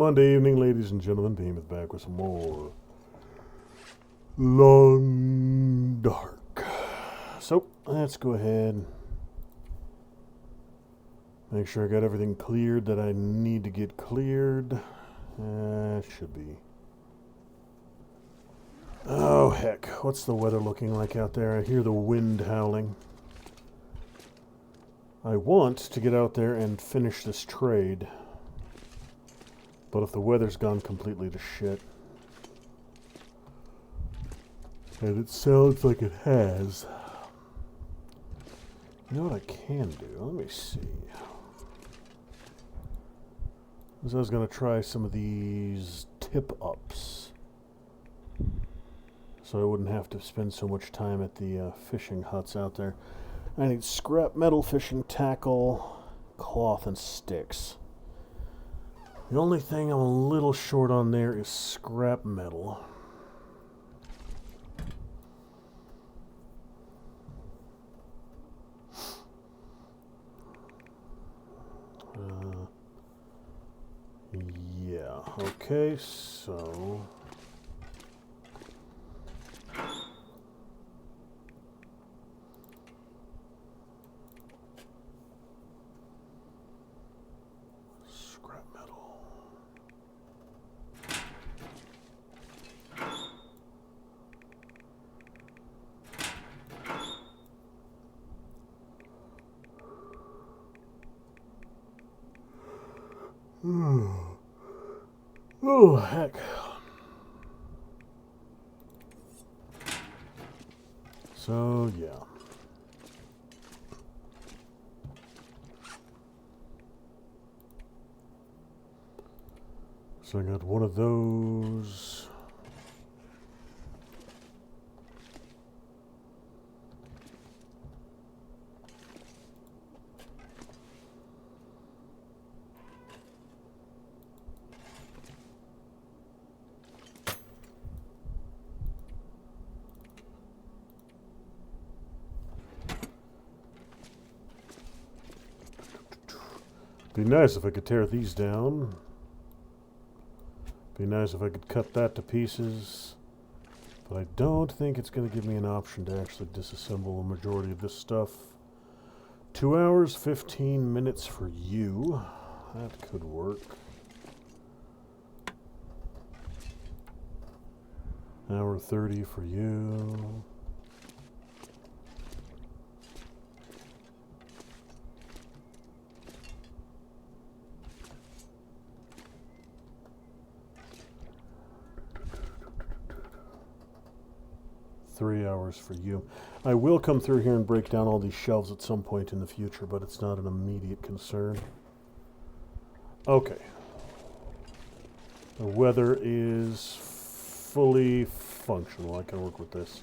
Monday evening, ladies and gentlemen. Behemoth back with some more Long Dark. So, let's go ahead. Make sure I got everything cleared that I need to get cleared. Should be. Oh, heck. What's the weather looking like out there? I hear the wind howling. I want to get out there and finish this trade. But if the weather's gone completely to shit, and it sounds like it has, you know what I can do? Let me see. I was going to try some of these tip-ups, so I wouldn't have to spend so much time at the fishing huts out there. I need scrap metal, fishing tackle, cloth, and sticks. The only thing I'm a little short on there is scrap metal. Yeah, okay, so... scrap metal. Oh, heck. So, yeah. So I got one of those. Be nice if I could tear these down. Be nice if I could cut that to pieces. But I don't think it's going to give me an option to actually disassemble a majority of this stuff. 2 hours, 15 minutes for you. That could work. Hour 30 for you. Three hours for you. I will come through here and break down all these shelves at some point in the future, but it's not an immediate concern. Okay. The weather is fully functional. I can work with this.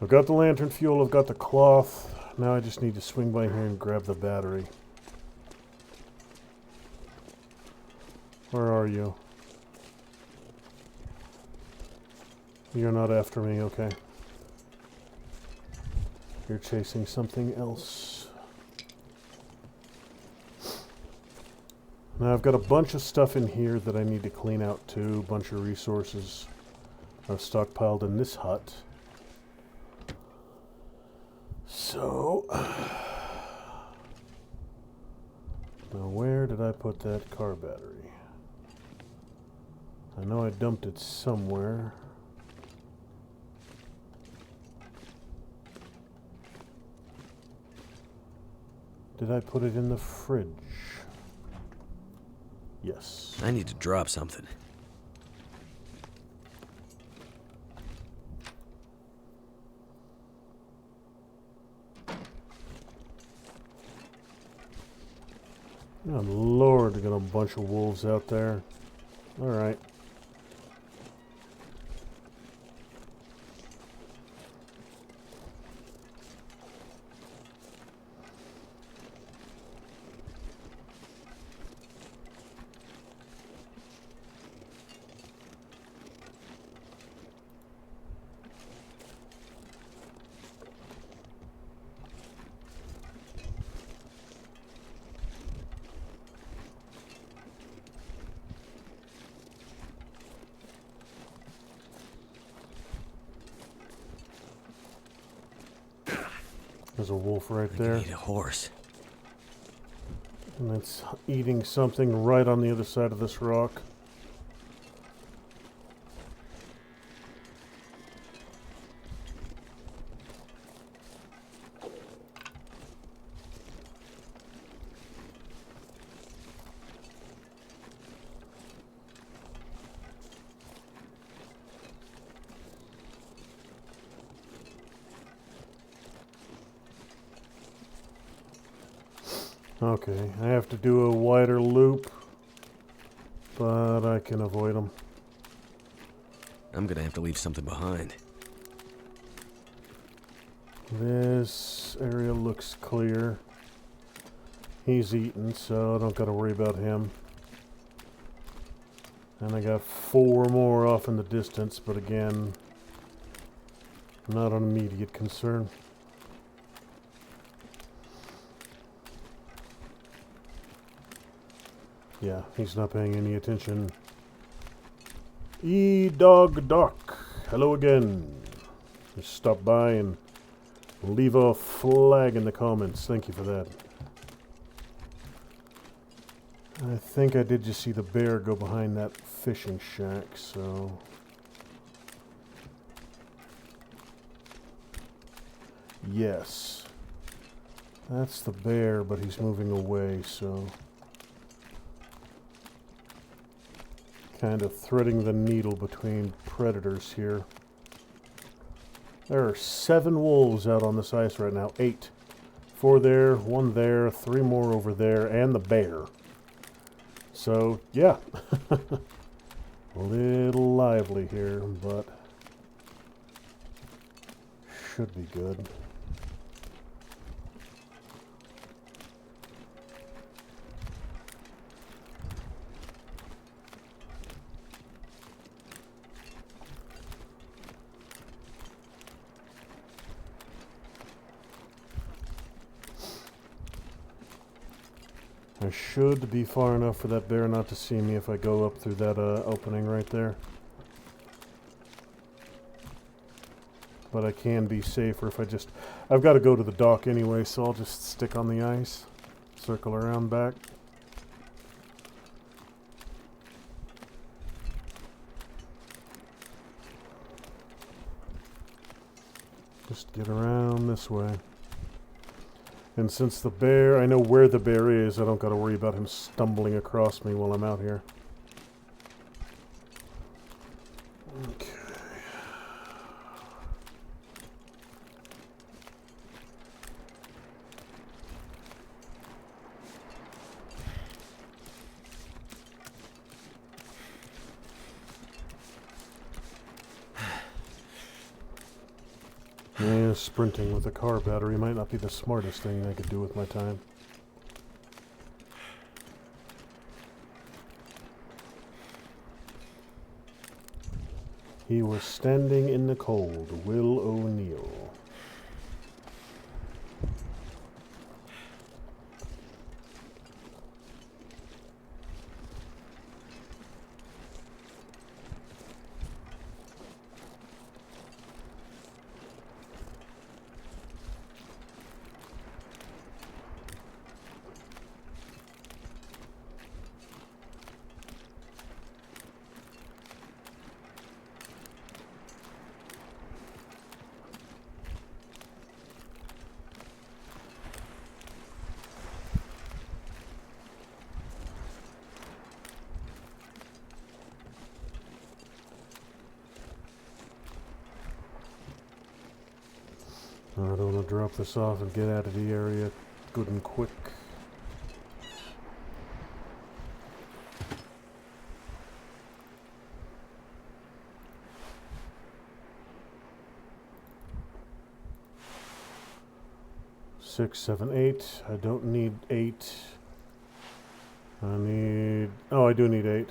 I've got the lantern fuel, I've got the cloth. Now I just need to swing by here and grab the battery. Where are you? You're not after me, okay. You're chasing something else. Now I've got a bunch of stuff in here that I need to clean out too. A bunch of resources I've stockpiled in this hut. So... now where did I put that car battery? I know I dumped it somewhere. Did I put it in the fridge? Yes. I need to drop something. Oh, Lord, I got a bunch of wolves out there. Alright. There's a wolf right there. Eat a horse. And it's eating something right on the other side of this rock. Okay, I have to do a wider loop, but I can avoid them. I'm gonna have to leave something behind. This area looks clear. He's eaten, so I don't gotta worry about him. And I got 4 more off in the distance, but again, not an immediate concern. Yeah, he's not paying any attention. E-Dog Doc, hello again. Just stop by and leave a flag in the comments. Thank you for that. I think I did just see the bear go behind that fishing shack, so... Yes. That's the bear, but he's moving away, so... Kind of threading the needle between predators here. There are 7 wolves out on this ice right now. 8. 4 there, 1 there, 3 more over there, and the bear. So, yeah. A little lively here, but should be good. I should be far enough for that bear not to see me if I go up through that opening right there. But I can be safer if I just... I've got to go to the dock anyway, so I'll just stick on the ice. Circle around back. Just get around this way. And since the bear, I know where the bear is, I don't got to worry about him stumbling across me while I'm out here. Okay. Yeah, sprinting with a car battery might not be the smartest thing I could do with my time. He was standing in the cold, Will O'Neill. I don't want to drop this off and get out of the area good and quick. Six, 7, 8. I don't need 8. I need... Oh, I do need 8.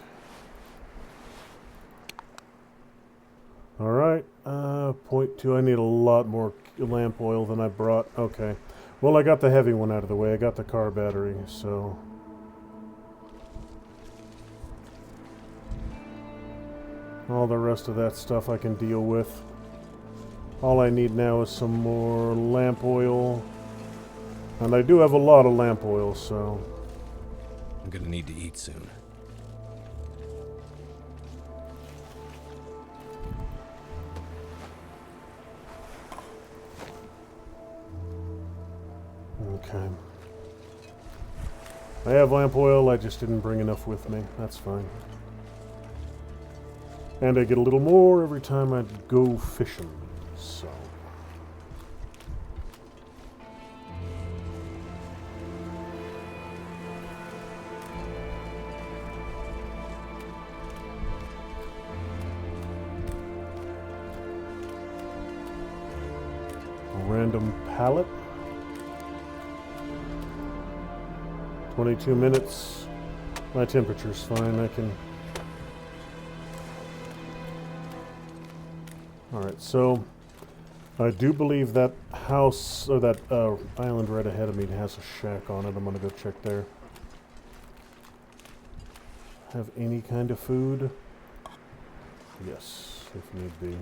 Alright, 0.2. I need a lot more lamp oil than I brought. Okay. Well, I got the heavy one out of the way. I got the car battery, so... all the rest of that stuff I can deal with. All I need now is some more lamp oil And I do have a lot of lamp oil, so... I'm gonna need to eat soon. Okay. I have lamp oil, I just didn't bring enough with me. That's fine. And I get a little more every time I go fishing, so... Random pallet. 22 minutes. My temperature's fine. I can... Alright, so... I do believe that house, or that island right ahead of me has a shack on it. I'm gonna go check there. Have any kind of food? Yes, if need be.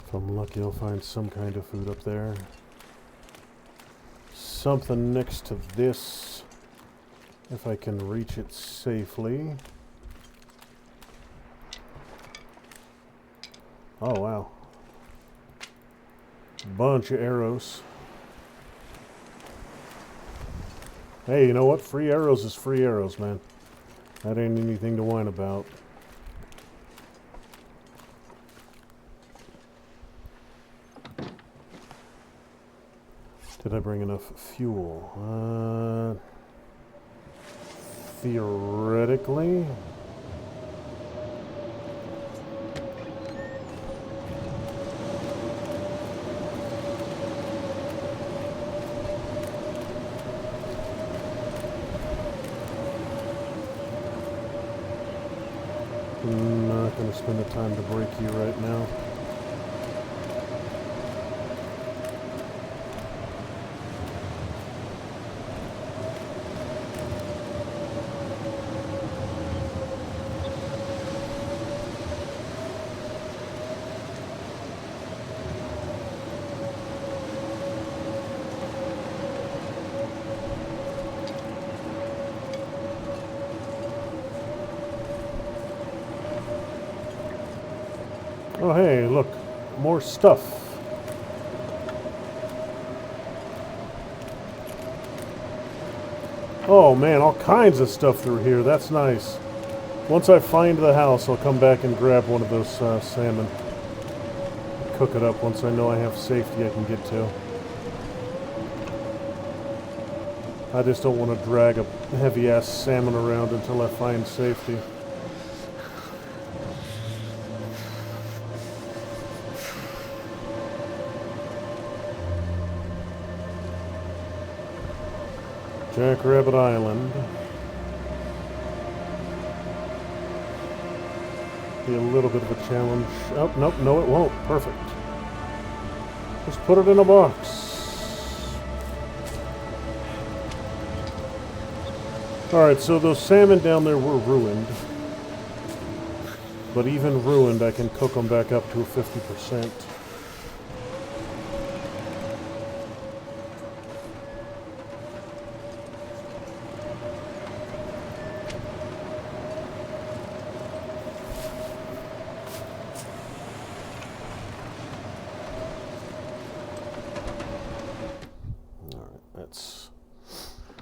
If I'm lucky, I'll find some kind of food up there. Something next to this, if I can reach it safely. Oh, wow. Bunch of arrows. Hey, you know what? Free arrows is free arrows, man. That ain't anything to whine about. Did I bring enough fuel? Theoretically. I'm not going to spend the time to break you right now. Oh, hey, look. More stuff. Oh, man, all kinds of stuff through here. That's nice. Once I find the house, I'll come back and grab one of those salmon. Cook it up once I know I have safety I can get to. I just don't want to drag a heavy-ass salmon around until I find safety. Jackrabbit Island. Be a little bit of a challenge. Oh, nope, no it won't. Perfect. Just put it in a box. Alright, so those salmon down there were ruined. But even ruined, I can cook them back up to a 50%.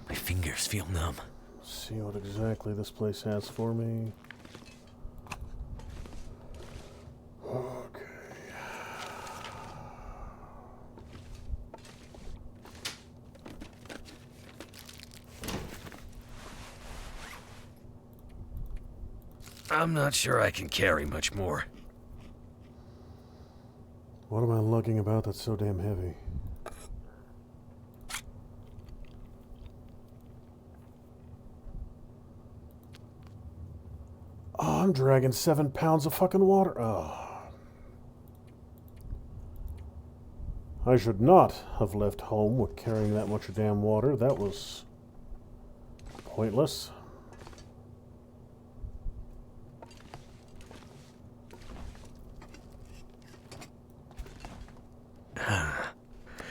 My fingers feel numb. See what exactly this place has for me. Okay. I'm not sure I can carry much more. What am I lugging about that's so damn heavy? Oh, I'm dragging 7 pounds of fucking water. Oh. I should not have left home with carrying that much damn water. That was pointless.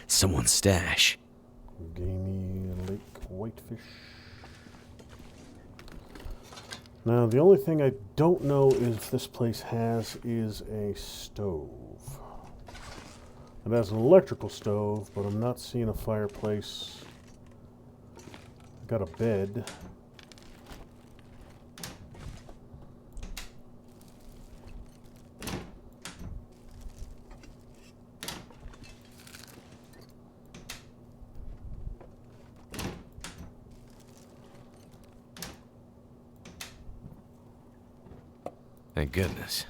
Someone's stash. Gamey lake whitefish. Now, the only thing I don't know if this place has is a stove. It has an electrical stove, but I'm not seeing a fireplace. I got a bed. Thank goodness.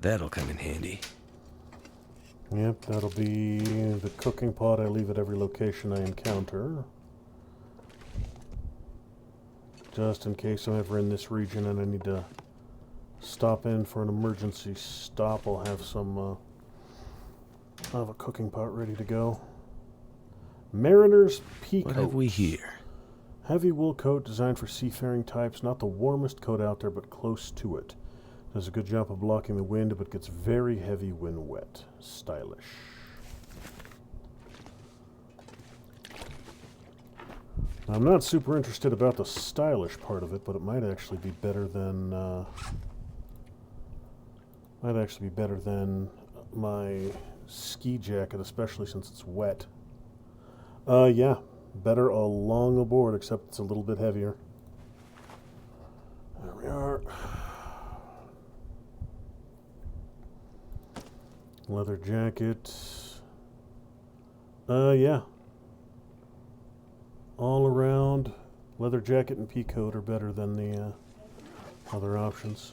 That'll come in handy. Yep, that'll be the cooking pot I leave at every location I encounter. Just in case I'm ever in this region and I need to stop in for an emergency stop, I'll have some, I'll have a cooking pot ready to go. Mariner's pea coat. What have we here? Heavy wool coat designed for seafaring types. Not the warmest coat out there, but close to it. Does a good job of blocking the wind, but gets very heavy when wet. Stylish. Now, I'm not super interested about the stylish part of it, but it might actually be better than my ski jacket, especially since it's wet. Yeah, better along aboard, except it's a little bit heavier. There we are. Leather jacket. Yeah. All around, leather jacket and pea coat are better than the other options.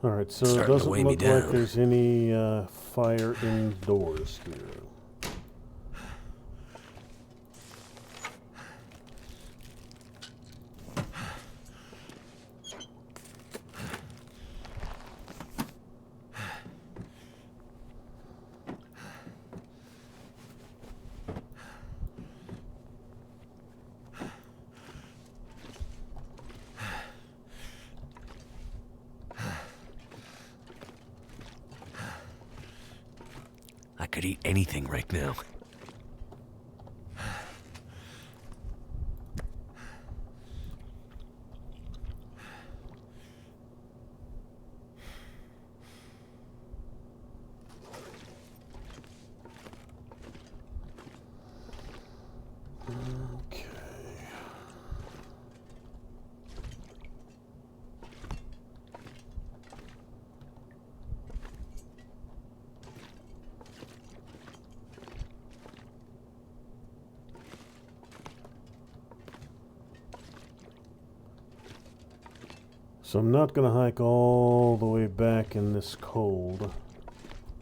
Alright, so it doesn't look like there's any fire indoors here. I could eat anything right now. Okay. So I'm not going to hike all the way back in this cold,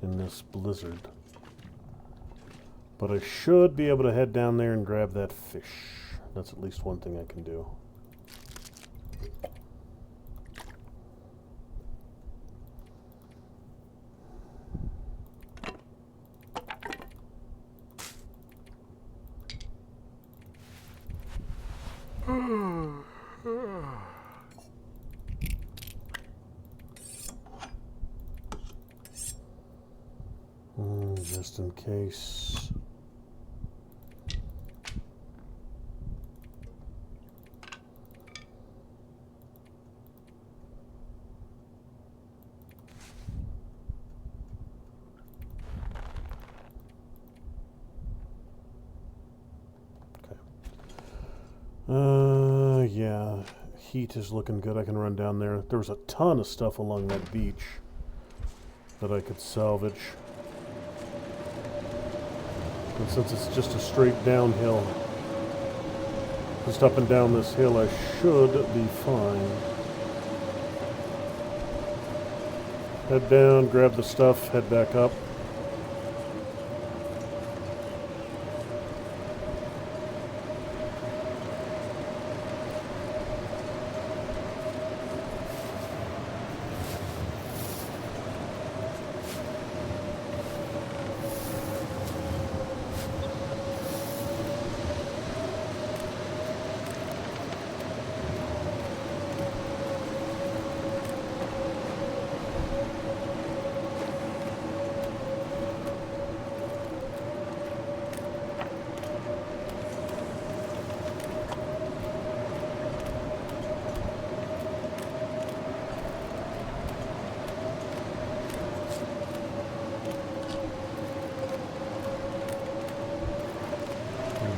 in this blizzard. But I should be able to head down there and grab that fish. That's at least one thing I can do. Just in case. Yeah, heat is looking good. I can run down there. There was a ton of stuff along that beach that I could salvage. And since it's just a straight downhill, just up and down this hill, I should be fine. Head down, grab the stuff, head back up.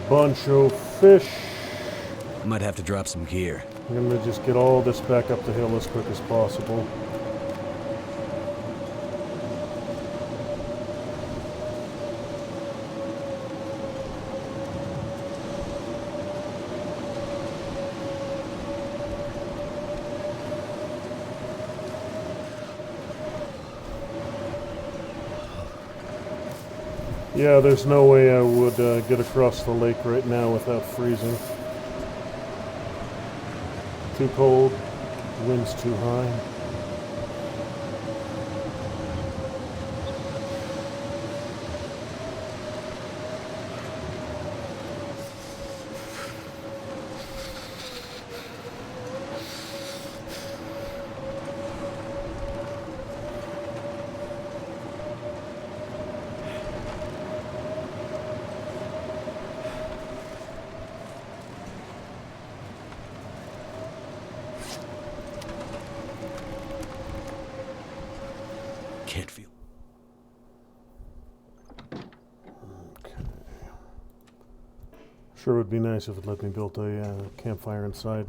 Bunch of fish. Might have to drop some gear. I'm gonna just get all this back up the hill as quick as possible. Yeah, there's no way I would get across the lake right now without freezing. Too cold, wind's too high. Can't feel. Okay. Sure would be nice if it let me build a campfire inside.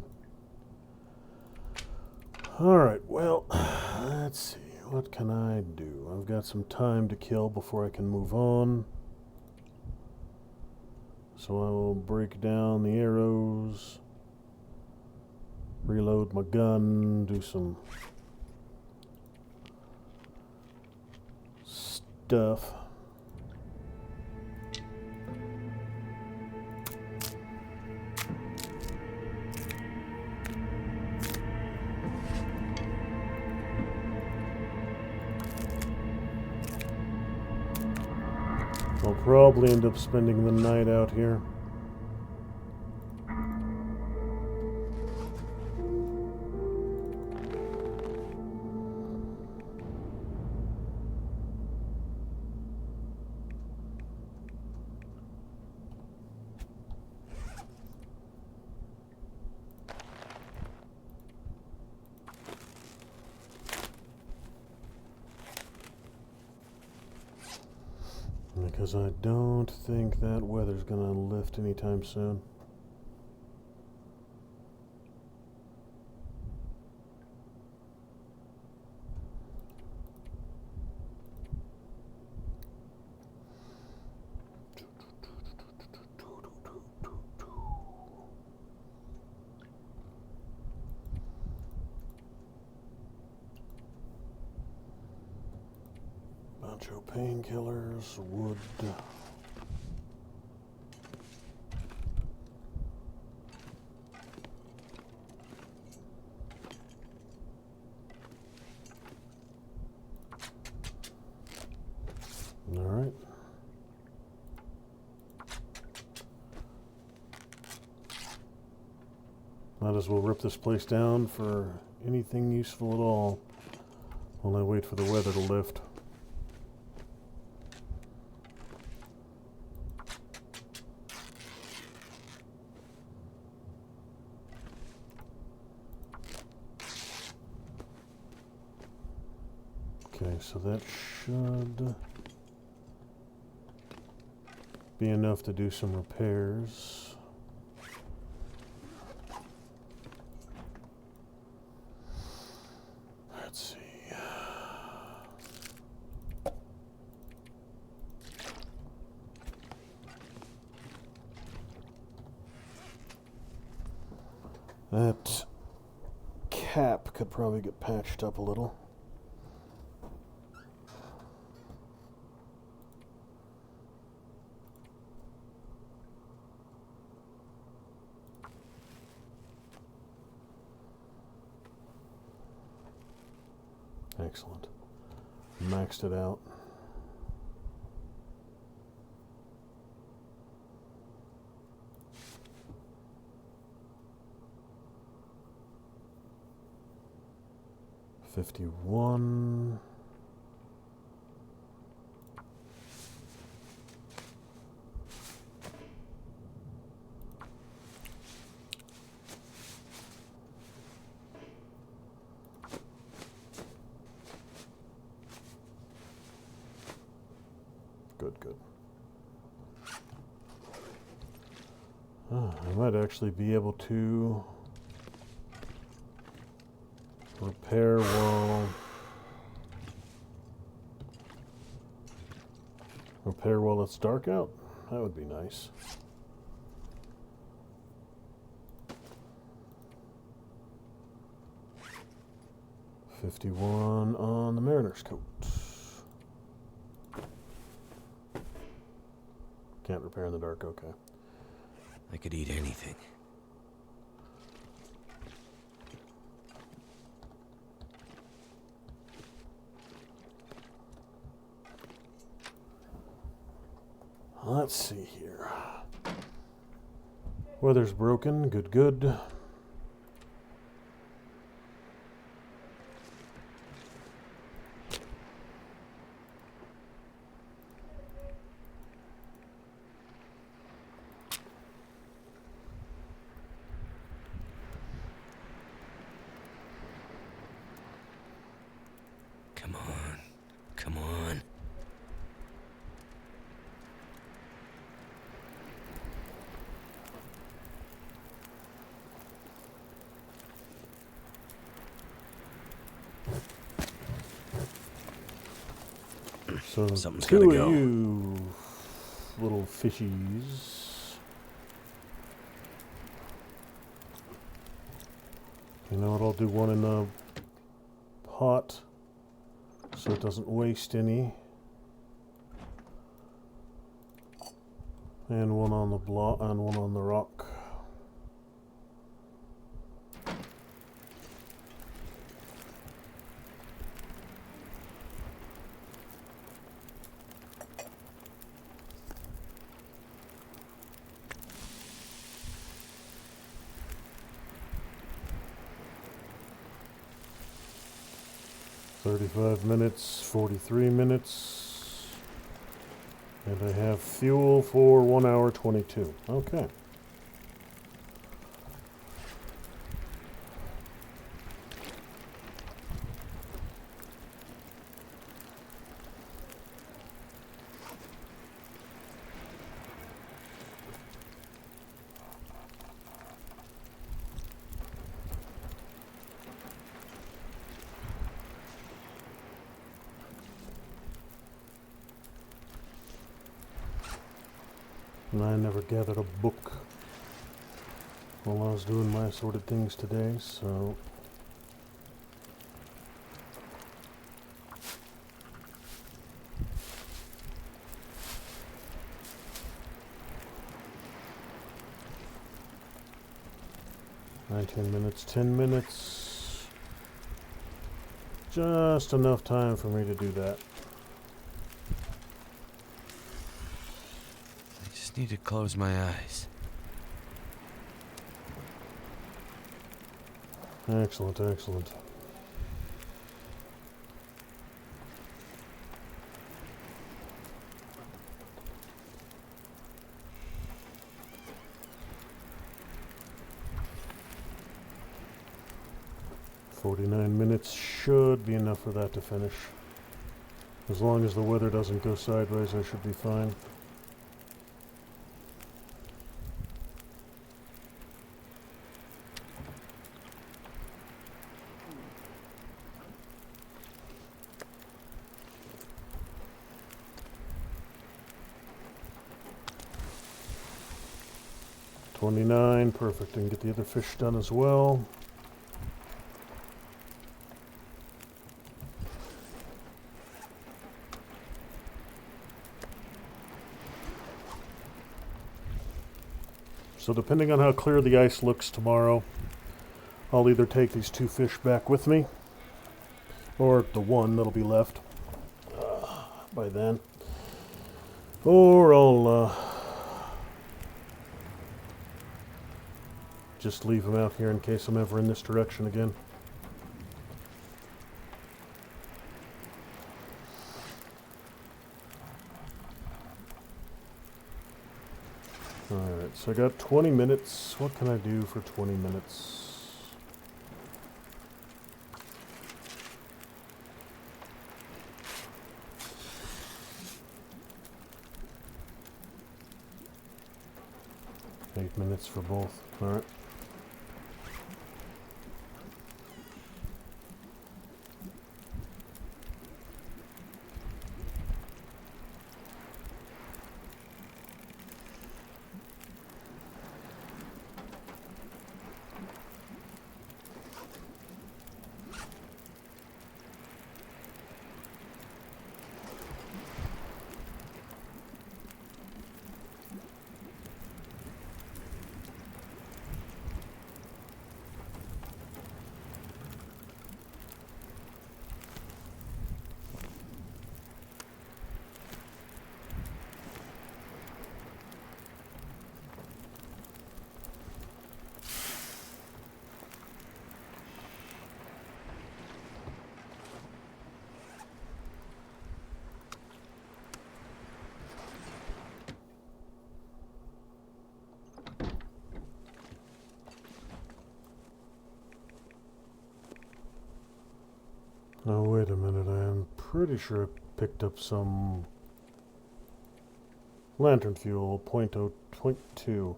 Alright, well, let's see. What can I do? I've got some time to kill before I can move on. So I will break down the arrows, reload my gun, do some stuff. I'll probably end up spending the night out here. Because I don't think that weather's gonna lift anytime soon. Bunch of painkillers, wood. All right. Might as well rip this place down for anything useful at all while I wait for the weather to lift. Okay, so that should be enough to do some repairs. Let's see. That cap could probably get patched up a little. Excellent. Maxed it out. $51. Good. I might actually be able to repair while it's dark out. That would be nice. $51 on the mariner's coat. Can't repair in the dark, okay. I could eat anything. Let's see here. Weather's broken. Good. Come on. So Something's two gotta of go. you little fishies. You know what? I'll do one in the pot so it doesn't waste any, and one on the block and one on the rock. $35 minutes, 43 minutes, and I have fuel for 1 hour 22. Okay. And I never gathered a book while I was doing my assorted things today, so... $19 minutes, 10 minutes. Just enough time for me to do that. I just need to close my eyes. Excellent, excellent. $49 minutes should be enough for that to finish. As long as the weather doesn't go sideways, I should be fine. 29, perfect. And get the other fish done as well. So depending on how clear the ice looks tomorrow, I'll either take these 2 fish back with me, or the one that'll be left by then, or I'll just leave them out here in case I'm ever in this direction again. Alright, so I got 20 minutes. What can I do for 20 minutes? Eight minutes for both. Alright. Now wait a minute, I'm pretty sure I picked up some lantern fuel, 0.2.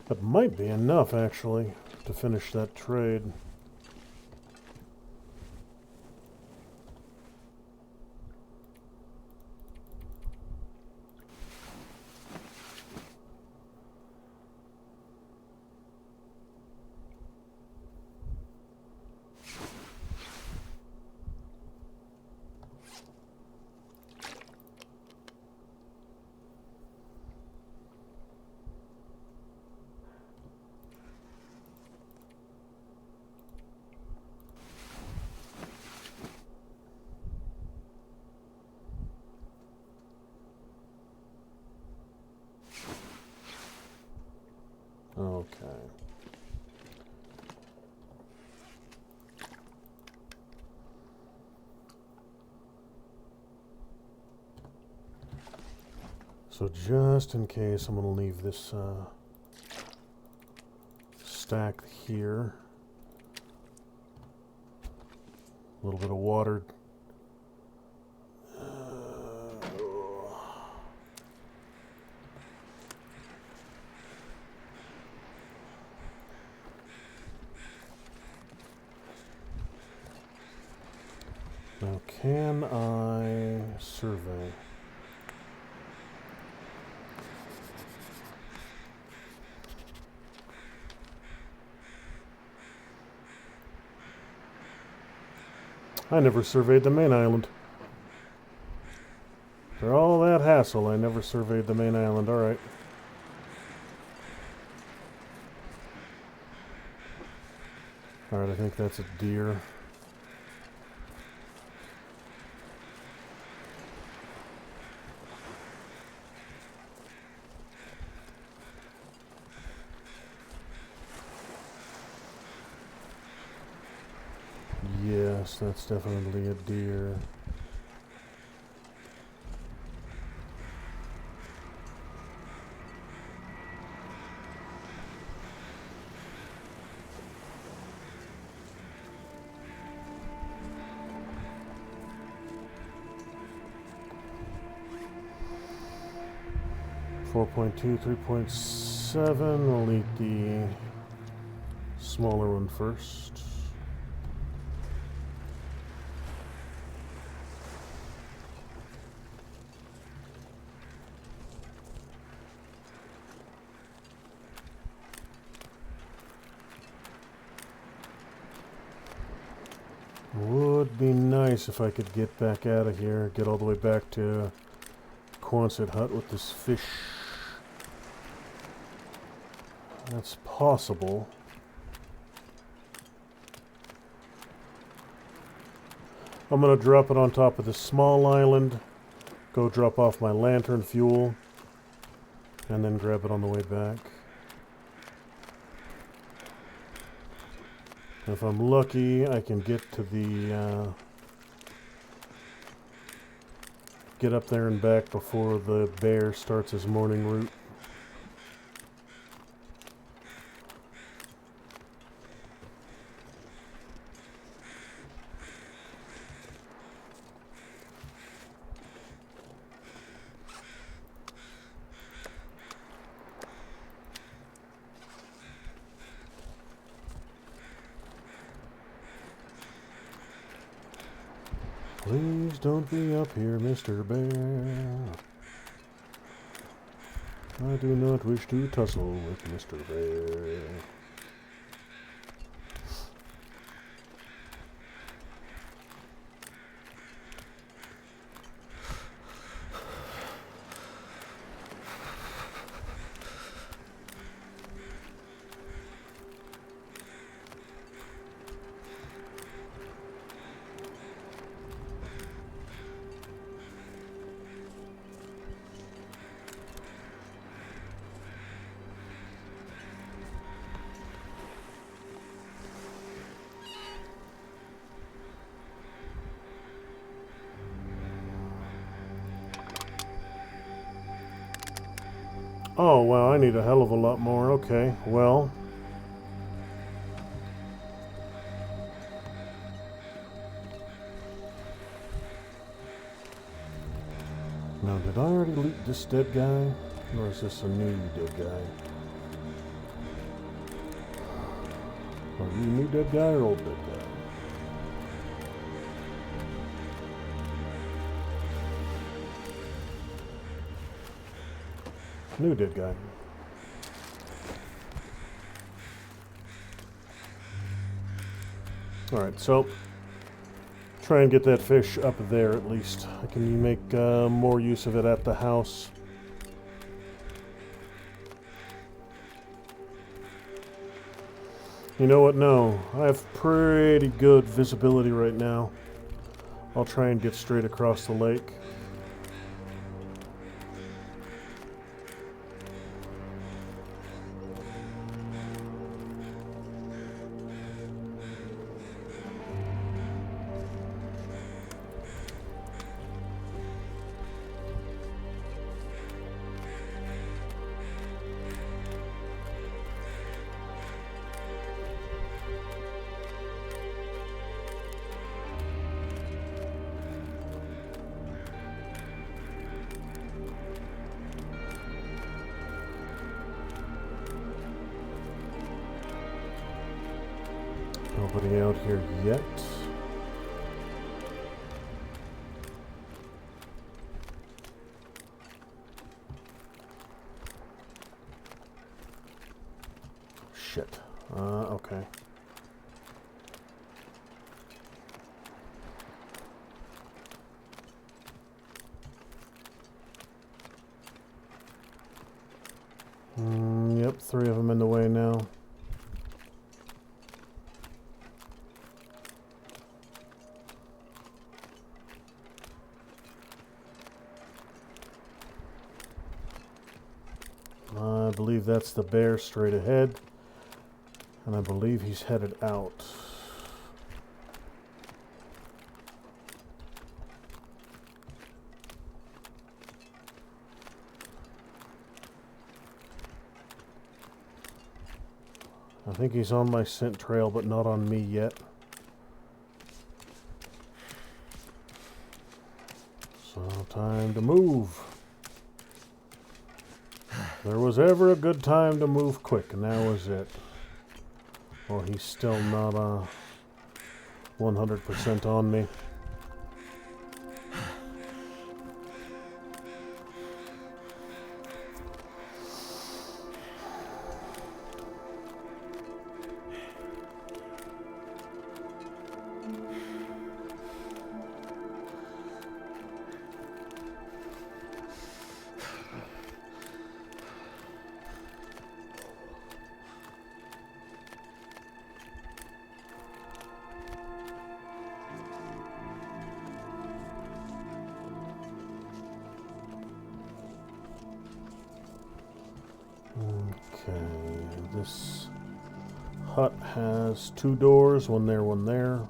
That might be enough, actually, to finish that trade. Okay. So just in case, I'm going to leave this stack here. A little bit of water. Now, can I survey? I never surveyed the main island. For all that hassle, I never surveyed the main island. Alright. Alright, I think that's a deer. Yes, that's definitely a deer. .2, 3.7. We'll eat the smaller one first. nice if I could get back out of here, get all the way back to Quonset hut with this fish. That's possible. I'm going to drop it on top of this small island, go drop off my lantern fuel, and then grab it on the way back. If I'm lucky, I can get to the get up there and back before the bear starts his morning route. Please don't be up here, Mr. Bear. I do not wish to tussle with Mr. Bear. Oh, wow, I need a hell of a lot more. Okay, well. Now, did I already loot this dead guy? Or is this a new dead guy? Are you a new dead guy or old dead guy? New dead guy. Alright, so try and get that fish up there at least. I can make more use of it at the house. You know what? No. I have pretty good visibility right now. I'll try and get straight across the lake. Nobody out here yet. Shit. Okay. Yep, 3 of them in the way now. I believe that's the bear straight ahead, and I believe he's headed out. I think he's on my scent trail, but not on me yet. So, time to move. There was ever a good time to move quick, and that was it. Well, he's still not 100% on me. This hut has 2 doors, one there, one there.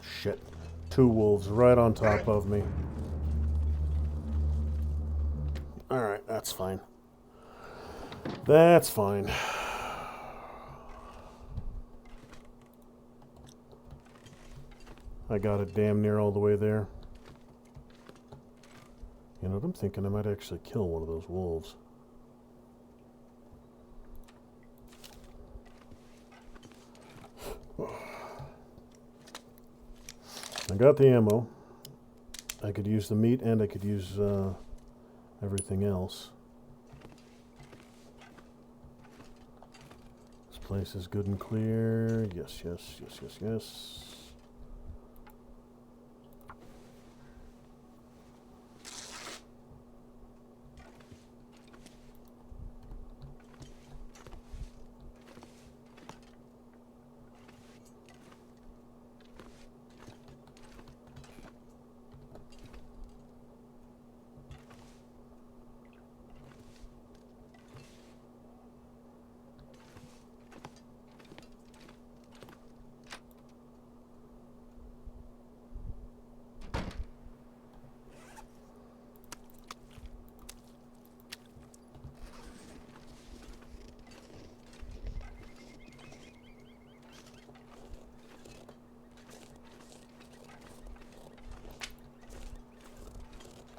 Shit. 2 wolves right on top of me. Alright, that's fine. That's fine. I got it damn near all the way there. You know what I'm thinking? I might actually kill one of those wolves. I got the ammo. I could use the meat and I could use everything else. This place is good and clear. Yes, yes, yes, yes, yes.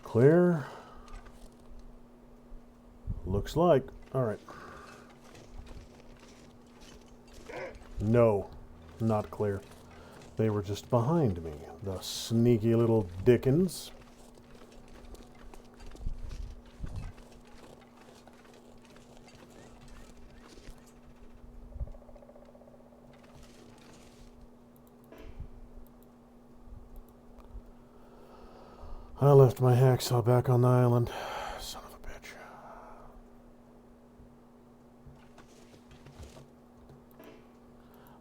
Clear. Looks like. Alright. No, not clear. They were just behind me. The sneaky little dickens. I left my hacksaw back on the island. Son of a bitch.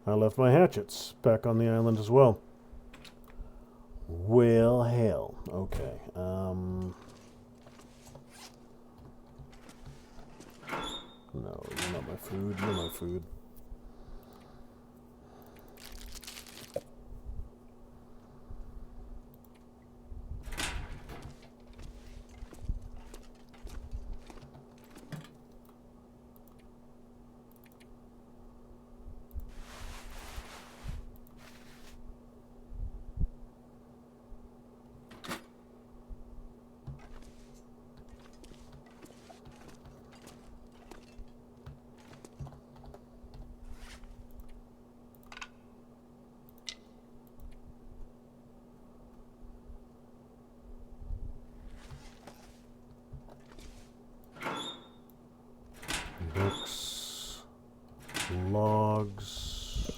I left my hatchets back on the island as well. Well, hell. Okay. No, you're not my food. You're my food. Books, logs,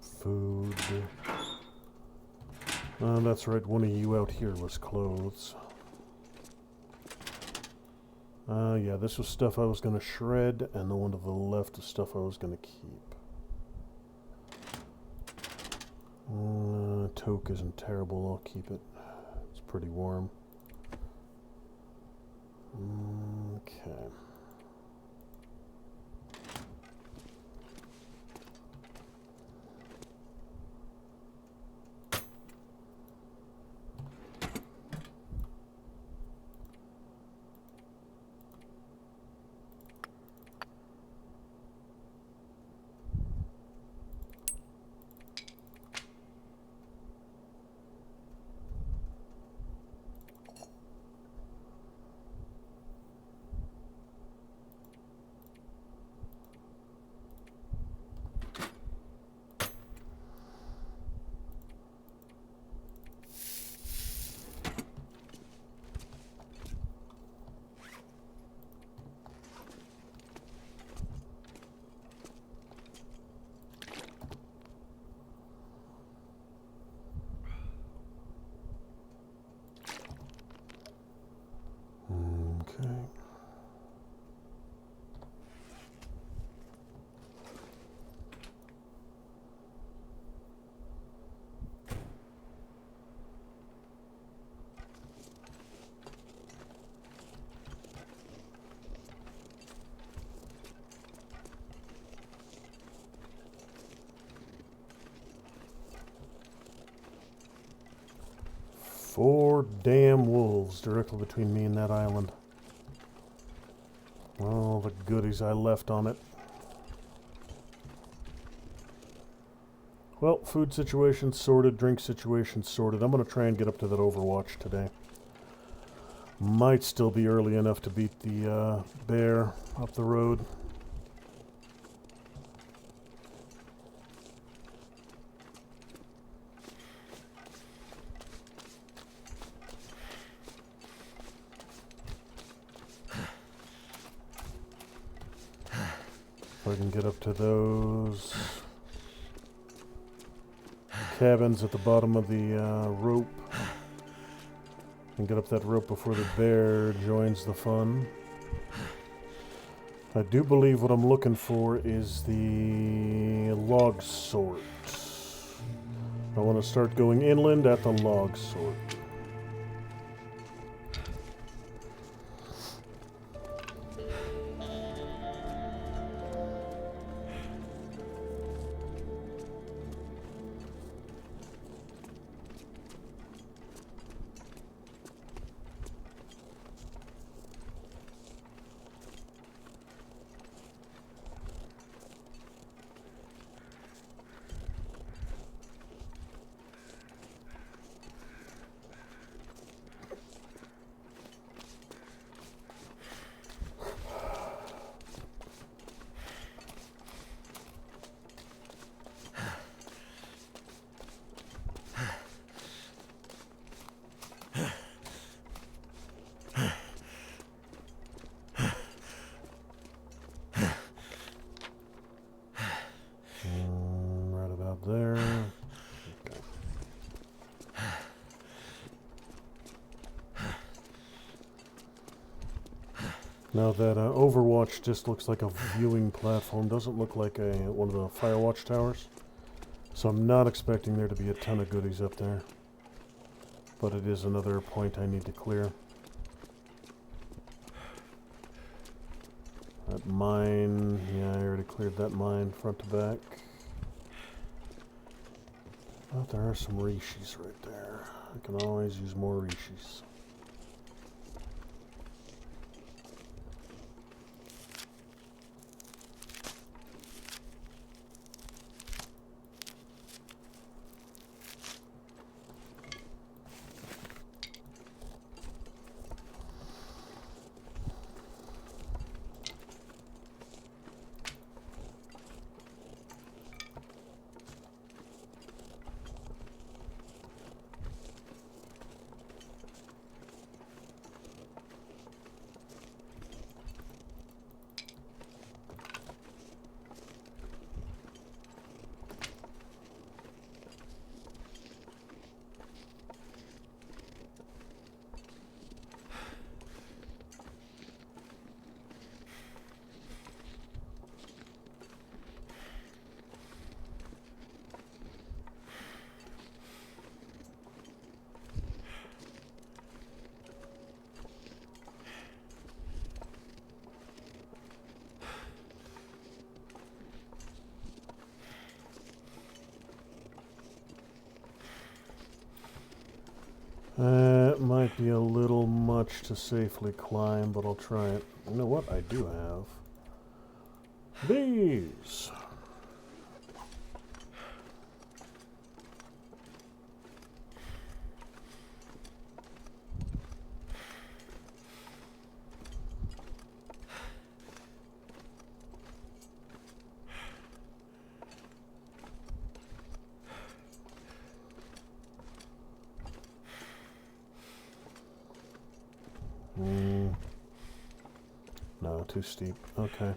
food. That's right, one of you out here was clothes. Yeah, this was stuff I was going to shred, and the one to the left is stuff I was going to keep. Toque isn't terrible, I'll keep it. It's pretty warm. Okay. More damn wolves directly between me and that island. All the goodies I left on it. Well, food situation sorted, drink situation sorted. I'm going to try and get up to that Overwatch today. Might still be early enough to beat the bear up the road. If I can get up to those cabins at the bottom of the rope and get up that rope before the bear joins the fun. I do believe what I'm looking for is the log sort. I want to start going inland at the log sort. Right about there. Okay. Now that Overwatch just looks like a viewing platform, doesn't look like one of the Firewatch towers. So I'm not expecting there to be a ton of goodies up there. But it is another point I need to clear. That mine, yeah, I already cleared that mine front to back. But there are some rishis right there. I can always use more rishis. That might be a little much to safely climb, but I'll try it. You know what? I do have these. No, too steep. Okay.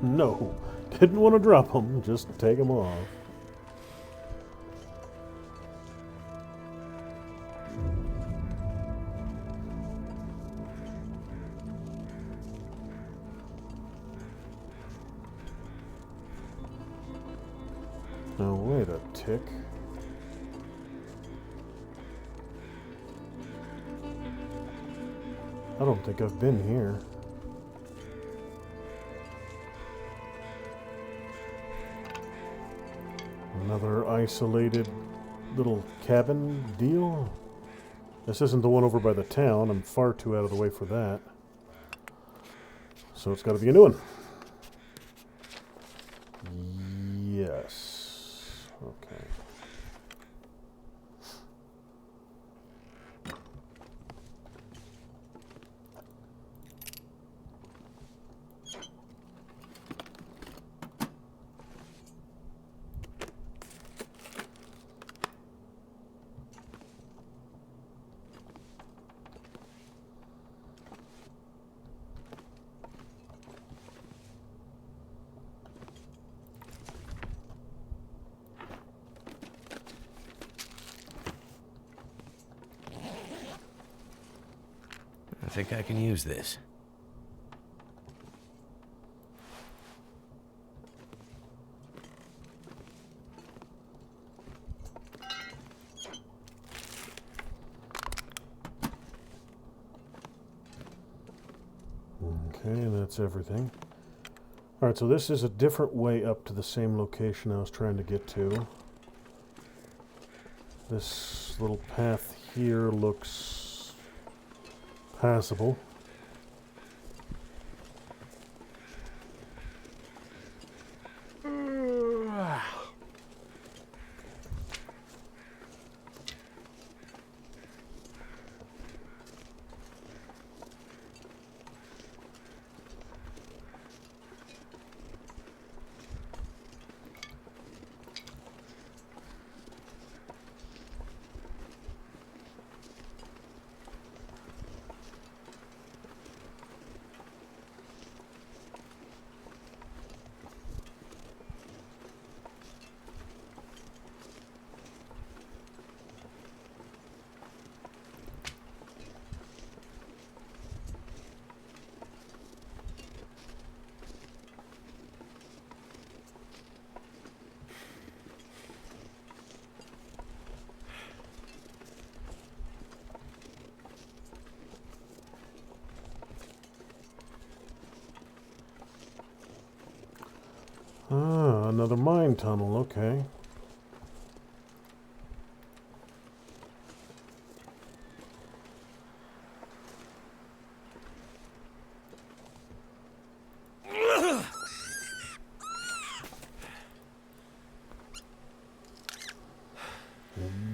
No, didn't want to drop them, just take them off. Now wait a tick. I don't think I've been here. Another isolated little cabin deal? This isn't the one over by the town. I'm far too out of the way for that. So it's got to be a new one. Yes. Okay. I think I can use this. Okay, that's everything. Alright, so this is a different way up to the same location I was trying to get to. This little path here looks passable. Ah, another mine tunnel, okay.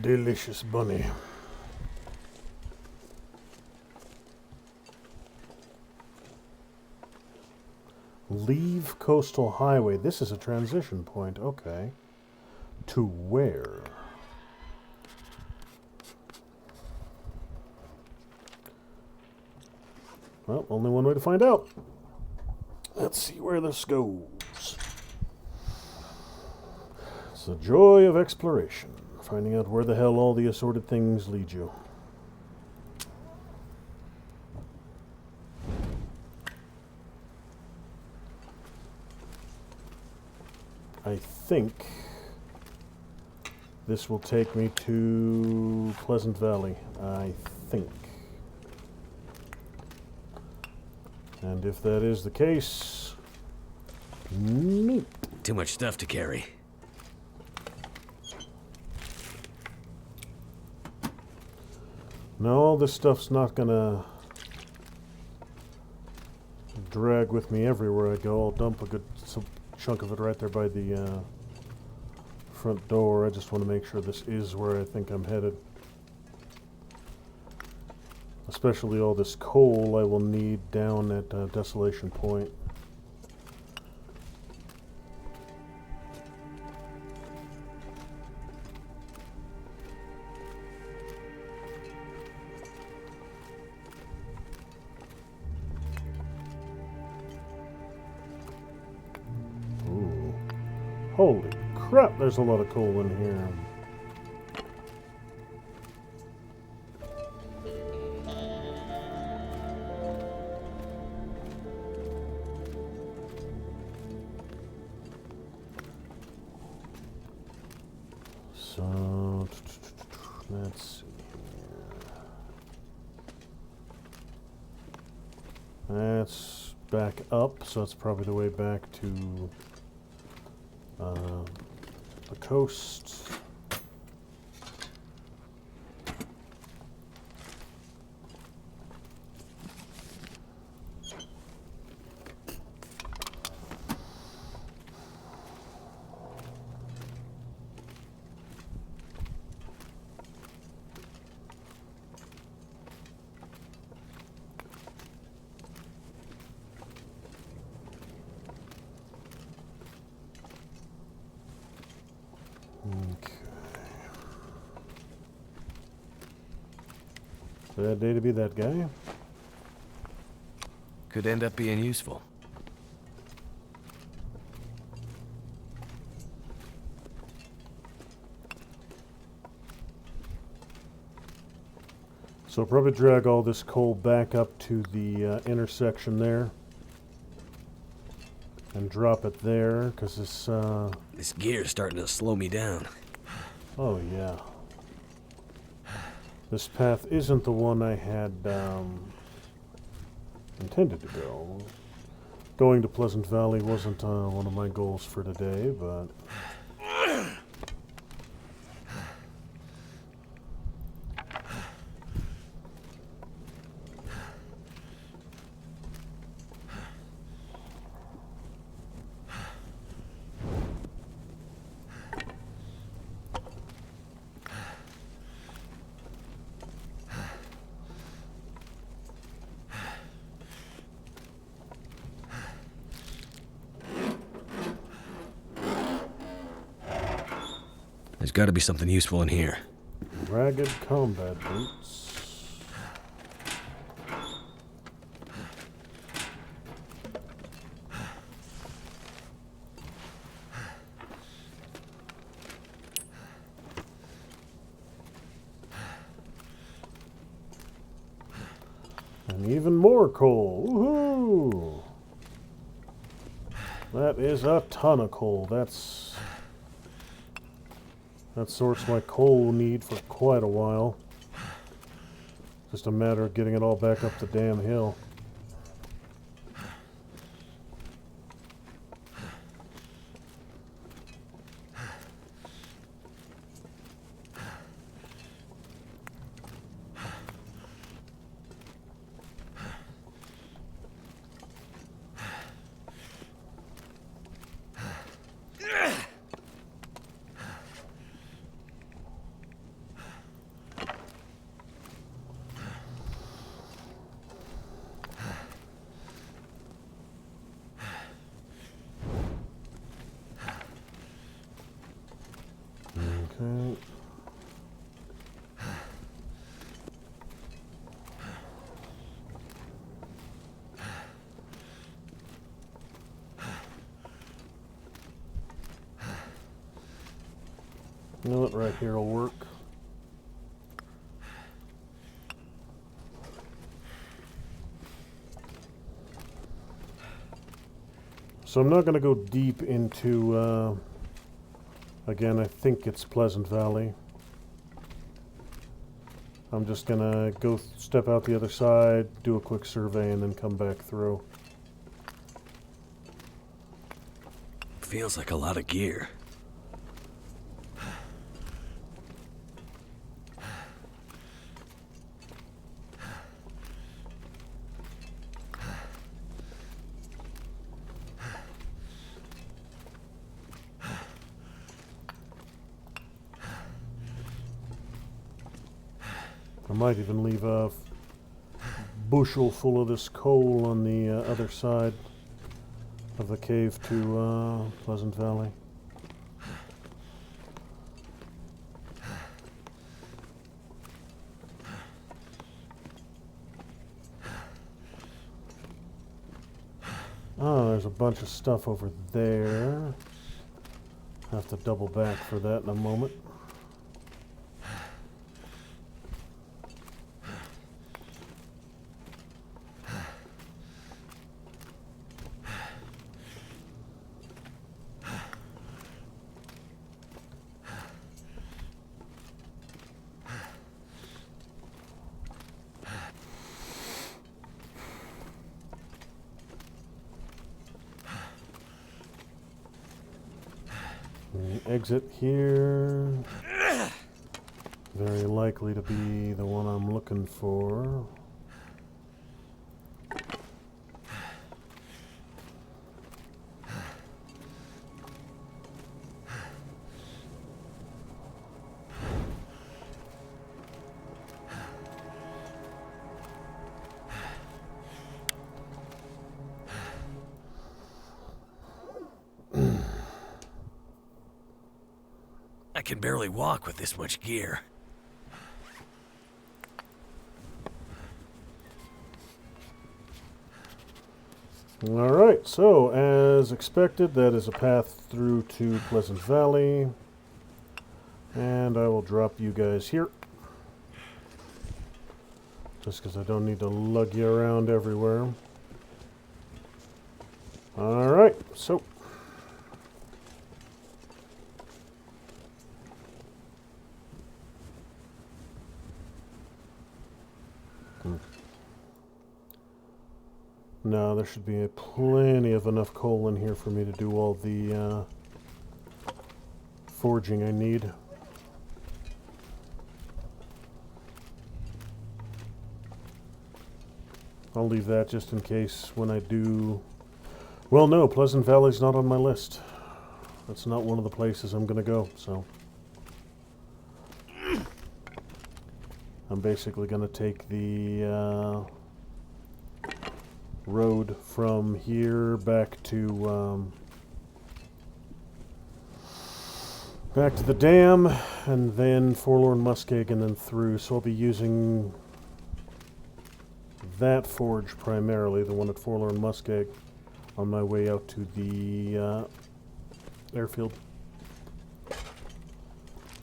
Delicious bunny. Leave coastal highway. This is a transition point. Okay. To where? Well, only one way to find out. Let's see where this goes. It's the joy of exploration. Finding out where the hell all the assorted things lead you. I think this will take me to Pleasant Valley. I think. And if that is the case, neat. Too much stuff to carry. No, all this stuff's not gonna drag with me everywhere I go. I'll dump a good chunk of it right there by the front door. I just want to make sure this is where I think I'm headed. Especially all this coal I will need down at Desolation Point. Ooh. Holy crap, there's a lot of coal in here. So, let's see here. That's back up, so that's probably the way back to the coast. Okay. Bad day to be that guy. Could end up being useful. So probably drag all this coal back up to the intersection there. And drop it there, because This gear's starting to slow me down. oh yeah. This path isn't the one I had intended to go. Going to Pleasant Valley wasn't one of my goals for today, but... There's got to be something useful in here. Ragged combat boots. And even more coal. Woohoo! That is a ton of coal. That sorts my coal need for quite a while. Just a matter of getting it all back up the damn hill. Okay. You know what, right here will work. So I'm not going to go deep into, again, I think it's Pleasant Valley. I'm just going to go step out the other side, do a quick survey, and then come back through. Feels like a lot of gear. I might even leave a bushel full of this coal on the other side of the cave to Pleasant Valley. Oh, there's a bunch of stuff over there. Have to double back for that in a moment. The exit here. Very likely to be the one I'm looking for. I can barely walk with this much gear. Alright, so as expected, that is a path through to Pleasant Valley. And I will drop you guys here. Just because I don't need to lug you around everywhere. Alright, so. No, there should be plenty of enough coal in here for me to do all the forging I need. I'll leave that just in case when I do... Well, no, Pleasant Valley's not on my list. That's not one of the places I'm going to go, so... I'm basically going to take the road from here back to the dam, and then Forlorn Muskeg, and then through. So I'll be using that forge primarily, the one at Forlorn Muskeg, on my way out to the airfield.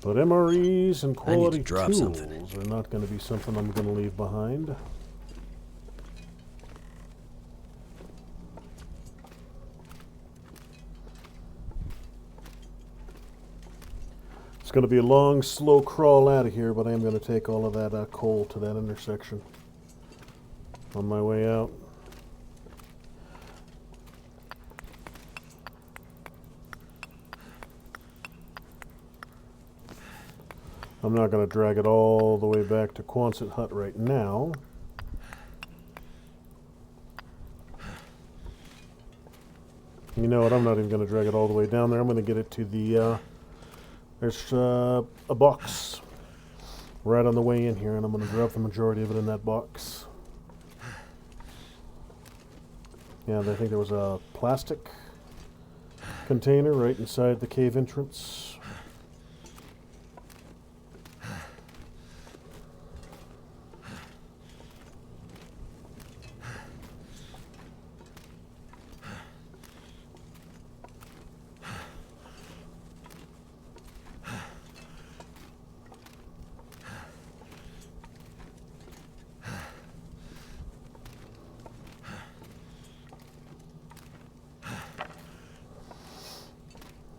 But MREs and quality tools are not going to be something I'm going to leave behind. It's going to be a long, slow crawl out of here, but I am going to take all of that coal to that intersection on my way out. I'm not going to drag it all the way back to Quonset Hut right now. You know what, I'm not even going to drag it all the way down there. I'm going to get it to the... there's a box right on the way in here, and I'm going to drop the majority of it in that box. Yeah, I think there was a plastic container right inside the cave entrance.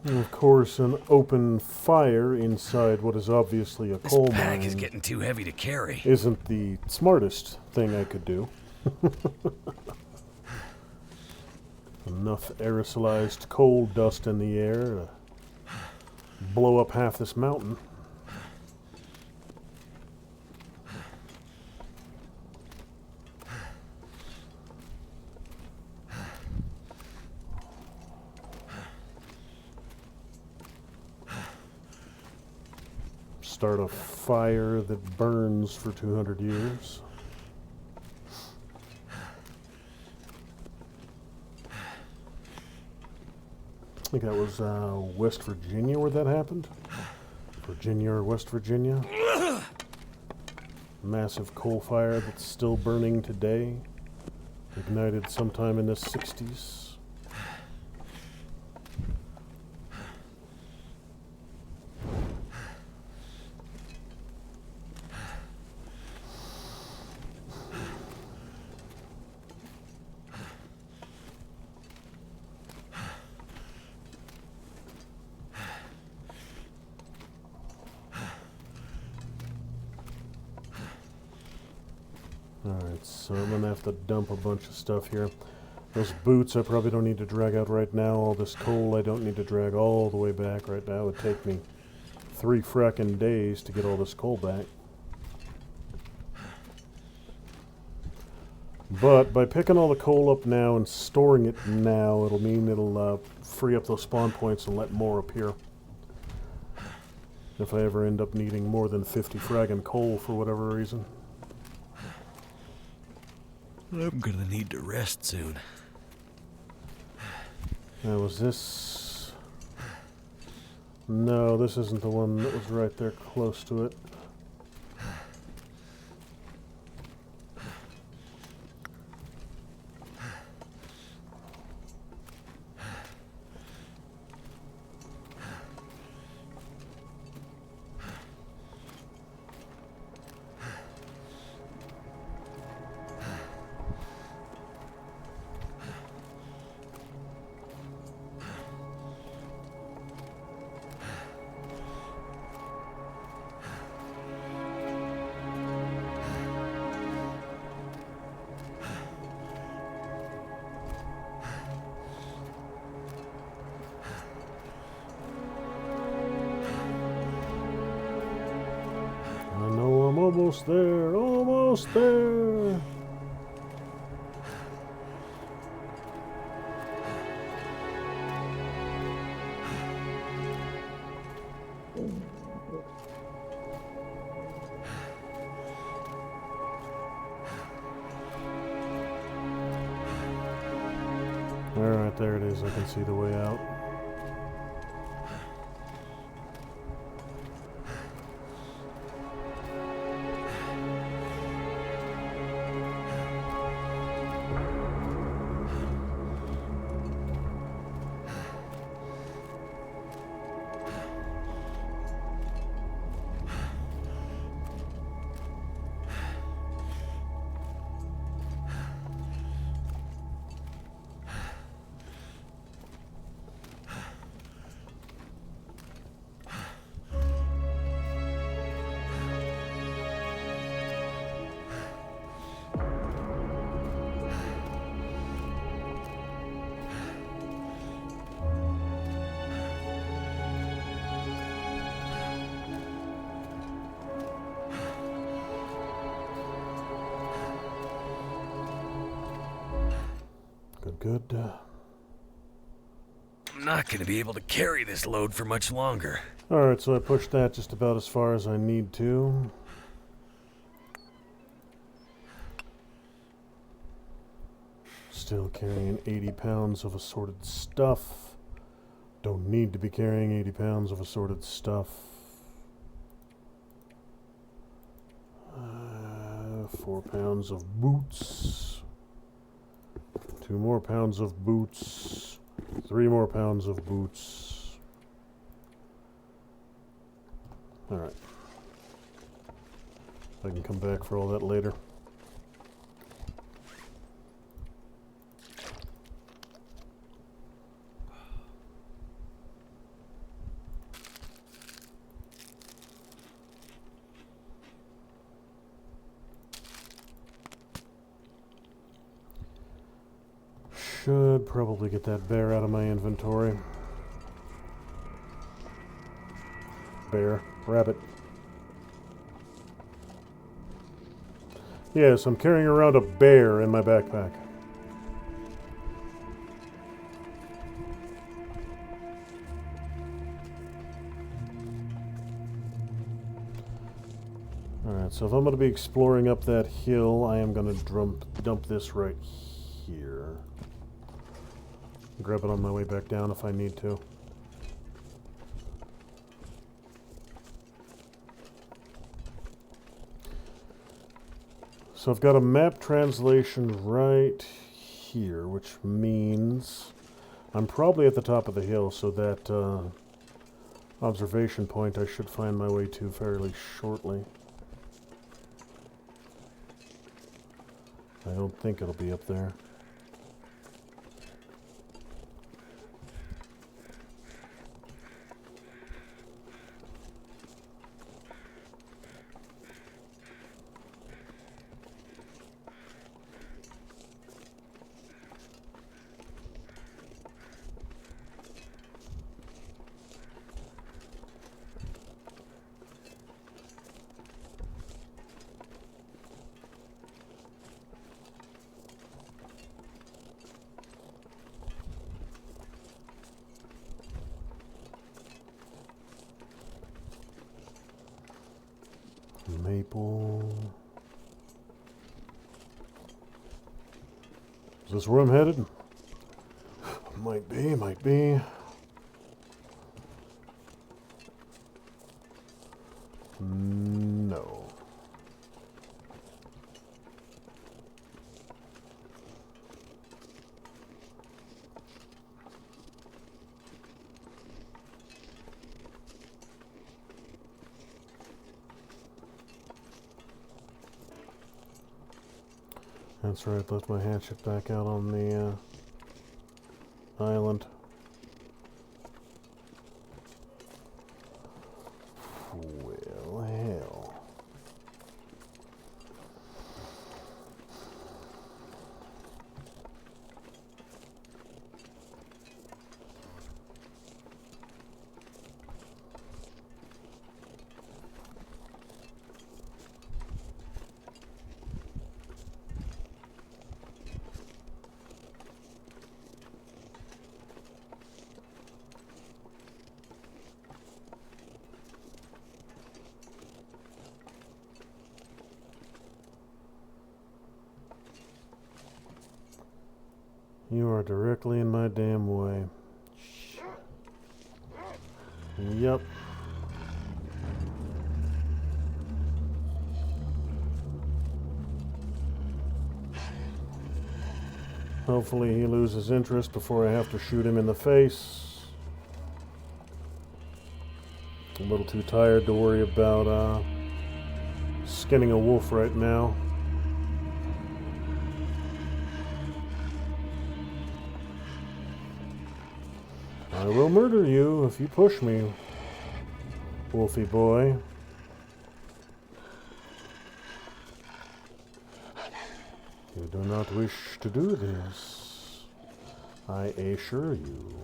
And of course, an open fire inside what is obviously a coal mine. This pack is getting too heavy to carry. Isn't the smartest thing I could do. Enough aerosolized coal dust in the air to blow up half this mountain. Start a fire that burns for 200 years. I think that was West Virginia where that happened. Virginia or West Virginia. Massive coal fire that's still burning today. Ignited sometime in the 60s. Alright, so I'm going to have to dump a bunch of stuff here. Those boots I probably don't need to drag out right now. All this coal I don't need to drag all the way back right now. It would take me 3 frackin' days to get all this coal back. But by picking all the coal up now and storing it now, it'll mean it'll free up those spawn points and let more appear. If I ever end up needing more than 50 fraggin' coal for whatever reason. I'm gonna need to rest soon. Now, was this... No, this isn't the one that was right there close to it. Almost there, almost there. Alright, there it is. I can see the way out. Good. I'm not going to be able to carry this load for much longer. Alright, so I pushed that just about as far as I need to. Still carrying 80 pounds of assorted stuff. Don't need to be carrying 80 pounds of assorted stuff. 4 pounds of boots. 2 more pounds of boots. 3 more pounds of boots. Alright. I can come back for all that later. Should probably get that bear out of my inventory. Bear. Rabbit. Yes, I'm carrying around a bear in my backpack. Alright, so if I'm going to be exploring up that hill, I am going to dump this right here. Grab it on my way back down if I need to. So I've got a map translation right here, which means I'm probably at the top of the hill, so that observation point I should find my way to fairly shortly. I don't think it'll be up there. Maple. Is this where I'm headed? Might be, might be. No. That's right, left my hatchet back out on the island. Well, hell. You are directly in my damn way. Yep. Hopefully he loses interest before I have to shoot him in the face. A little too tired to worry about skinning a wolf right now. I will murder you if you push me, Wolfie boy. You do not wish to do this, I assure you.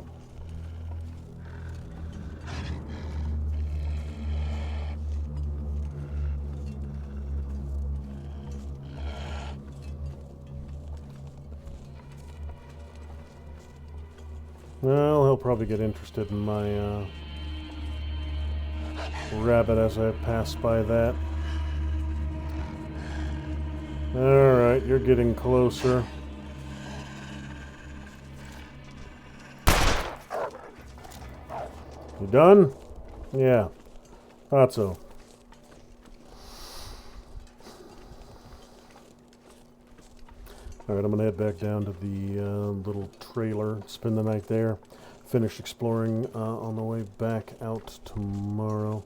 Well, he'll probably get interested in my rabbit as I pass by that. Alright, you're getting closer. You done? Yeah, thought so. Alright, I'm going to head back down to the little trailer, spend the night there, finish exploring on the way back out tomorrow.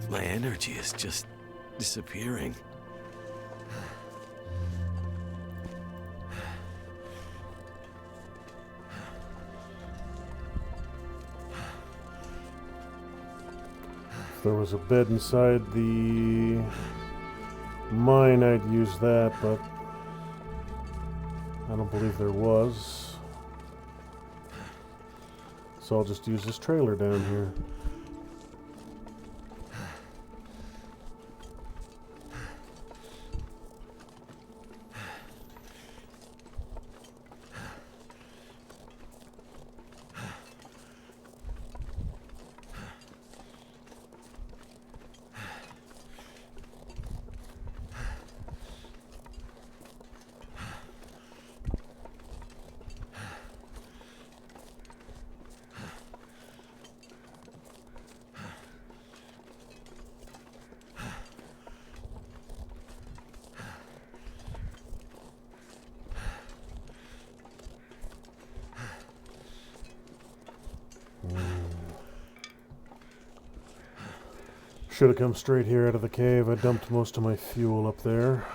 My energy is just disappearing. If there was a bed inside the mine, I'd use that, but I don't believe there was. So I'll just use this trailer down here. Should have come straight here out of the cave. I dumped most of my fuel up there.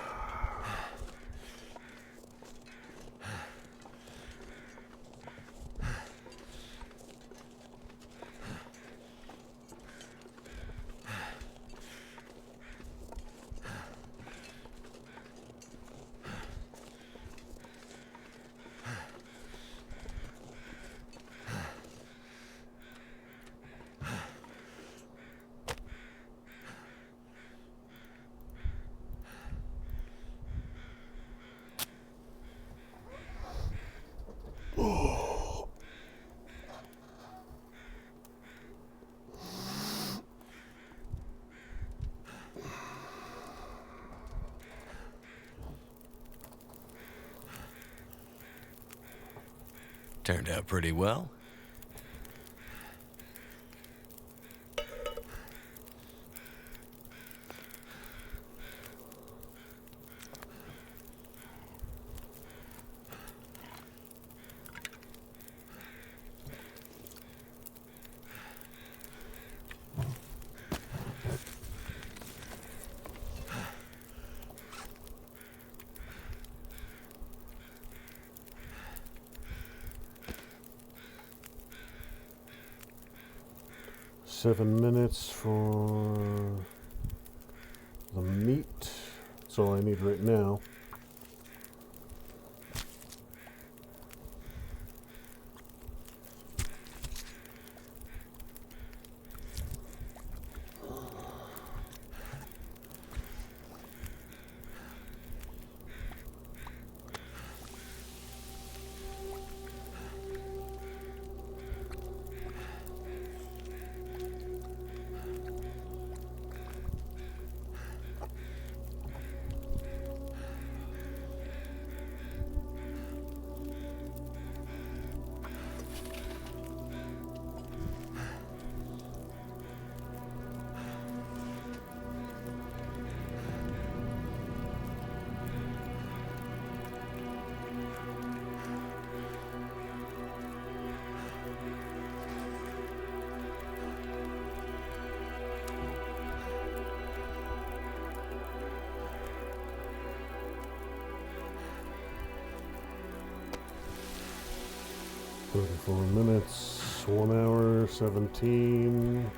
Turned out pretty well. Seven minutes for the meat. That's all I need right now. Four minutes, 1 hour, 17.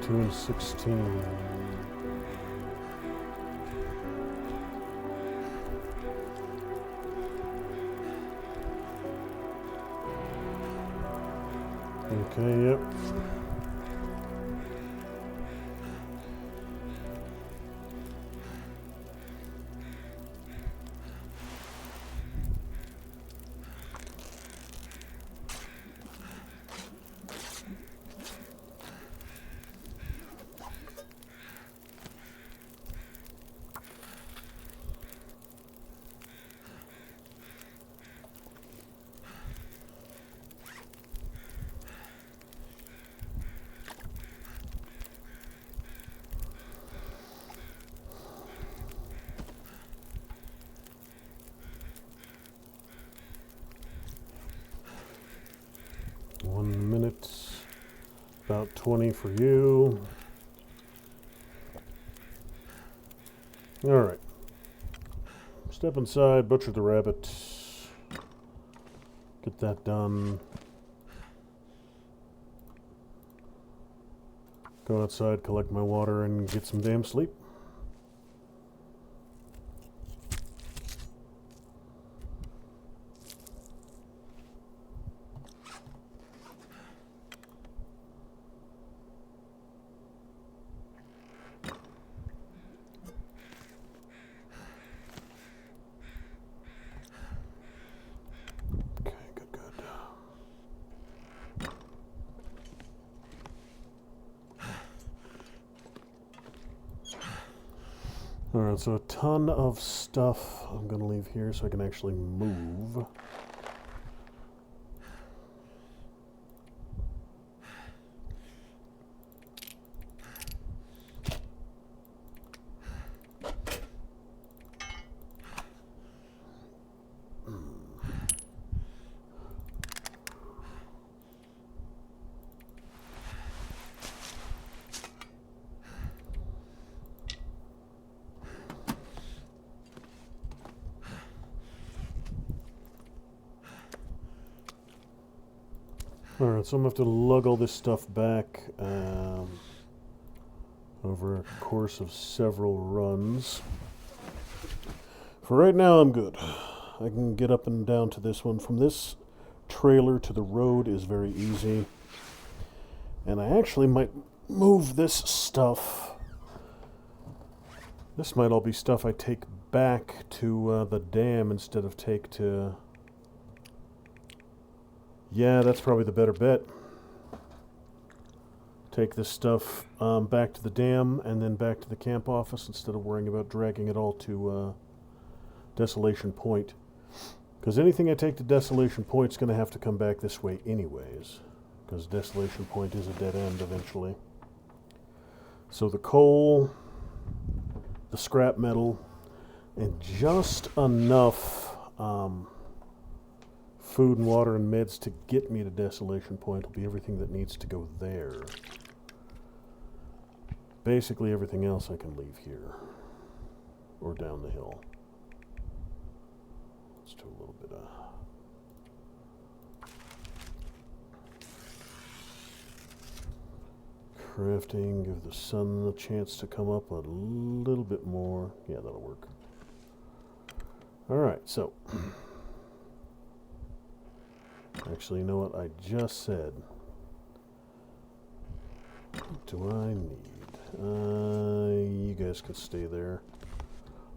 Two and 16. Okay, yep. About 20 for you. Alright. Step inside, butcher the rabbit. Get that done. Go outside, collect my water, and get some damn sleep. Alright, so a ton of stuff I'm going to leave here so I can actually move. Alright, so I'm going to have to lug all this stuff back over a course of several runs. For right now, I'm good. I can get up and down to this one. From this trailer to the road is very easy. And I actually might move this stuff. This might all be stuff I take back to the dam instead of take to... Yeah, that's probably the better bet. Take this stuff back to the dam and then back to the camp office instead of worrying about dragging it all to Desolation Point. Because anything I take to Desolation Point is going to have to come back this way anyways. Because Desolation Point is a dead end eventually. So the coal, the scrap metal, and just enough food and water and meds to get me to Desolation Point will be everything that needs to go there. Basically everything else I can leave here. Or down the hill. Let's do a little bit of... crafting, give the sun a chance to come up a little bit more. Yeah, that'll work. Alright, so... Actually, you know what I just said? What do I need? You guys can stay there.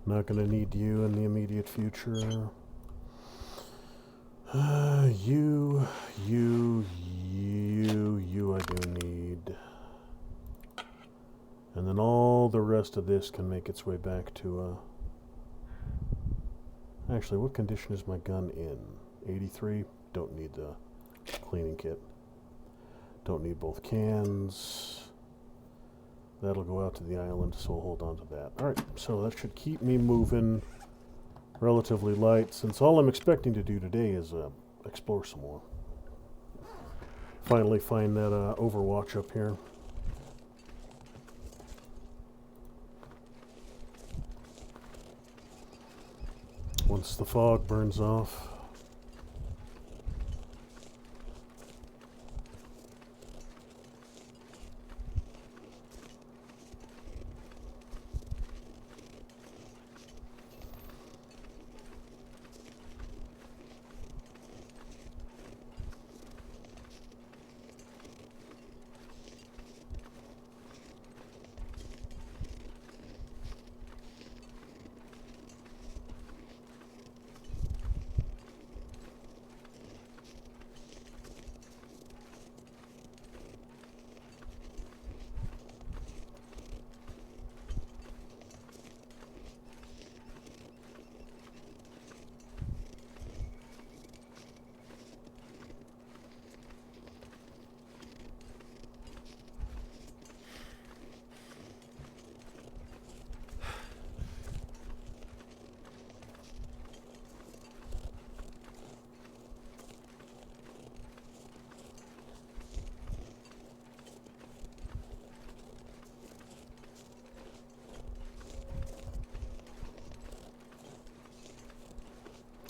Not going to need you in the immediate future. You I do need. And then all the rest of this can make its way back to, Actually, what condition is my gun in? 83? Don't need the cleaning kit. Don't need both cans. That'll go out to the island, so we'll hold on to that. Alright, so that should keep me moving relatively light, since all I'm expecting to do today is explore some more. Finally find that Overwatch up here. Once the fog burns off.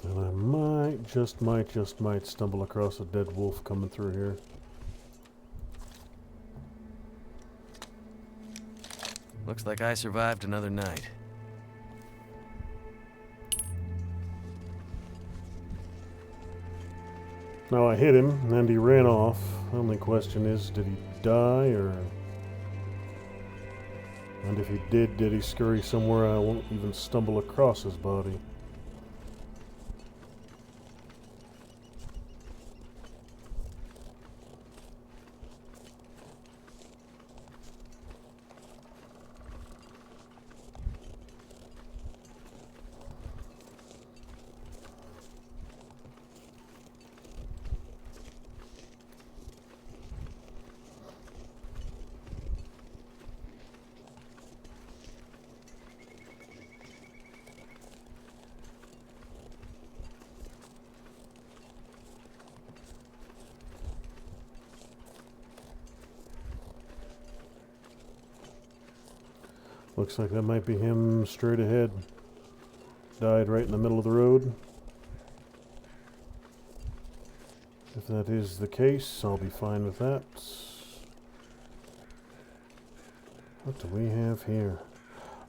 And I just might stumble across a dead wolf coming through here. Looks like I survived another night. Now I hit him, and he ran off. The only question is, did he die, or... And if he did he scurry somewhere I won't even stumble across his body? Looks like that might be him straight ahead. Died right in the middle of the road. If that is the case, I'll be fine with that. What do we have here?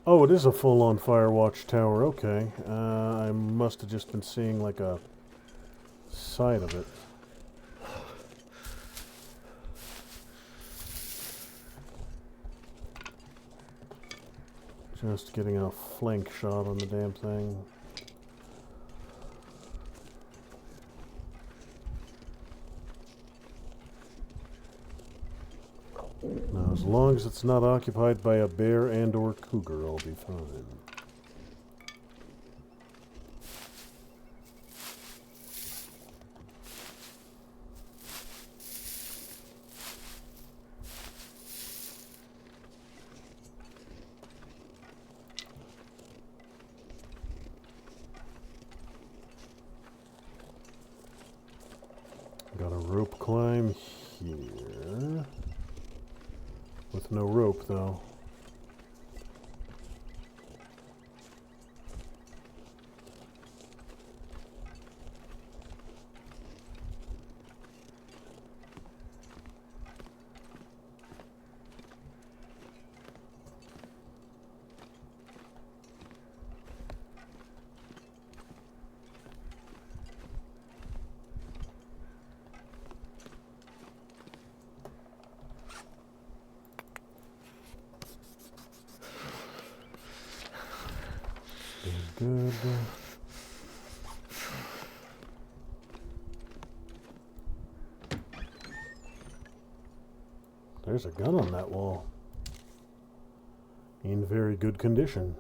Oh, it is a full-on Firewatch tower. Okay. I must have just been seeing like a side of it. Just getting a flank shot on the damn thing. Now, as long as it's not occupied by a bear and or cougar, I'll be fine. Got a rope climb here. With no rope, though. Good. There's a gun on that wall. In very good condition.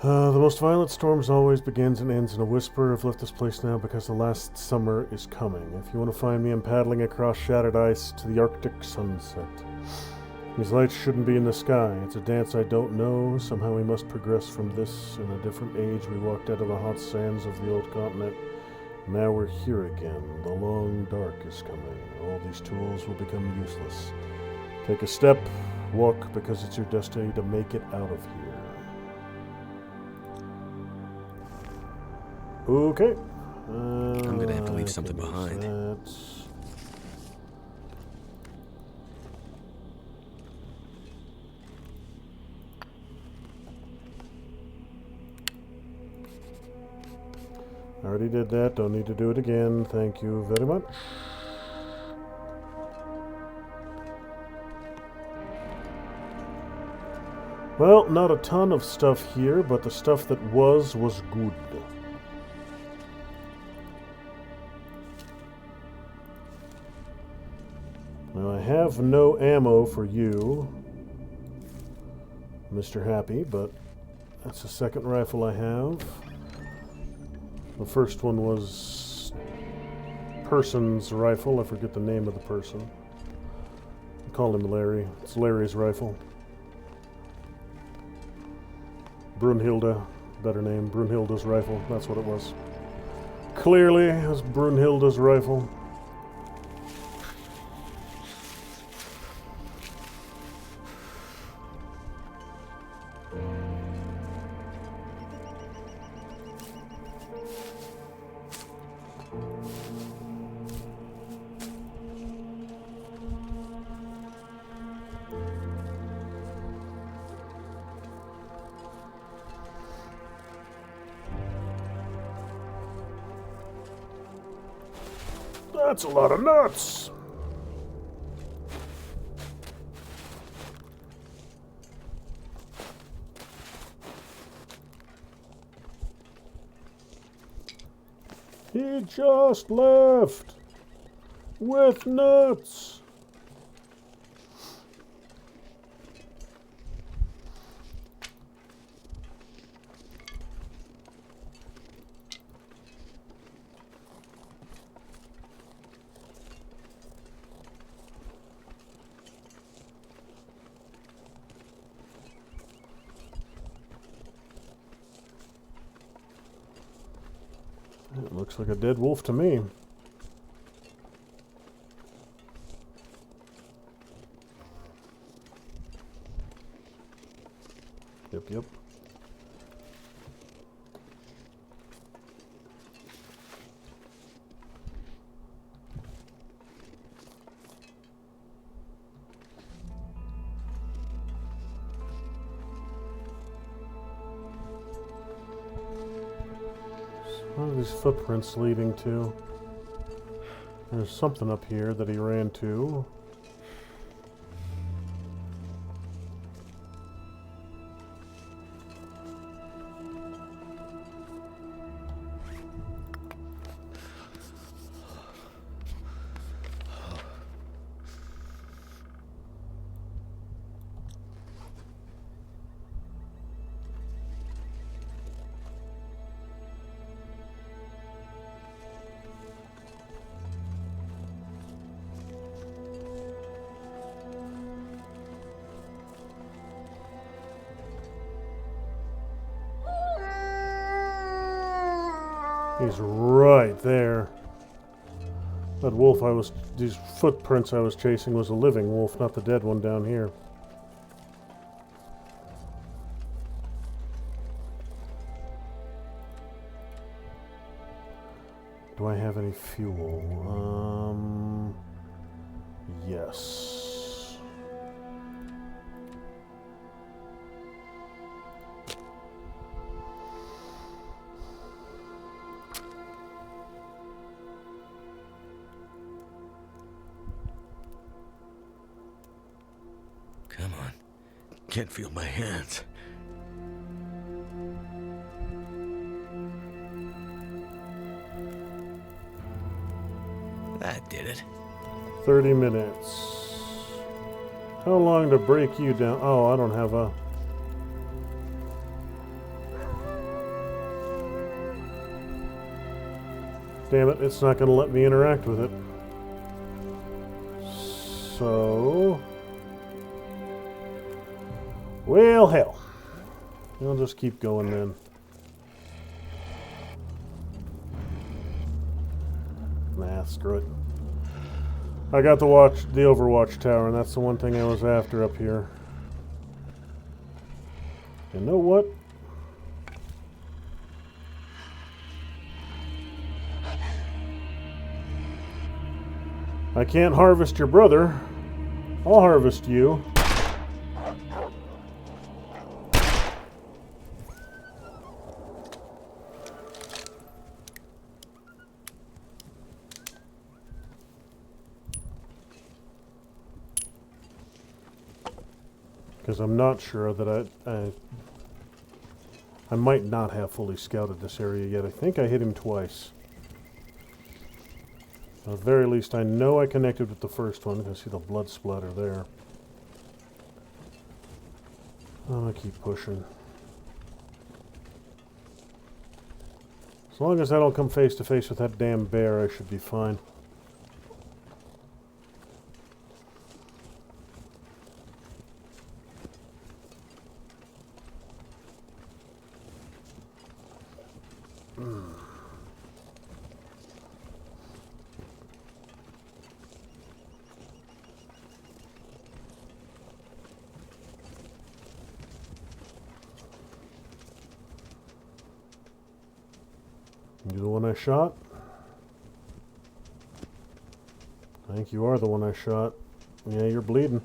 The most violent storms always begins and ends in a whisper. I've left this place now because the last summer is coming. If you want to find me, I'm paddling across shattered ice to the Arctic sunset. These lights shouldn't be in the sky. It's a dance I don't know. Somehow we must progress from this. In a different age, we walked out of the hot sands of the old continent. Now we're here again. The long dark is coming. All these tools will become useless. Take a step, walk, because it's your destiny to make it out of here. Okay. I'm gonna have to leave something behind. I already did that. Don't need to do it again. Thank you very much. Well, not a ton of stuff here, but the stuff that was good. Now, I have no ammo for you, Mr. Happy, but that's the second rifle I have. The first one was person's rifle. I forget the name of the person. I call him Larry. It's Larry's rifle. Brunhilde, better name. Brunhilde's rifle. That's what it was. Clearly, it was Brunhilde's rifle. That's a lot of nuts! He just left with nuts! It looks like a dead wolf to me. Yep. What are these footprints leading to? There's something up here that he ran to. He's right there. That wolf these footprints I was chasing was a living wolf, not the dead one down here. Do I have any fuel? Yes. Come on. Can't feel my hands. That did it. 30 minutes. How long to break you down? Oh, I don't have a... Damn it, it's not going to let me interact with it. So... Well, hell. I'll just keep going then. Nah, screw it. I got the Overwatch tower, and that's the one thing I was after up here. You know what? I can't harvest your brother. I'll harvest you. Because I'm not sure that I might not have fully scouted this area yet. I think I hit him twice. At the very least, I know I connected with the first one. You can see the blood splatter there. I'm going to keep pushing. As long as I don't come face to face with that damn bear, I should be fine. You the one I shot? I think you are the one I shot. Yeah, you're bleeding.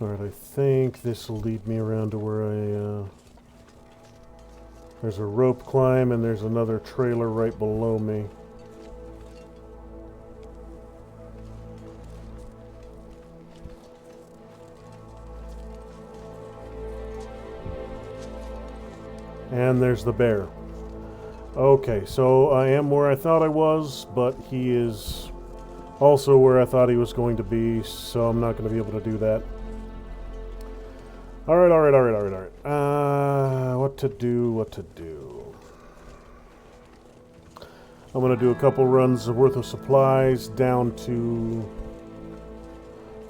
Alright, I think this will lead me around to where there's a rope climb and there's another trailer right below me. And there's the bear. Okay, so I am where I thought I was, but he is also where I thought he was going to be, so I'm not going to be able to do that. Alright. What to do. I'm going to do a couple runs worth of supplies down to...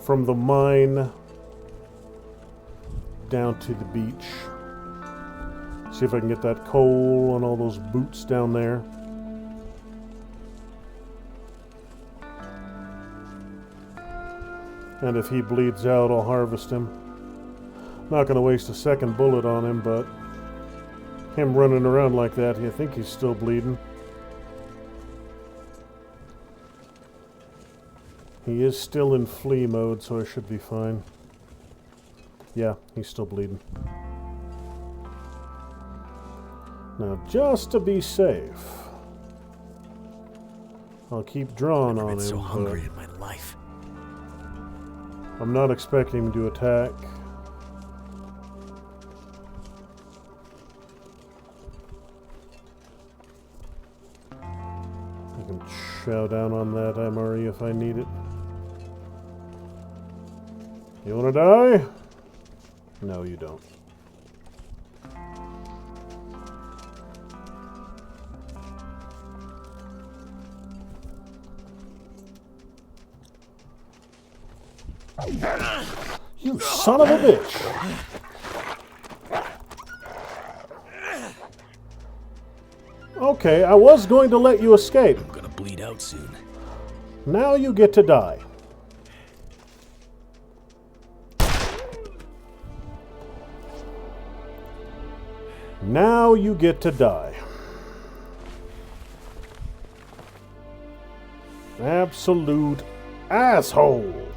from the mine down to the beach. See if I can get that coal and all those boots down there. And if he bleeds out, I'll harvest him. Not going to waste a second bullet on him, but him running around like that, you think he's still bleeding. He is still in flee mode, so I should be fine. Yeah, he's still bleeding. Now, just to be safe, I'll keep drawing on him. I've been so hungry in my life. I'm not expecting him to attack. I can chow down on that MRE if I need it. You wanna die? No, you don't. You son of a bitch! Okay, I was going to let you escape. I'm gonna bleed out soon. Now you get to die. Now you get to die. Absolute asshole.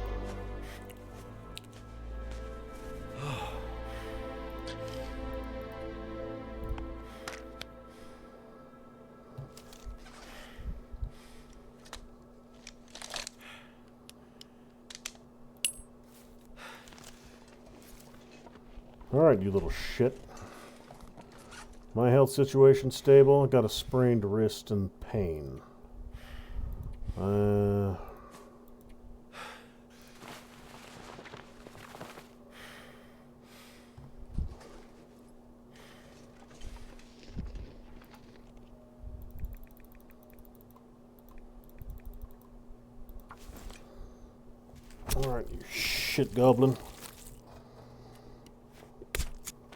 Alright, you little shit. My health situation stable. I got a sprained wrist and pain. Alright, you shit goblin.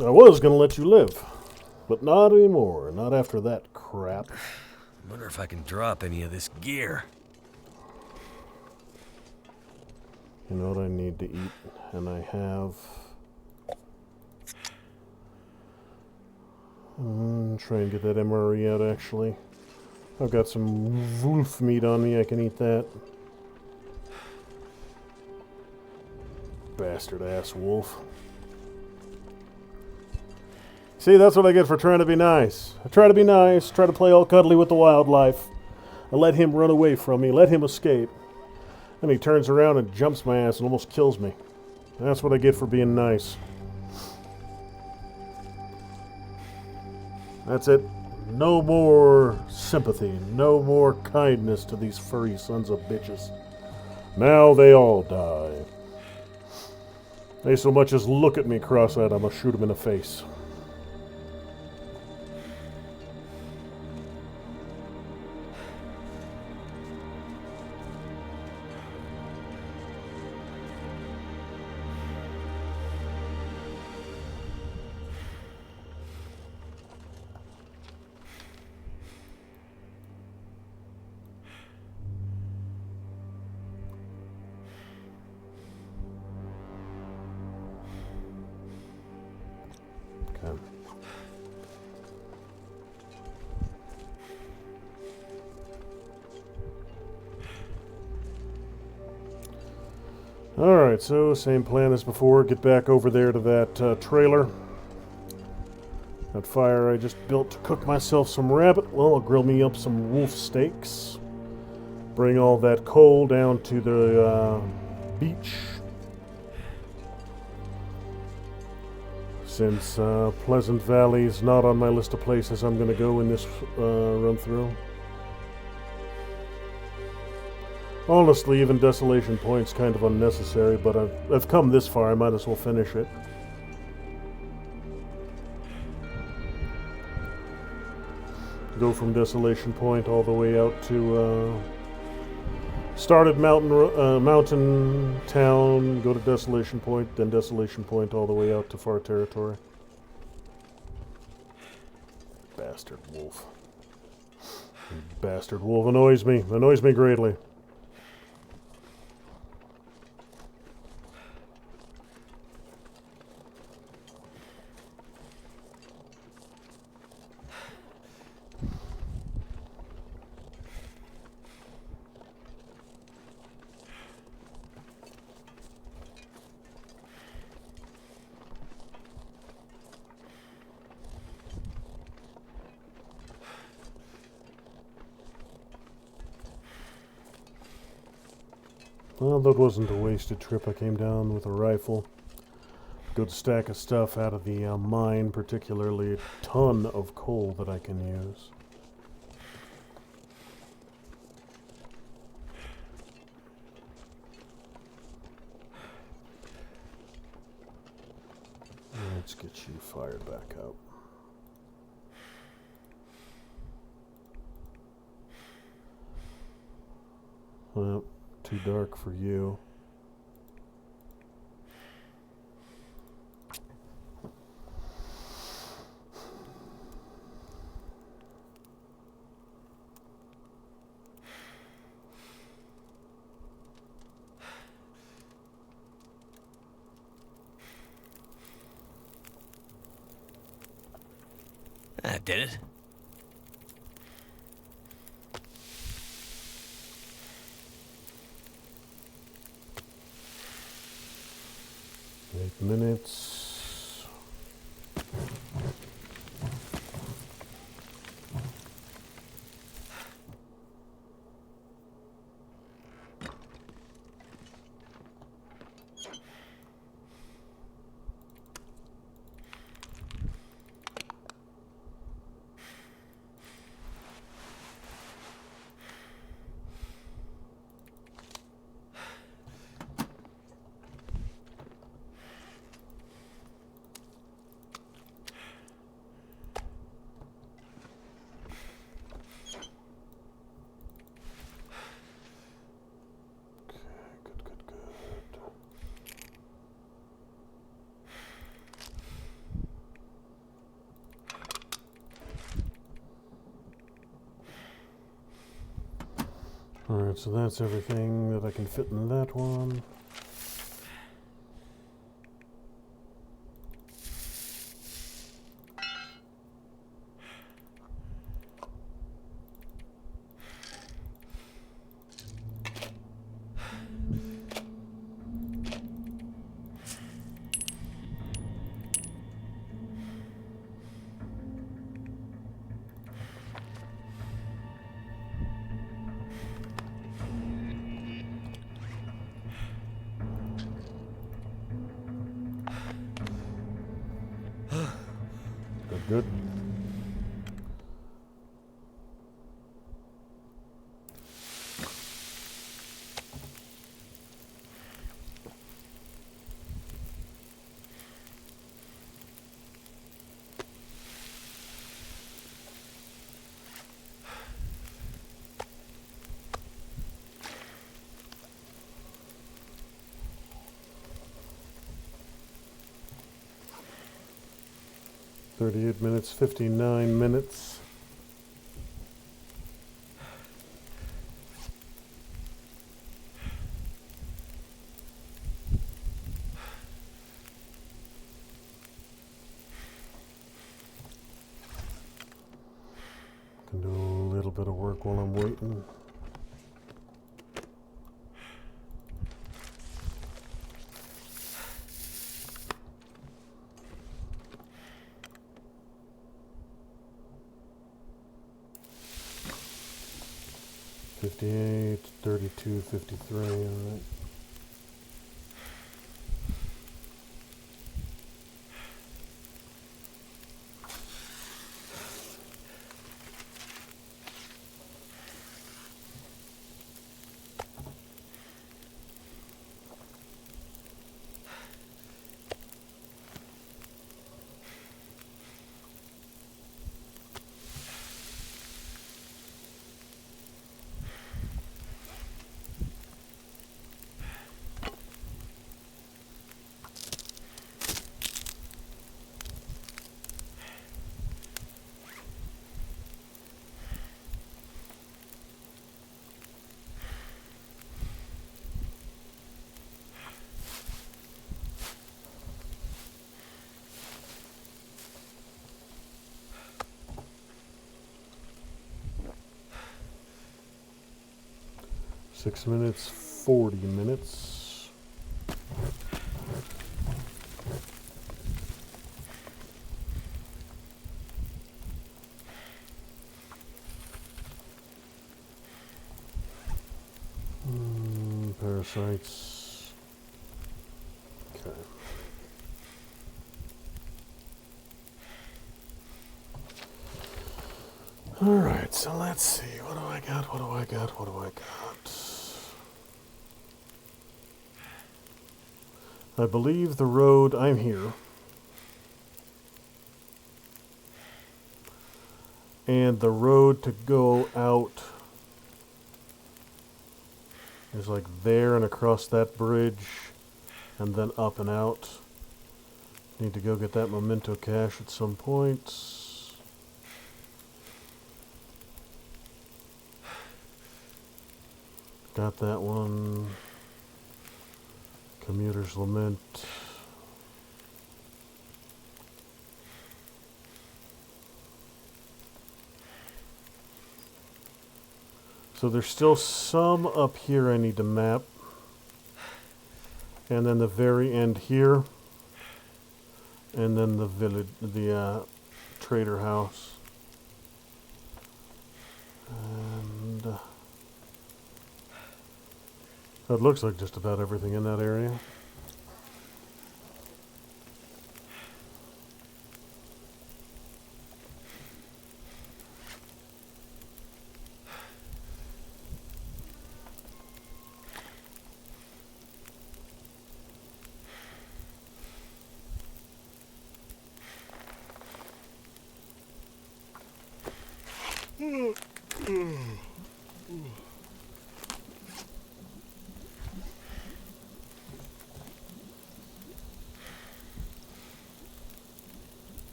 I was going to let you live, but not anymore. Not after that crap. I wonder if I can drop any of this gear. You know what I need to eat, and I have... try and get that MRE out, actually. I've got some wolf meat on me, I can eat that. Bastard-ass wolf. See, that's what I get for trying to be nice. I try to be nice, try to play all cuddly with the wildlife. I let him run away from me, let him escape. And he turns around and jumps my ass and almost kills me. That's what I get for being nice. That's it. No more sympathy, no more kindness to these furry sons of bitches. Now they all die. They so much as look at me cross-eyed, I'm gonna shoot them in the face. Okay. Alright, so same plan as before. Get back over there to that trailer. That fire I just built to cook myself some rabbit. Well, I'll grill me up some wolf steaks. Bring all that coal down to the beach. Since Pleasant Valley is not on my list of places I'm going to go in this run through. Honestly, even Desolation Point's kind of unnecessary, but I've come this far, I might as well finish it. Go from Desolation Point all the way out to... start at Mountain Town, go to Desolation Point, then Desolation Point all the way out to Far Territory. Bastard wolf. Bastard wolf annoys me greatly. Well, that wasn't a wasted trip. I came down with a rifle. Good stack of stuff out of the mine, particularly a ton of coal that I can use. Let's get you fired back up. Well, too dark for you. That did it. Minutes. Alright, so that's everything that I can fit in that one. Good. .38 minutes, 59 minutes. Can do a little bit of work while I'm waiting. .58, 32, 53, all right. 6 minutes, 40 minutes. Parasites. Okay. Alright, so let's see. What do I got? What do I got? What do I got? I believe the road... I'm here. And the road to go out is like there and across that bridge. And then up and out. Need to go get that memento cache at some point. Got that one. Commuter's Lament. So there's still some up here I need to map. And then the very end here. And then the village, the trader house. And that looks like just about everything in that area.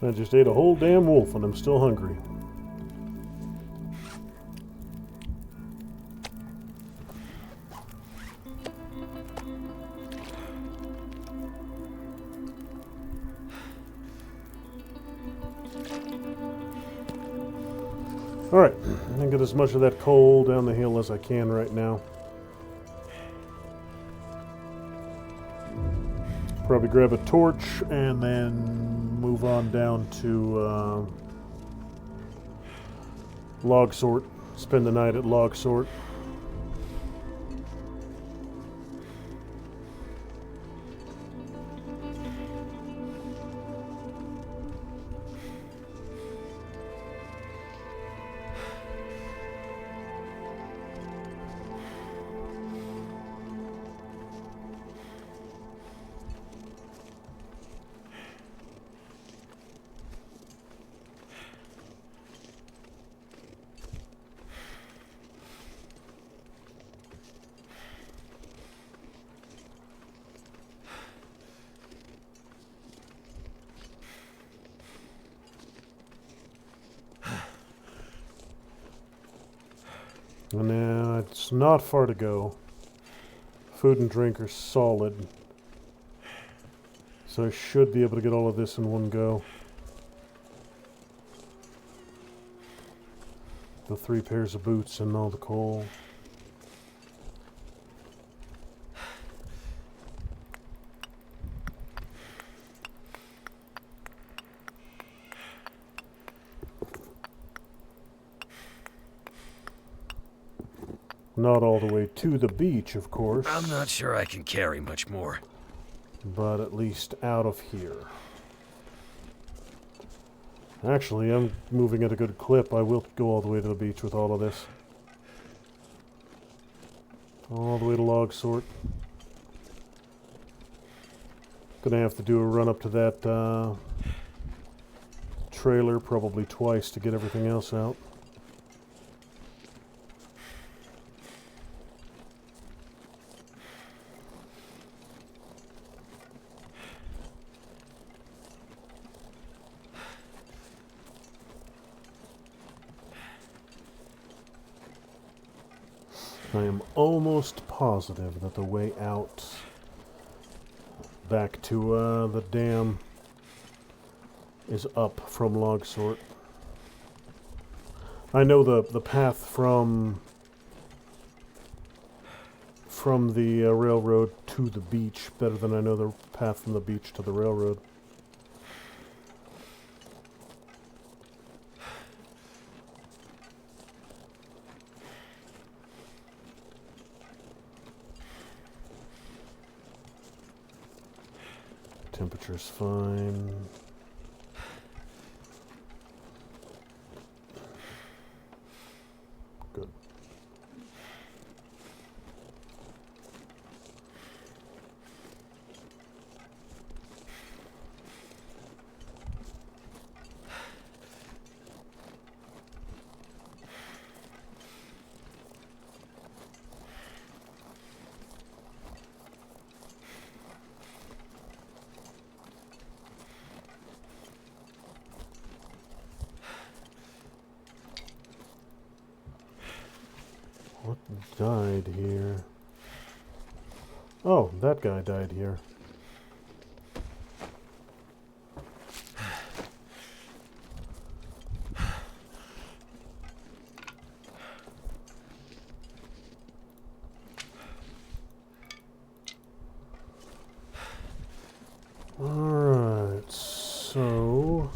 I just ate a whole damn wolf and I'm still hungry. Alright, I'm gonna get as much of that coal down the hill as I can right now. Probably grab a torch and then move on down to log sort. Spend the night at log sort. Now, it's not far to go. Food and drink are solid. So I should be able to get all of this in one go. The 3 pairs of boots and all the coal. Not all the way to the beach, of course. I'm not sure I can carry much more. But at least out of here. Actually, I'm moving at a good clip. I will go all the way to the beach with all of this. All the way to log sort. Gonna have to do a run up to that trailer probably twice to get everything else out. I am almost positive that the way out back to the dam is up from log sort. I know the path from the railroad to the beach better than I know the path from the beach to the railroad. Temperature's fine. Good. What died here? Oh, that guy died here. Alright, so...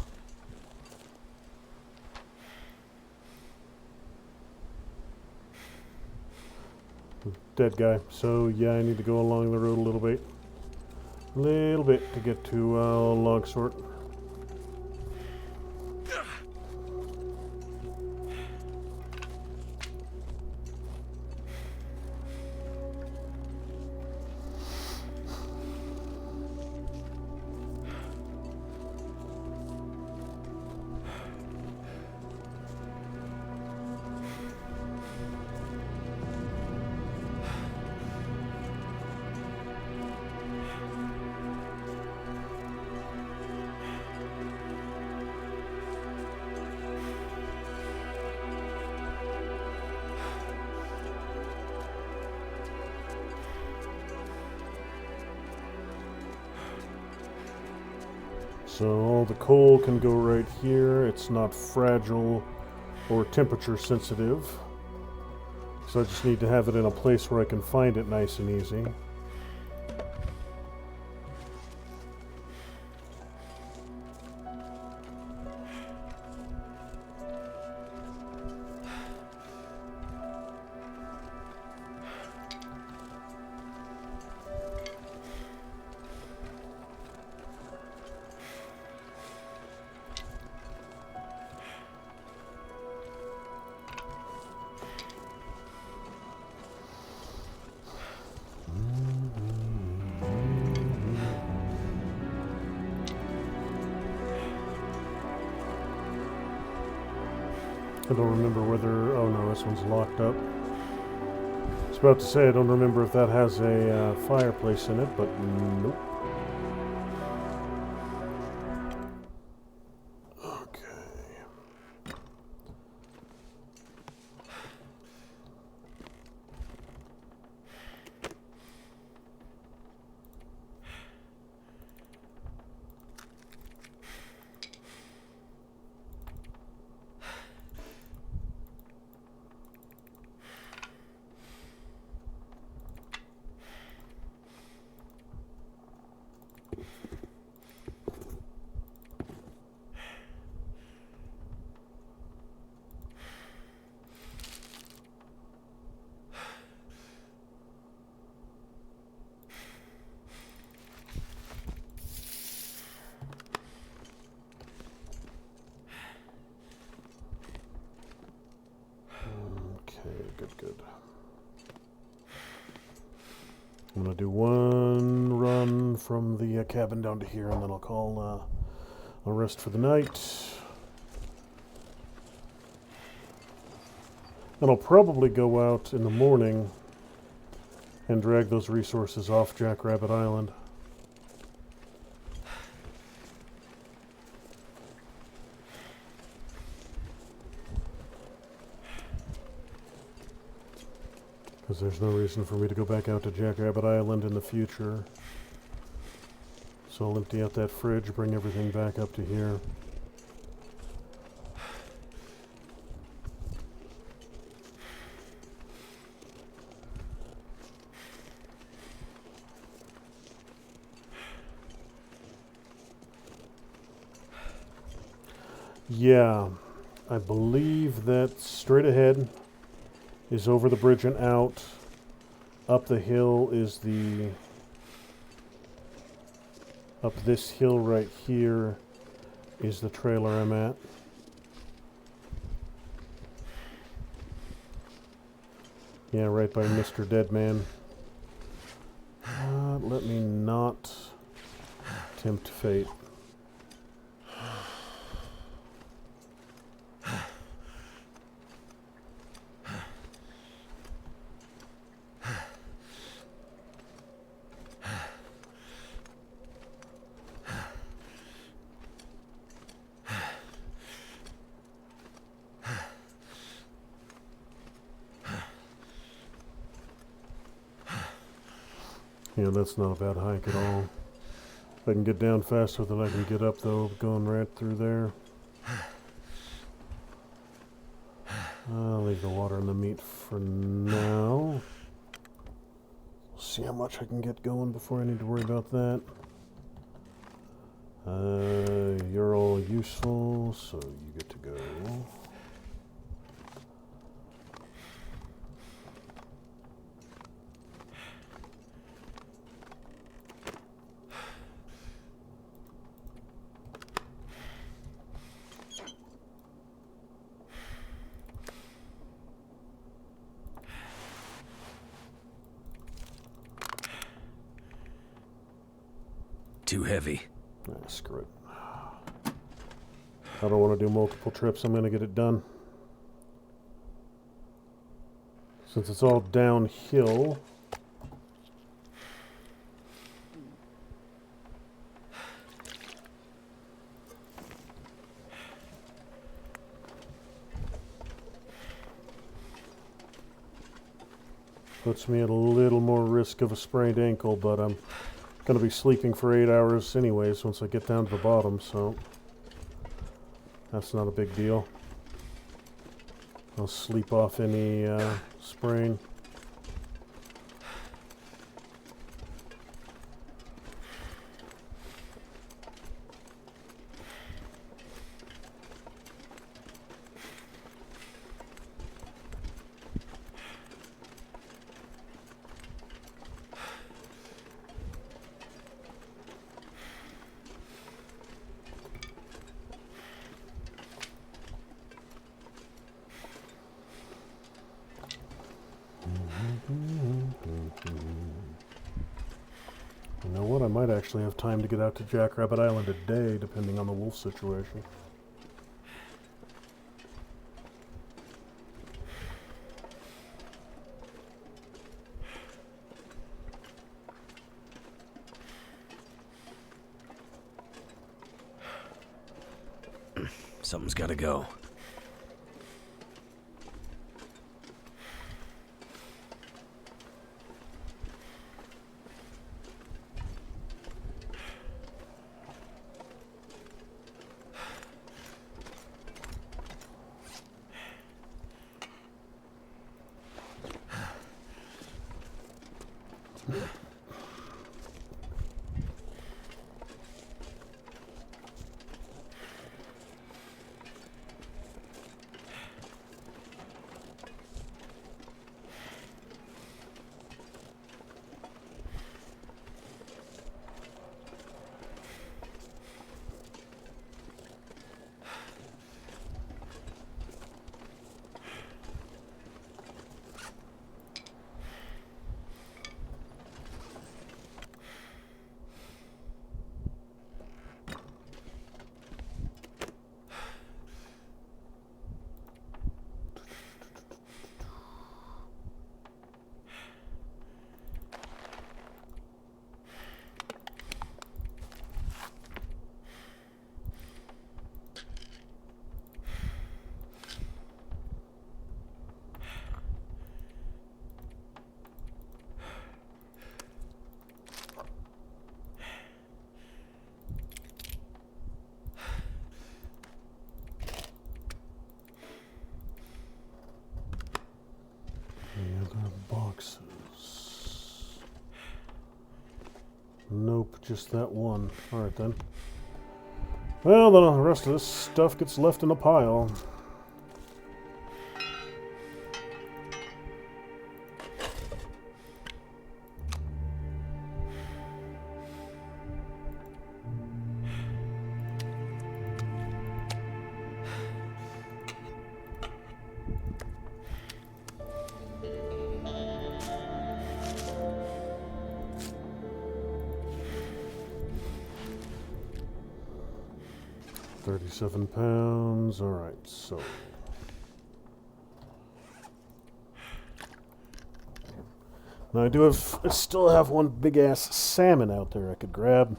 Dead guy. So, yeah, I need to go along the road a little bit. To get to log sort. So all the coal can go right here. It's not fragile or temperature sensitive. So I just need to have it in a place where I can find it nice and easy. I don't remember whether... Oh no, this one's locked up. I was about to say I don't remember if that has a fireplace in it, but nope. Okay. Good. I'm gonna do one run from the cabin down to here, and then I'll call a rest for the night. And I'll probably go out in the morning and drag those resources off Jackrabbit Island. Because there's no reason for me to go back out to Jackrabbit Island in the future. So I'll empty out that fridge, bring everything back up to here. Yeah, I believe that straight ahead is over the bridge and out. Up the hill is the... Up this hill right here is the trailer I'm at. Yeah, right by Mr. Deadman. Let me not tempt fate. Yeah, that's not a bad hike at all. If I can get down faster than I can get up, though, going right through there. I'll leave the water and the meat for now. See how much I can get going before I need to worry about that. You're all useful, so you get to go. Too heavy. Nah, screw it. I don't want to do multiple trips. I'm going to get it done. Since it's all downhill. Puts me at a little more risk of a sprained ankle, but I'm going to be sleeping for 8 hours anyways once I get down to the bottom, so that's not a big deal. I'll sleep off any sprain. You know what? I might actually have time to get out to Jackrabbit Island today, depending on the wolf situation. Something's gotta go. just that one. Alright then. Well, then the rest of this stuff gets left in a pile. £37. Alright, so. Now I still have one big ass salmon out there I could grab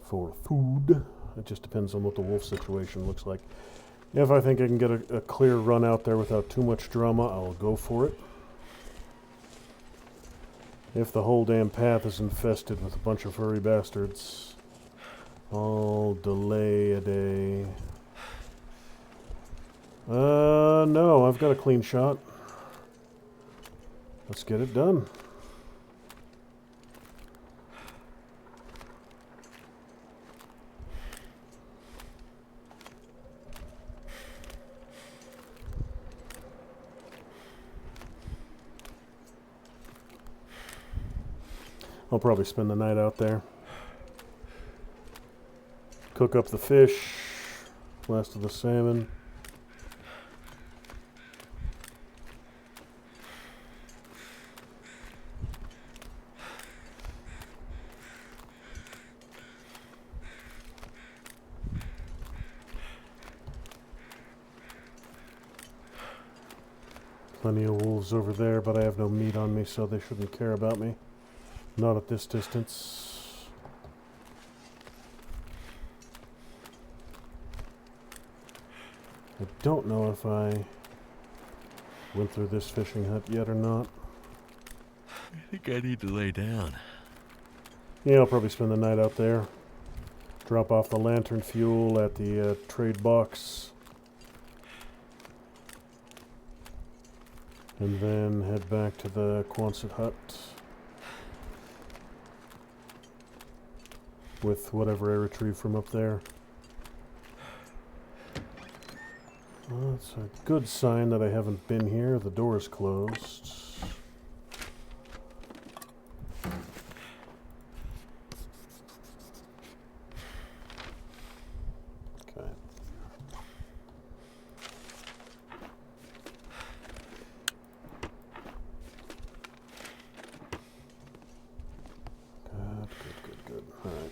for food. It just depends on what the wolf situation looks like. If I think I can get a clear run out there without too much drama, I'll go for it. If the whole damn path is infested with a bunch of furry bastards, I'll delay a day. No, I've got a clean shot. Let's get it done. I'll probably spend the night out there. Cook up the fish, last of the salmon. Plenty of wolves over there, but I have no meat on me, so they shouldn't care about me. Not at this distance. I don't know if I went through this fishing hut yet or not. I think I need to lay down. Yeah, I'll probably spend the night out there. Drop off the lantern fuel at the trade box. And then head back to the Quonset hut. With whatever I retrieve from up there. Well, that's a good sign that I haven't been here. The door is closed. Okay. Good. All right.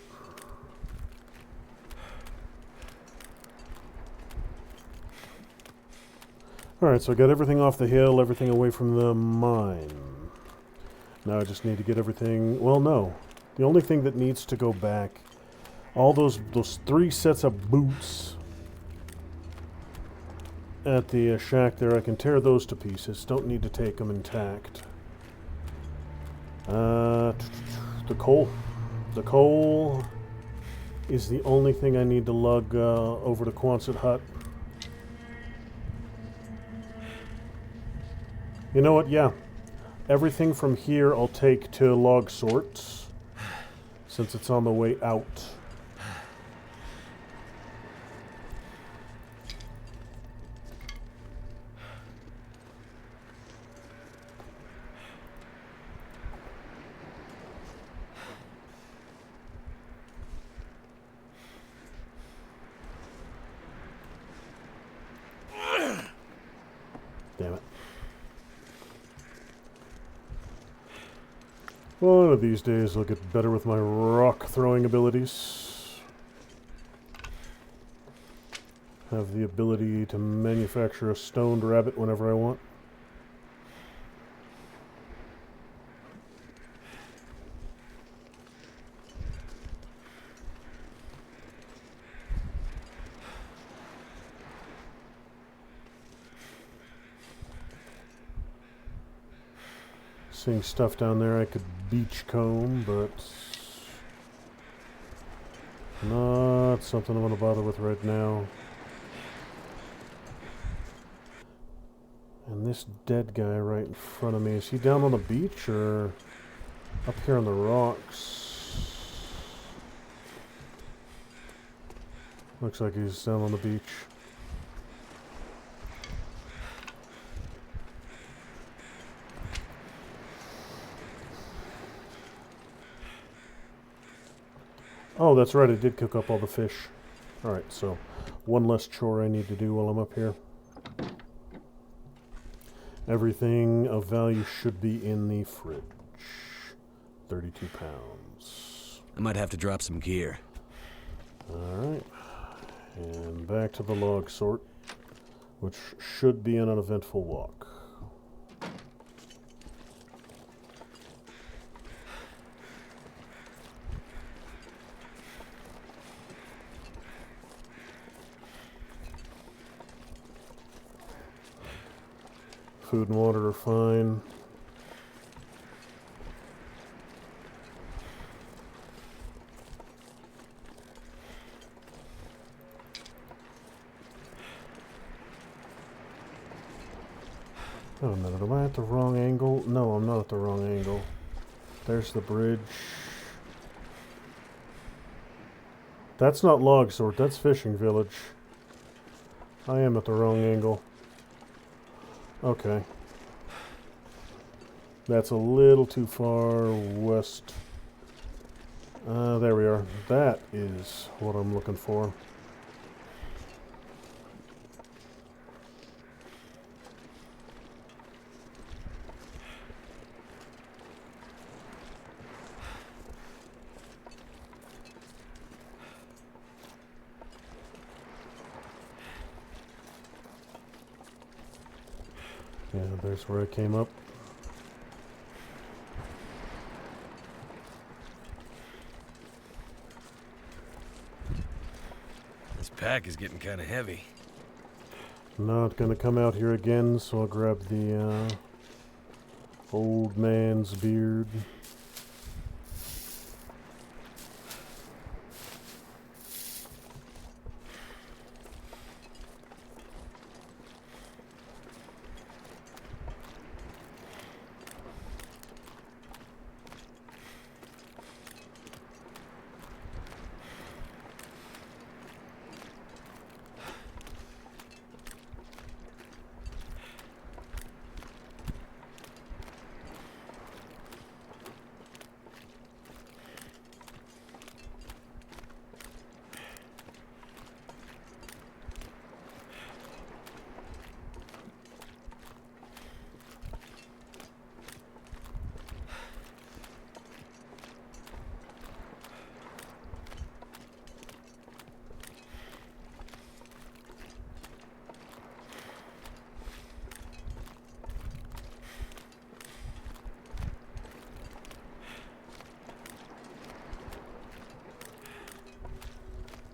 Alright, so I got everything off the hill, everything away from the mine. Now I just need to get everything... Well, no. The only thing that needs to go back... All those 3 sets of boots at the shack there, I can tear those to pieces. Don't need to take them intact. The coal. The coal is the only thing I need to lug over to Quonset hut. You know what? Yeah. Everything from here I'll take to log sorts, since it's on the way out. Damn it. One of these days I'll get better with my rock throwing abilities. Have the ability to manufacture a stoned rabbit whenever I want. Seeing stuff down there I could beachcomb, but not something I want to bother with right now. And this dead guy right in front of me, is he down on the beach or Up here on the rocks. Looks like he's down on the beach. Oh, that's right, I did cook up all the fish. Alright, so one less chore I need to do while I'm up here. Everything of value should be in the fridge. 32 pounds. I might have to drop some gear. Alright. And back to the log sort, which should be an uneventful walk. Food and water are fine. Oh, no, am I at the wrong angle? No, I'm not at the wrong angle. There's the bridge. That's not log sort, that's fishing village. I am at the wrong angle. Okay. That's a little too far west. There we are. That is what I'm looking for. Yeah, there's where I came up. This pack is getting kind of heavy. Not gonna come out here again, so I'll grab the old man's beard.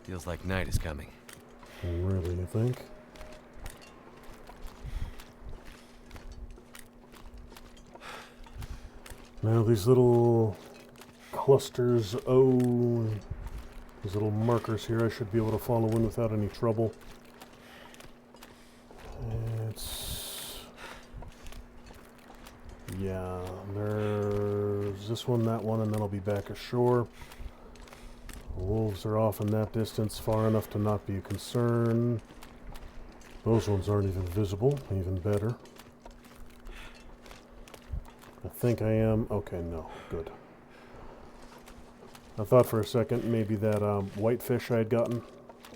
Feels like night is coming. Really, you think? Now these little clusters, these little markers here, I should be able to follow in without any trouble. Yeah, there's this one, that one, and then I'll be back ashore. Wolves are off in that distance, far enough to not be a concern. Those ones aren't even visible, even better. I think I am. Okay, no, good. I thought for a second maybe that whitefish I had gotten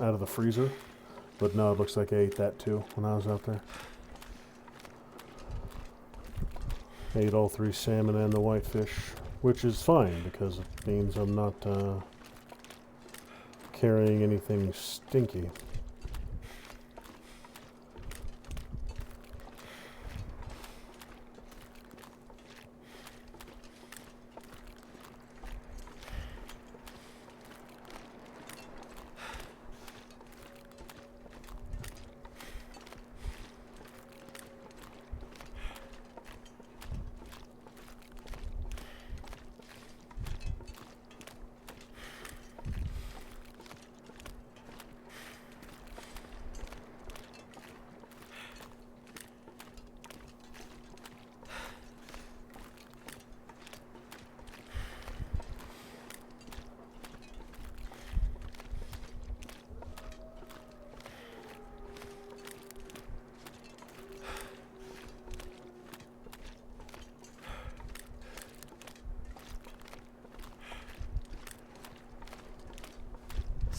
out of the freezer, but no, it looks like I ate that too when I was out there. I ate all 3 salmon and the whitefish, which is fine because it means I'm not carrying anything stinky.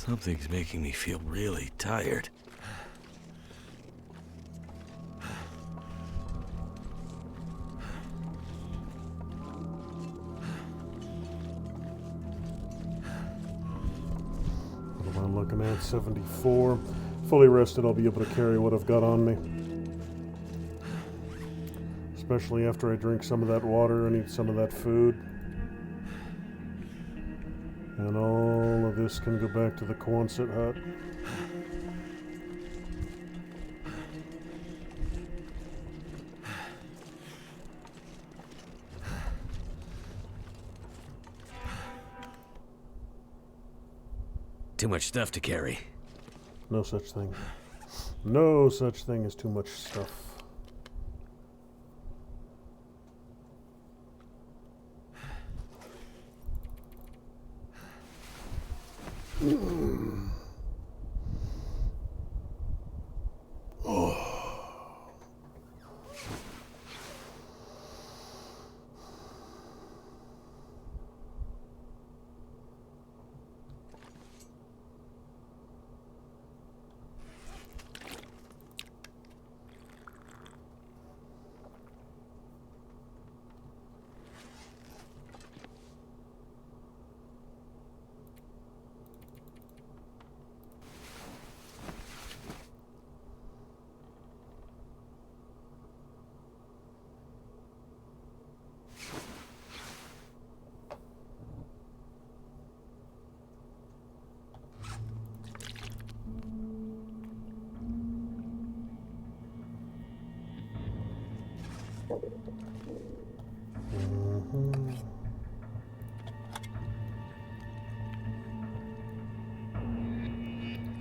Something's making me feel really tired. What am I looking at? 74. Fully rested, I'll be able to carry what I've got on me. Especially after I drink some of that water and eat some of that food. And all of this can go back to the Quonset hut. Too much stuff to carry. No such thing. No such thing as too much stuff.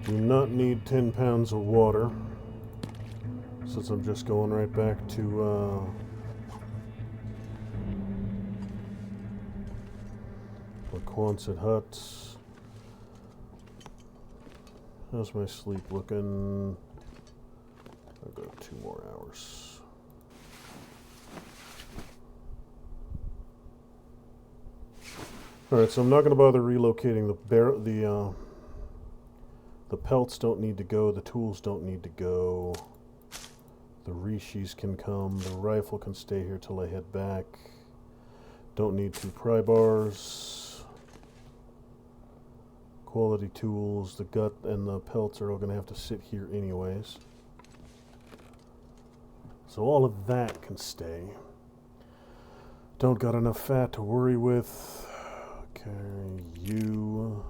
Do not need 10 pounds of water, since I'm just going right back to the Quonset huts. How's my sleep looking? I've got 2 more hours. Alright, so I'm not going to bother relocating the pelts don't need to go, the tools don't need to go, the rishis can come, the rifle can stay here till I head back. Don't need 2 pry bars. Quality tools, the gut and the pelts are all going to have to sit here anyways. So all of that can stay. Don't got enough fat to worry with. Okay, you...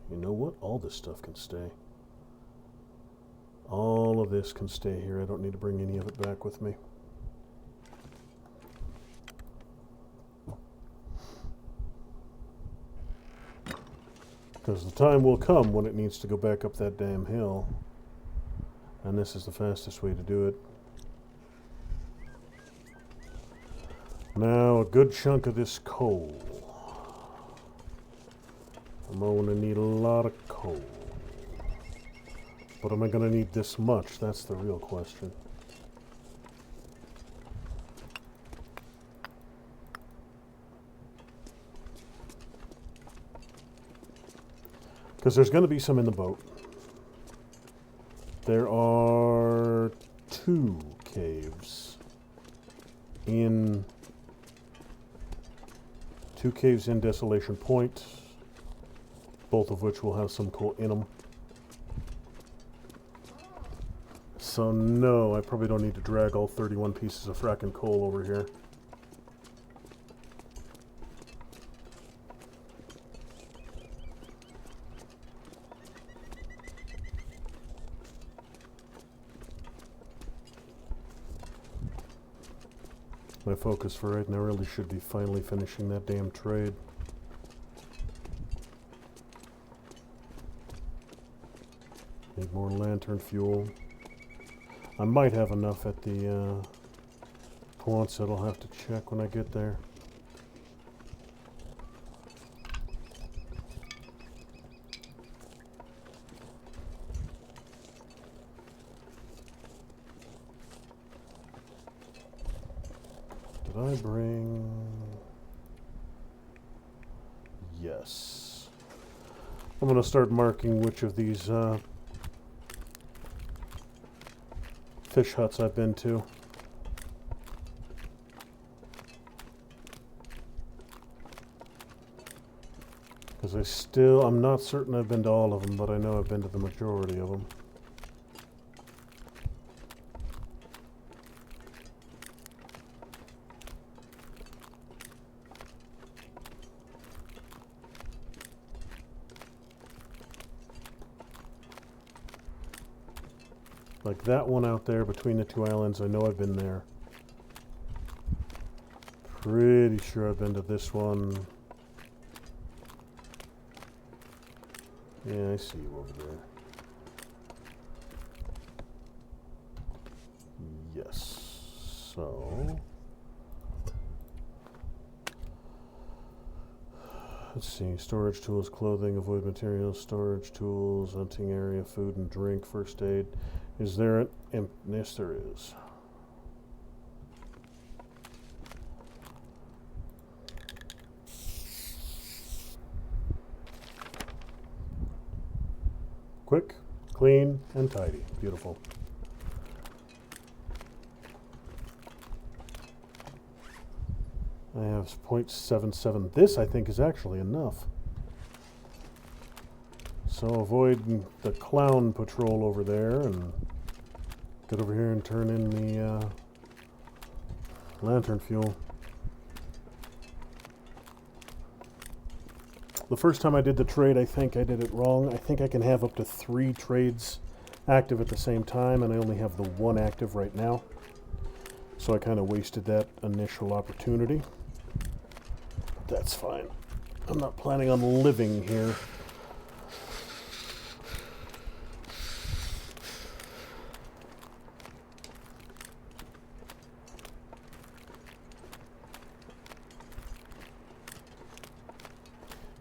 you know what? All this stuff can stay. All of this can stay here. I don't need to bring any of it back with me. Because the time will come when it needs to go back up that damn hill. And this is the fastest way to do it. Now, a good chunk of this coal. I'm going to need a lot of coal. But am I going to need this much? That's the real question. Because there's going to be some in the boat. There are 2 caves in... 2 caves in Desolation Point, both of which will have some coal in them. So no, I probably don't need to drag all 31 pieces of frackin' coal over here. My focus for right now really should be finally finishing that damn trade. Need more lantern fuel. I might have enough at the Quonset. I'll have to check when I get there. Did I bring... Yes. I'm going to start marking which of these fish huts I've been to. Because I'm not certain I've been to all of them, but I know I've been to the majority of them. Like that one out there between the two islands, I know I've been there. Pretty sure I've been to this one. Yeah, I see you over there. Yes. So let's see. Storage tools, clothing, avoid materials, storage tools, hunting area, food and drink, first aid. Is there an yes, there is. Quick, clean, and tidy. Beautiful. I have 0.77. This, I think, is actually enough. So avoid the clown patrol over there and get over here and turn in the lantern fuel. The first time I did the trade, I think I did it wrong. I think I can have up to 3 trades active at the same time, and I only have the 1 active right now. So I kind of wasted that initial opportunity. But that's fine. I'm not planning on living here.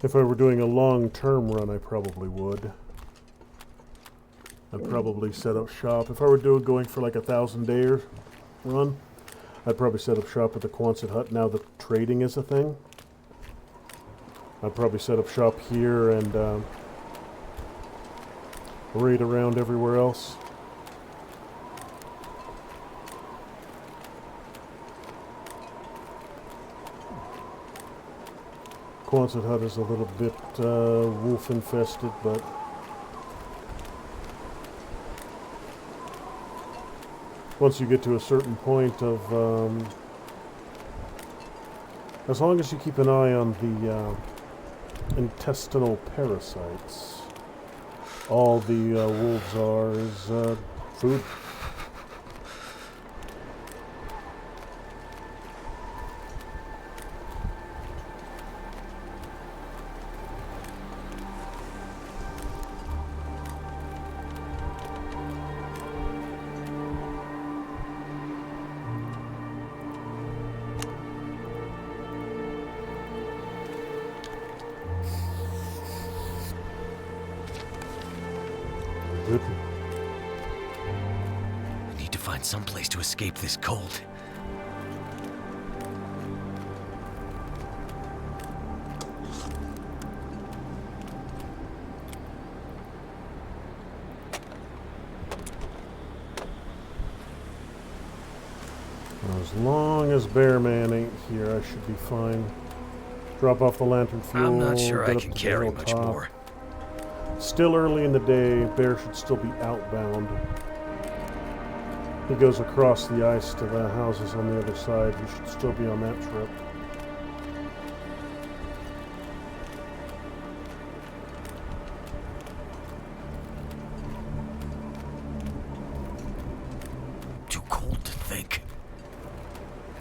If I were doing a long-term run, I probably would. I'd probably set up shop. If I were going for like a 1,000-day run, I'd probably set up shop at the Quonset hut. Now that trading is a thing, I'd probably set up shop here and raid around everywhere else. Quonset hut is a little bit wolf infested, but once you get to a certain point of as long as you keep an eye on the intestinal parasites, all the wolves are is food. Good. I need to find some place to escape this cold. As long as Bearman ain't here, I should be fine. Drop off the lantern fuel. I'm not sure I get up can to the carry much hilltop. more. Still early in the day, Bear should still be outbound. He goes across the ice to the houses on the other side. He should still be on that trip. Too cold to think.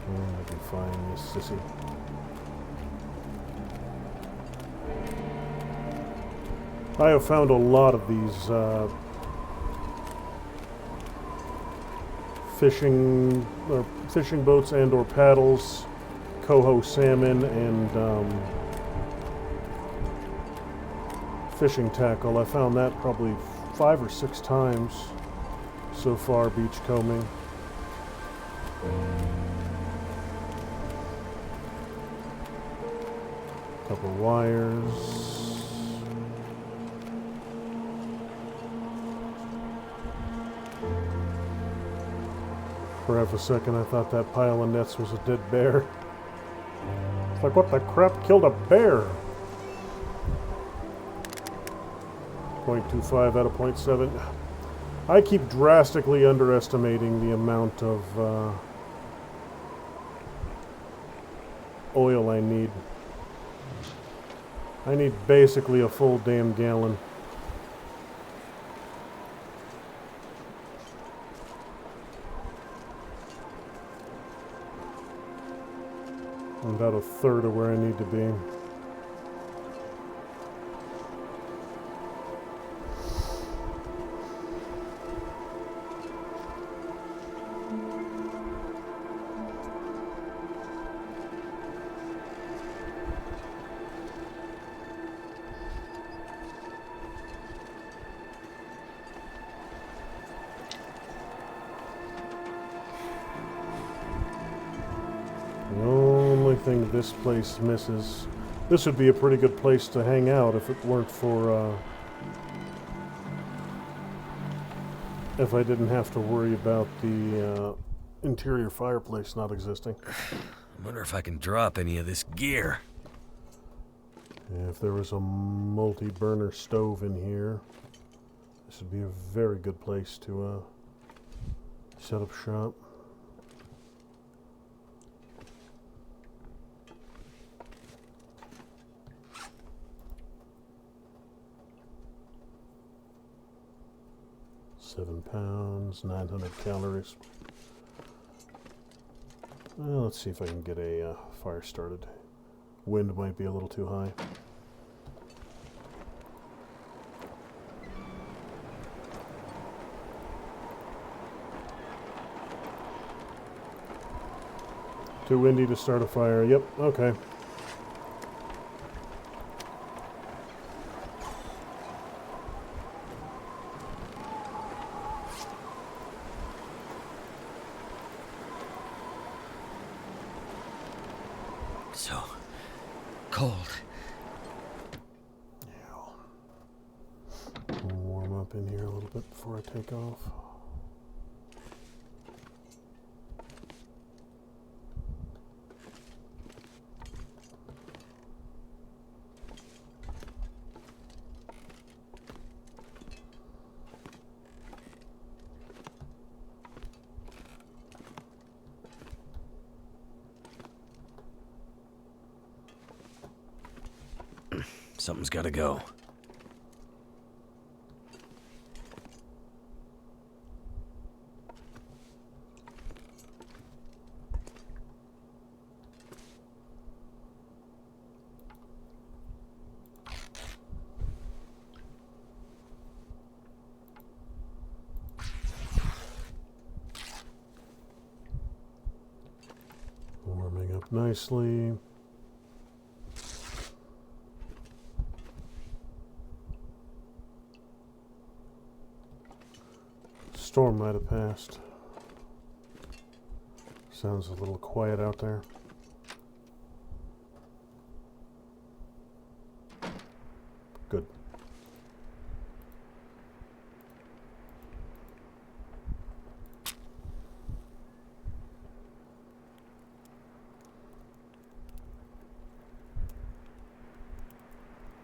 I'll be fine, Miss Sissy. I have found a lot of these fishing boats and or paddles, coho salmon, and fishing tackle. I found that probably 5 or 6 times so far beachcombing. Couple wires. For half a second, I thought that pile of nets was a dead bear. It's like, what the crap killed a bear? 0.25 out of 0.7. I keep drastically underestimating the amount of oil I need. I need basically a full damn gallon. I'm about a third of where I need to be. The only thing this place misses... This would be a pretty good place to hang out if it weren't for... if I didn't have to worry about the interior fireplace not existing. I wonder if I can drop any of this gear. Yeah, if there was a multi-burner stove in here, this would be a very good place to set up shop. £7, 900 calories. Well, let's see if I can get a fire started. Wind might be a little too high. Too windy to start a fire. Yep, okay. So cold. Yeah. Warm up in here a little bit before I take off. Something's gotta go. Warming up nicely. Storm might have passed. Sounds a little quiet out there. Good.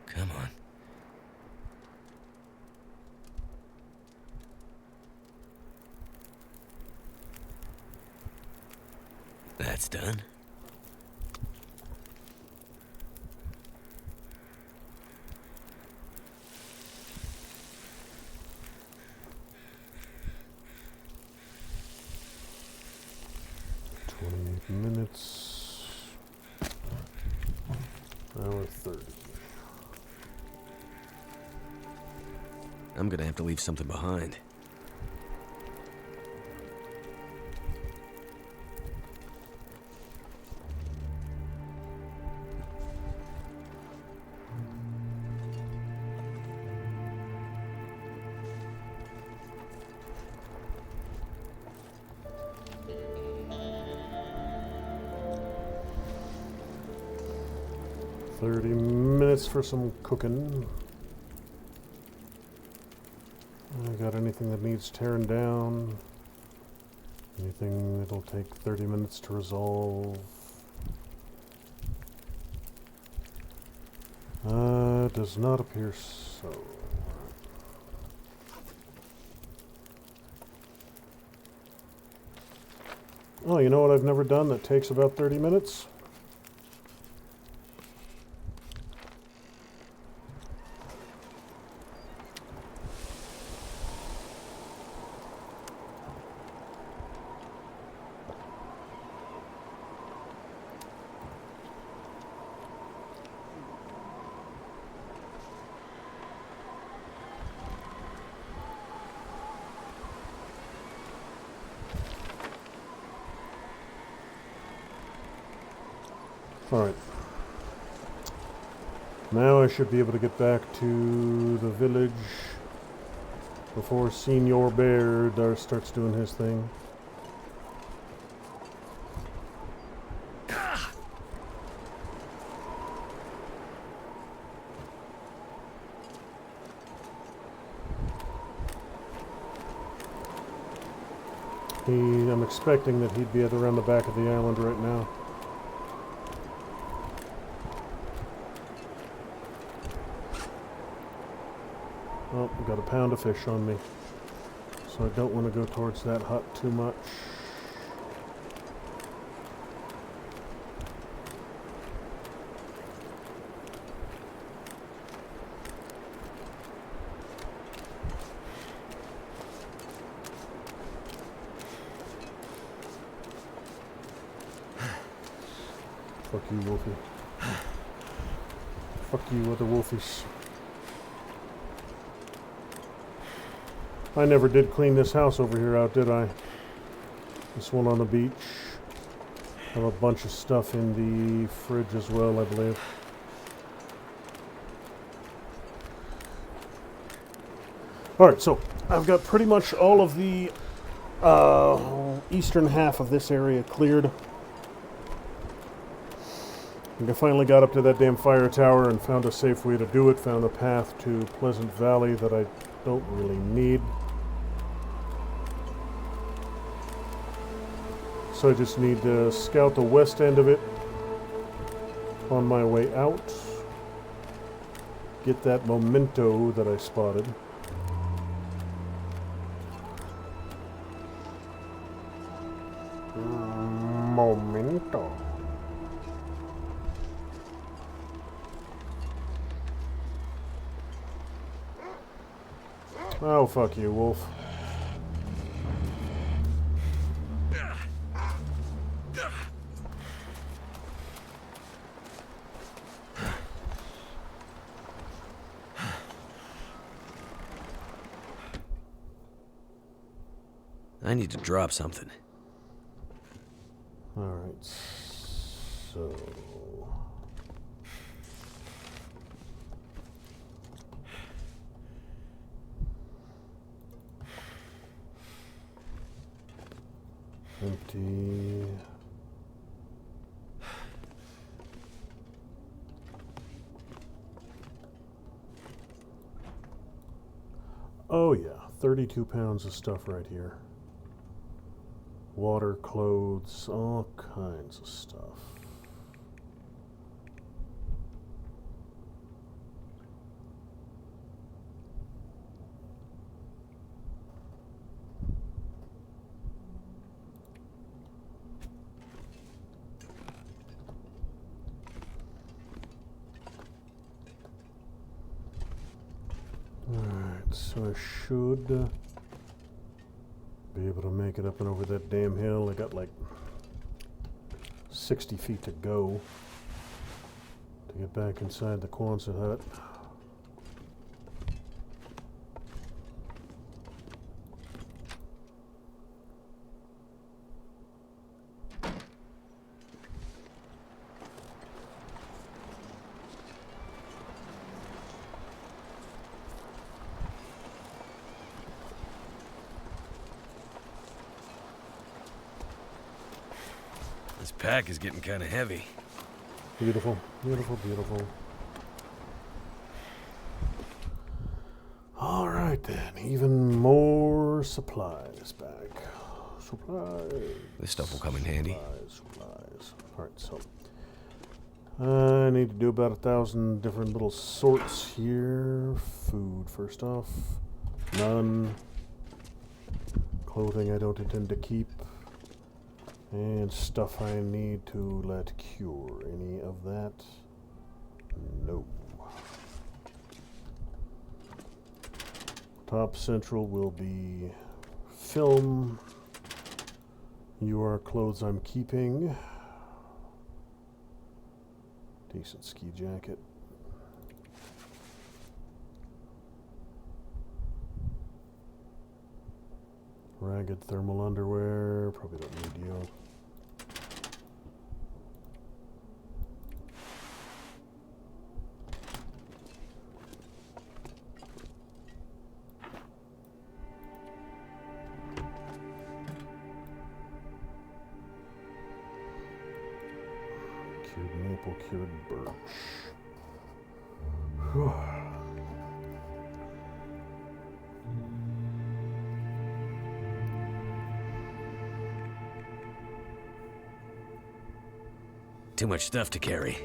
Come on. That's done. Minutes. Hour 30. I'm gonna have to leave something behind. 30 minutes for some cooking. I got anything that needs tearing down? Anything that'll take 30 minutes to resolve? Does not appear so. Oh, you know what I've never done that takes about 30 minutes? Alright. Now I should be able to get back to the village before Senior Bear starts doing his thing. I'm expecting that he'd be at around the back of the island right now. Oh, I've got a pound of fish on me, so I don't want to go towards that hut too much. Fuck you, Wolfie. Fuck you, other Wolfies. I never did clean this house over here out, did I? This one on the beach. Have a bunch of stuff in the fridge as well, I believe. Alright, so I've got pretty much all of the eastern half of this area cleared. I finally got up to that damn fire tower and found a safe way to do it. Found a path to Pleasant Valley that I don't really need. So I just need to scout the west end of it on my way out. Get that memento that I spotted. Memento. Oh, fuck you, Wolf. I need to drop something. Alright, so... empty... Oh yeah, 32 pounds of stuff right here. Water, clothes, all kinds of stuff. Alright, so I should be able to make it up and over that damn hill. I got like 60 feet to go to get back inside the Quonset hut. This pack is getting kind of heavy. Beautiful, beautiful, beautiful. All right then, even more supplies back. Supplies. This stuff will come in handy. Supplies. All right, so I need to do about 1,000 different little sorts here. Food, first off. None. Clothing I don't intend to keep. And stuff I need to let cure. Any of that? No. Top central will be film. You are clothes I'm keeping. Decent ski jacket. Ragged thermal underwear. Probably don't need you. Cured maple, cured birch. Whew. Too much stuff to carry.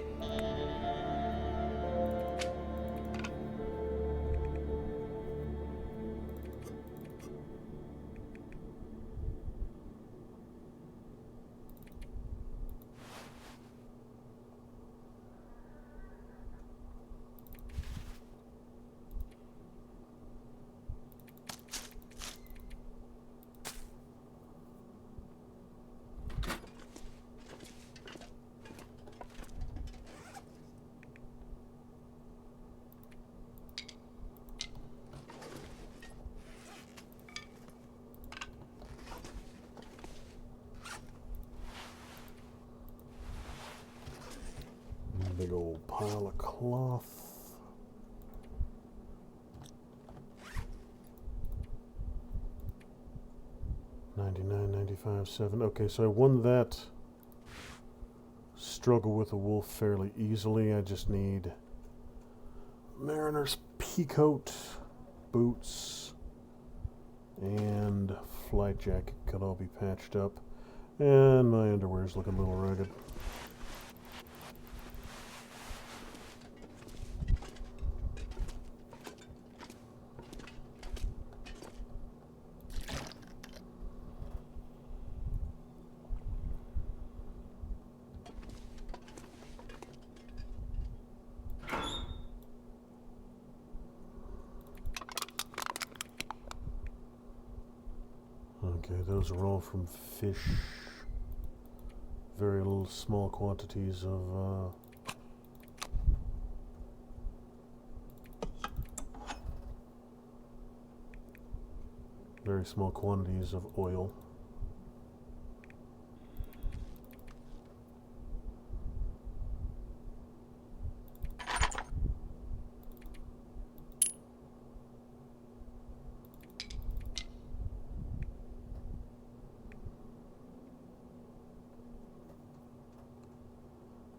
Big old pile of cloth. $99.95, $7. Okay, so I won that struggle with the wolf fairly easily. I just need mariner's peacoat, boots, and flight jacket could all be patched up. And my underwear's looking a little ragged. Okay, those are all from fish. Very little small quantities of very small quantities of oil.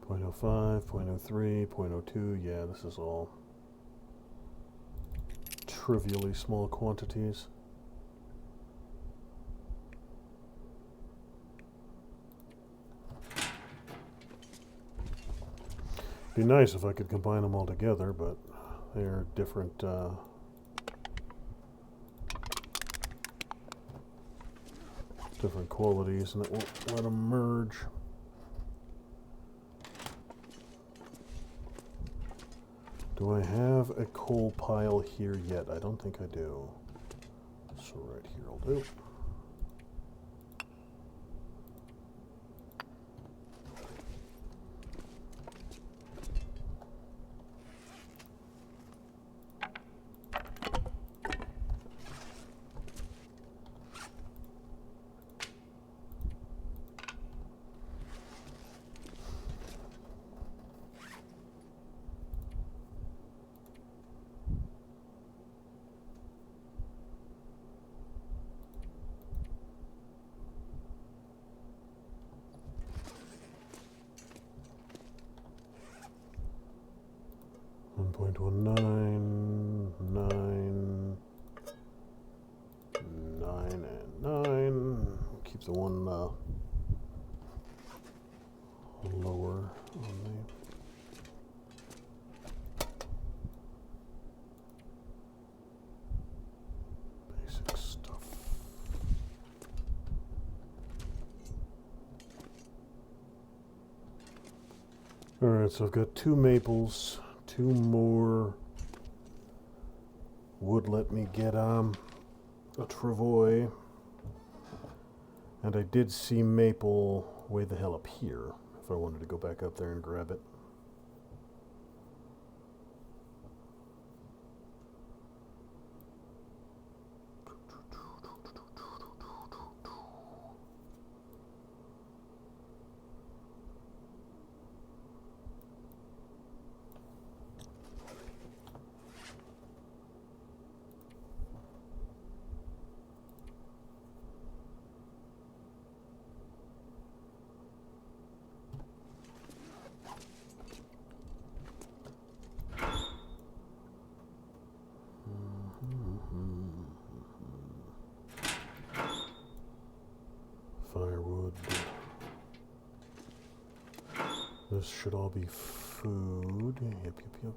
.05, .03, .02, yeah, this is all trivially small quantities. Be nice if I could combine them all together, but they're different different qualities, and it won't let them merge. Do I have a coal pile here yet? I don't think I do. So right here will do. 9.19, 9, 9, and 9. Keep the one lower on the basic stuff. Alright, so I've got 2 maples, 2 more would let me get a travois, and I did see maple way the hell up here if I wanted to go back up there and grab it. Firewood. This should all be food. Yep, yep, yep.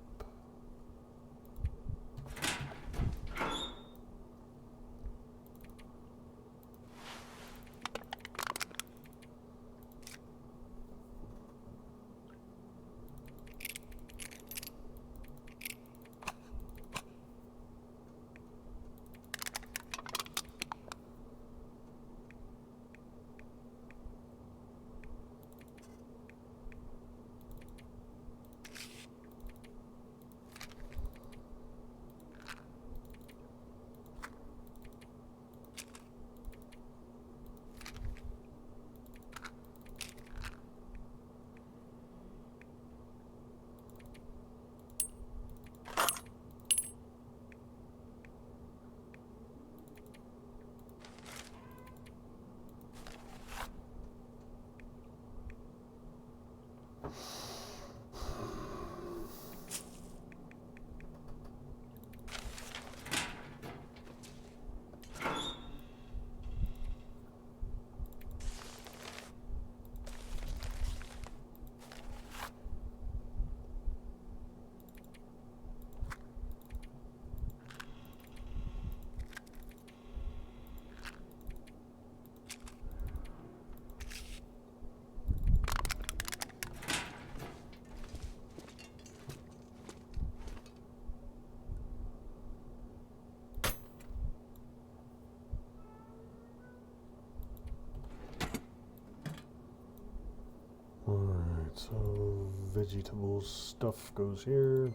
Alright, so vegetables stuff goes here.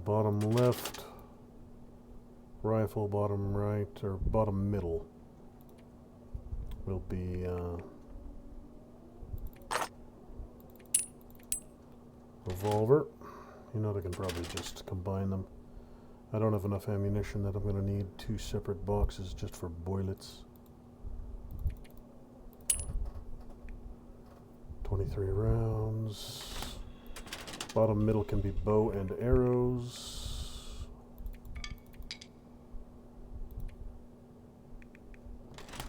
Bottom left, rifle, bottom right, or bottom middle will be revolver. You know, I can probably just combine them. I don't have enough ammunition that I'm going to need 2 separate boxes just for boilets. 23 rounds. Bottom middle can be bow and arrows.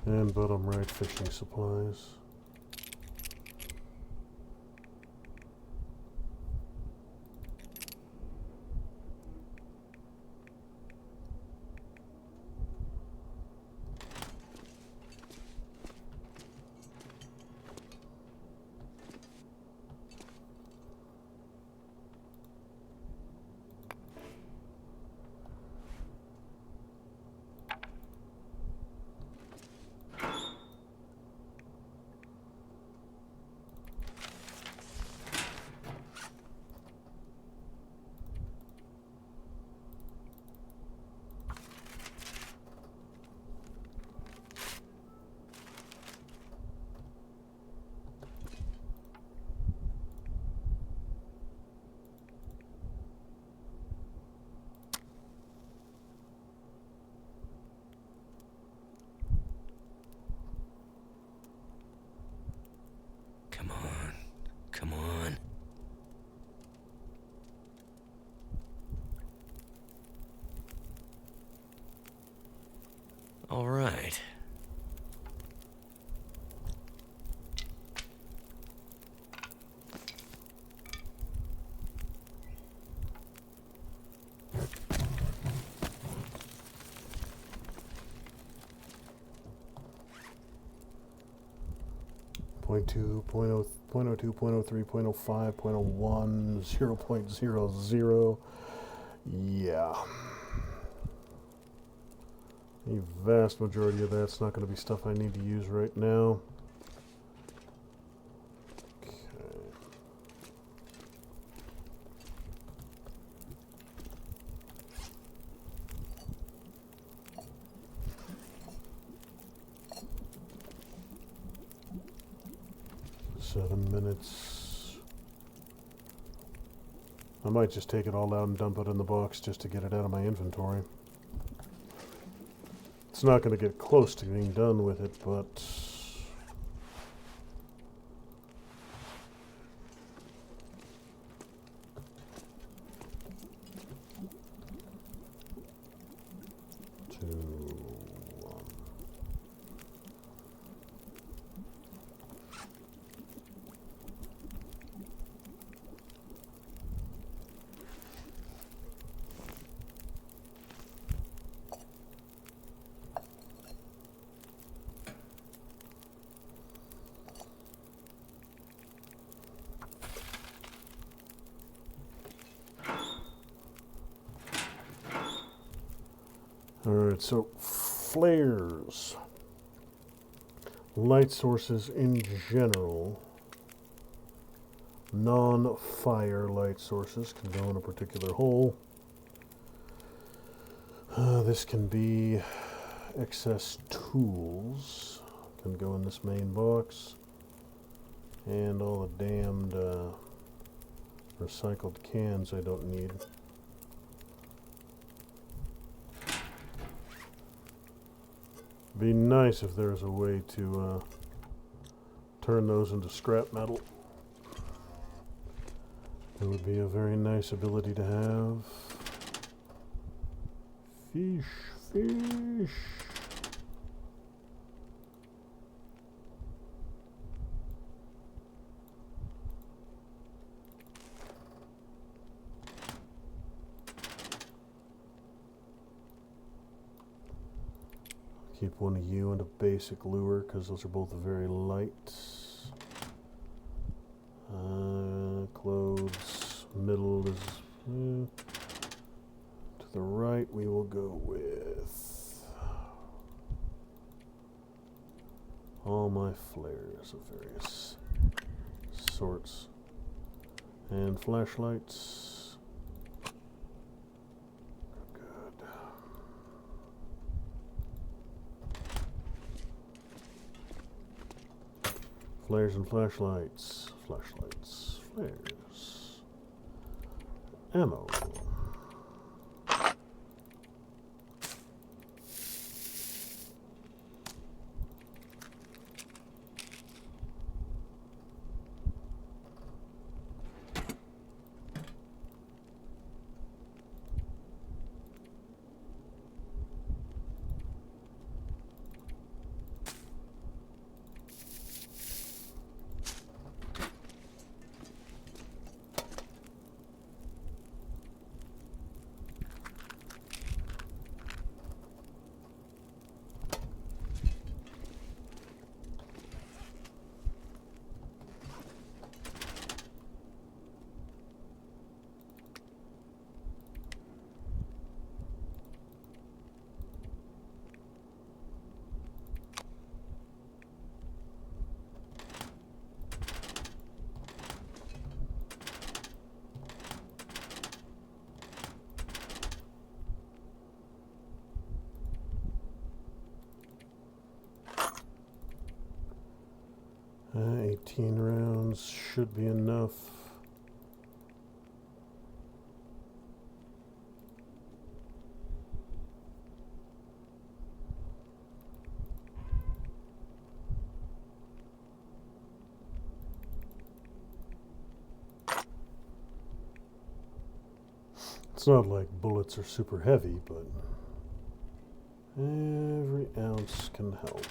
And bottom right, fishing supplies. 0.2, 0.0, 0.02, 0.03, 0.05, 0.01, 0.00. Yeah. The vast majority of that's not going to be stuff I need to use right now. Okay. 7 minutes. I might just take it all out and dump it in the box just to get it out of my inventory. It's not going to get close to being done with it, but alright, so flares. Light sources in general. Non-fire light sources can go in a particular hole. This can be excess tools. Can go in this main box. And all the damned recycled cans I don't need. Be nice if there's a way to turn those into scrap metal. It would be a very nice ability to have. Fish, fish. Keep one of you and a basic lure because those are both very light. Clothes, middle is to the right. We will go with all my flares of various sorts and flashlights. Good. Flares and flashlights. Flashlights. Flares. Ammo. Uh, 18 rounds should be enough. It's not like bullets are super heavy, but every ounce can help.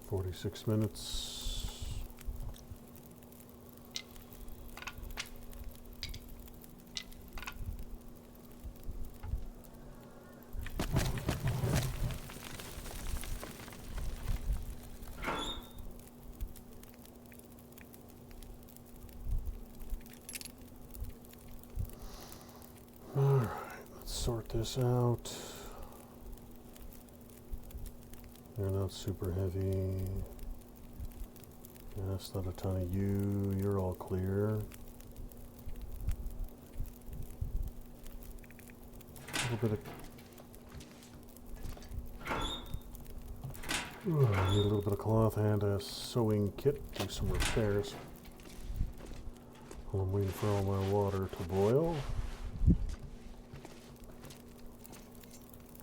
"46 minutes. Let's sort this out. You're not super heavy. That's not a ton of you. You're all clear. A little bit of I need a little bit of cloth and a sewing kit. Do some repairs. While I'm waiting for all my water to boil.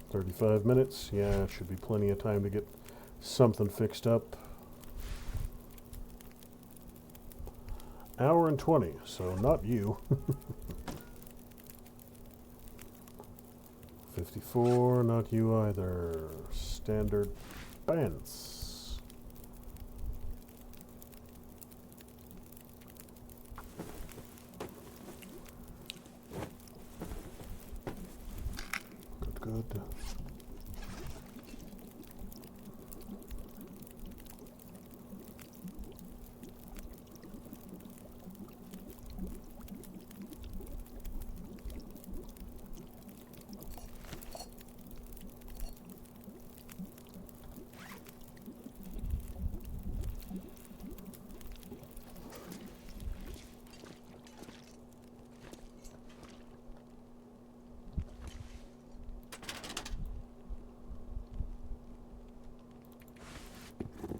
35 minutes. Yeah, should be plenty of time to get something fixed up. Hour and 20, so not you. 54, not you either. Standard pants. Good, good.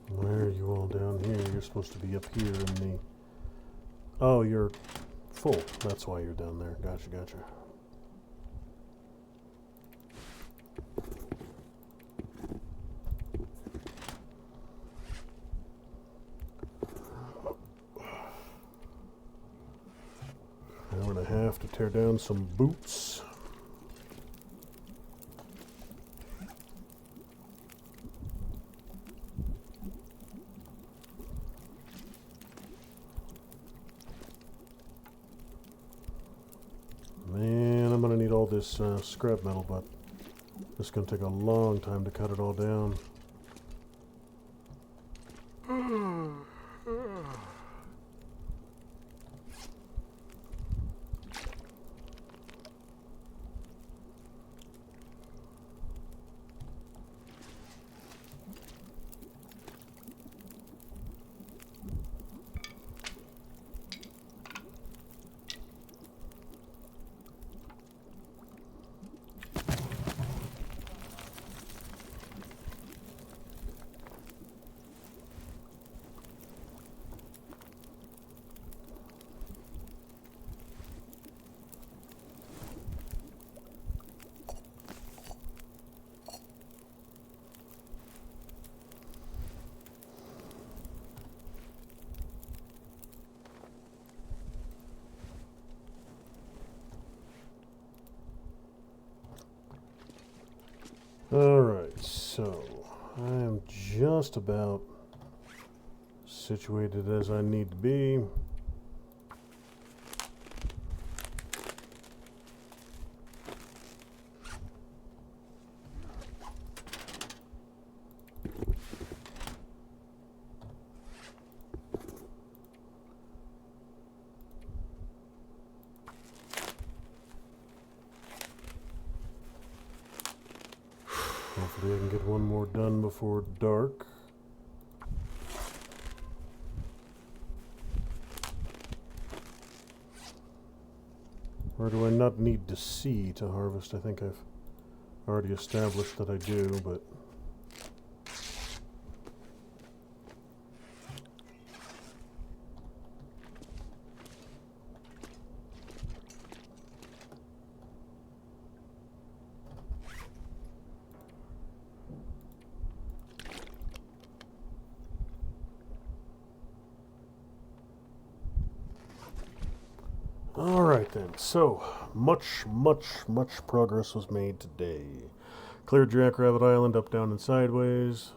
Why are you all down here? You're supposed to be up here in the... Oh, you're full. That's why you're down there. Gotcha, gotcha. Hour and a half to tear down some boots. Man, I'm gonna need all this scrap metal, but it's gonna take a long time to cut it all down. Alright, so I am just about situated as I need to be. Hopefully I can get one more done before dark. Or do I not need to see to harvest? I think I've already established that I do, but... Alright then, so much progress was made today. Cleared Jackrabbit Island up, down, and sideways.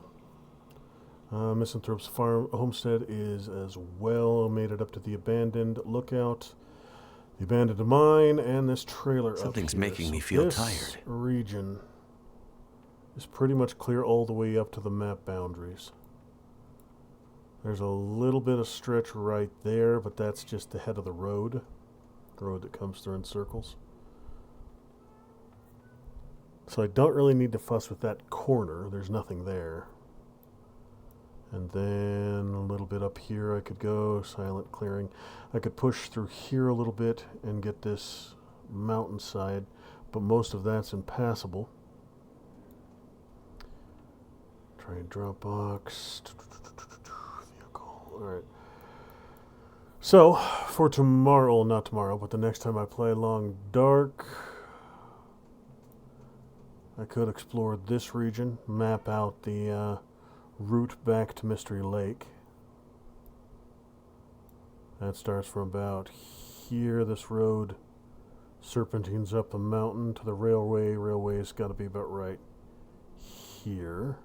Misanthrope's farm homestead is as well. Made it up to the abandoned lookout, the abandoned mine, and this trailer. Something's up here. making So me feel this tired. Region is pretty much clear all the way up to the map boundaries. There's a little bit of stretch right there, but that's just the head of the road. The road that comes through in circles. So I don't really need to fuss with that corner. There's nothing there. And then a little bit up here I could go, silent clearing. I could push through here a little bit and get this mountainside, but most of that's impassable. Trade drop box. Vehicle. Alright. So, for tomorrow, well, not tomorrow, but the next time I play Long Dark, I could explore this region, map out the route back to Mystery Lake. That starts from about here. This road serpentines up the mountain to the railway. Railway's got to be about right here.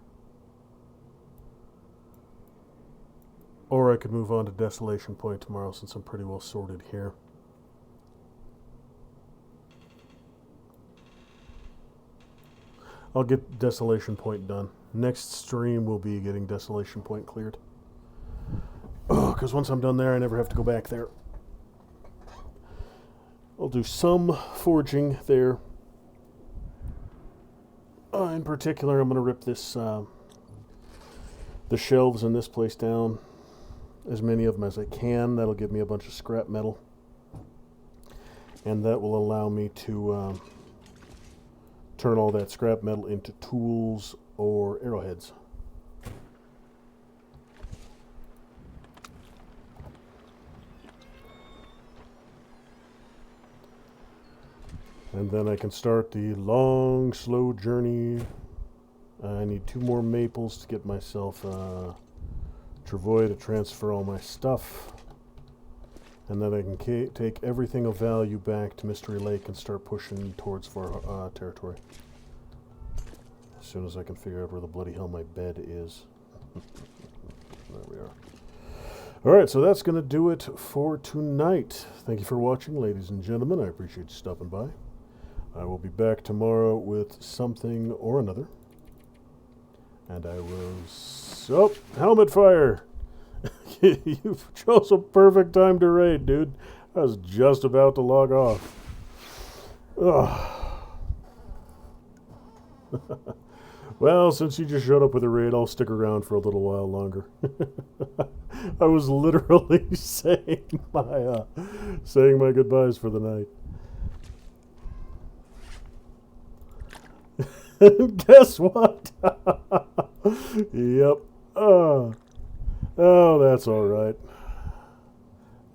Or I could move on to Desolation Point tomorrow since I'm pretty well sorted here. I'll get Desolation Point done. Next stream will be getting Desolation Point cleared. Because once I'm done there, I never have to go back there. I'll do some forging there. In particular, I'm going to rip this the shelves in this place down. As many of them as I can. That'll give me a bunch of scrap metal. And that will allow me to turn all that scrap metal into tools or arrowheads. And then I can start the long, slow journey. I need 2 more maples to get myself Travoy to transfer all my stuff. And then I can take everything of value back to Mystery Lake and start pushing towards Far territory. As soon as I can figure out where the bloody hell my bed is. There we are. Alright, so that's going to do it for tonight. Thank you for watching, ladies and gentlemen. I appreciate you stopping by. I will be back tomorrow with something or another. And I will... Oh, helmet fire! You chose a perfect time to raid, dude. I was just about to log off. Well, since you just showed up with a raid, I'll stick around for a little while longer. I was literally saying my goodbyes for the night. Guess what? Yep. Oh, that's all right.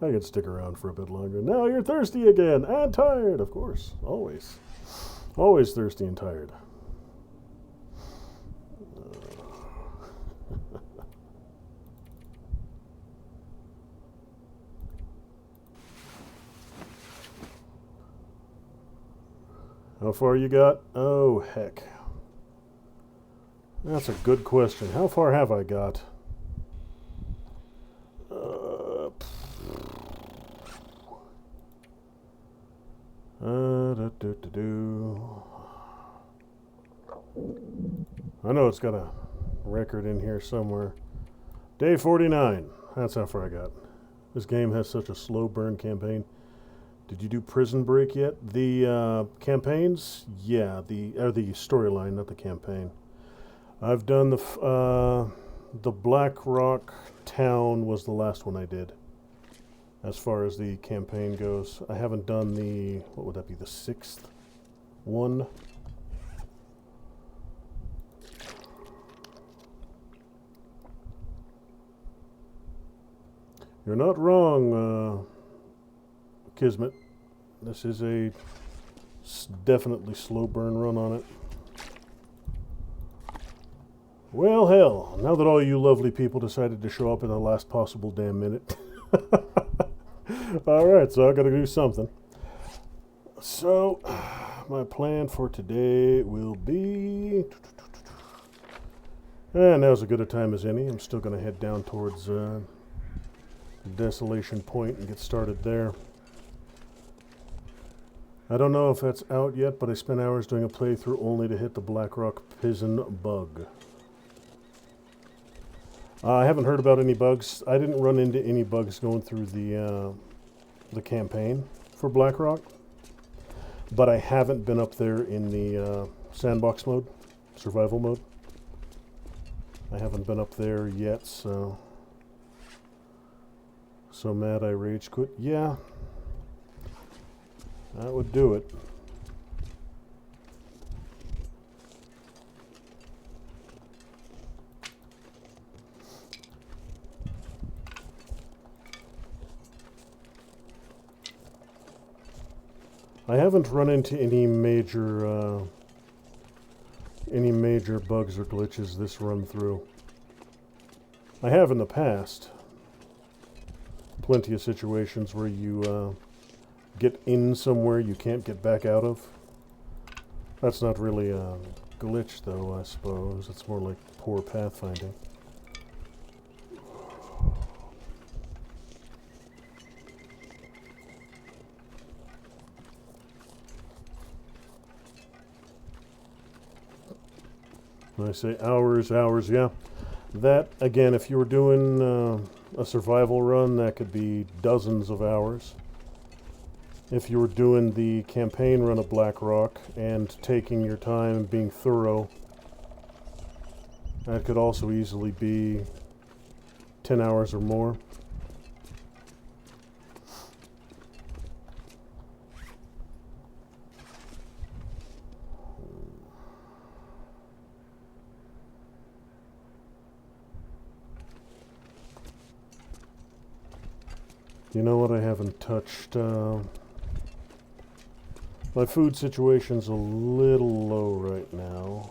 I can stick around for a bit longer. Now you're thirsty again and tired, of course. Always. Always thirsty and tired. How far you got? Oh, heck. That's a good question. How far have I got? I know it's got a record in here somewhere. Day 49. That's how far I got. This game has such a slow burn campaign. Did you do Prison Break yet? The campaigns? Yeah, the storyline, not the campaign. I've done the Black Rock town was the last one I did. As far as the campaign goes, I haven't done the, what would that be, the 6th one? You're not wrong, Kismet. This is a definitely slow burn run on it. Well, hell, now that all you lovely people decided to show up in the last possible damn minute. Alright, so I gotta do something. So, my plan for today will be... And now's as good a time as any. I'm still gonna head down towards Desolation Point and get started there. I don't know if that's out yet, but I spent hours doing a playthrough only to hit the Blackrock Pigeon bug. I haven't heard about any bugs. I didn't run into any bugs going through the campaign for Blackrock, but I haven't been up there in the sandbox mode, survival mode. I haven't been up there yet, so mad I rage quit. Yeah, that would do it. I haven't run into any major bugs or glitches this run through. I have in the past. Plenty of situations where you get in somewhere you can't get back out of. That's not really a glitch, though, I suppose. It's more like poor pathfinding. When I say hours, yeah. That, again, if you were doing a survival run, that could be dozens of hours. If you were doing the campaign run of Blackrock and taking your time and being thorough, that could also easily be 10 hours or more. You know what? I haven't touched. My food situation's a little low right now,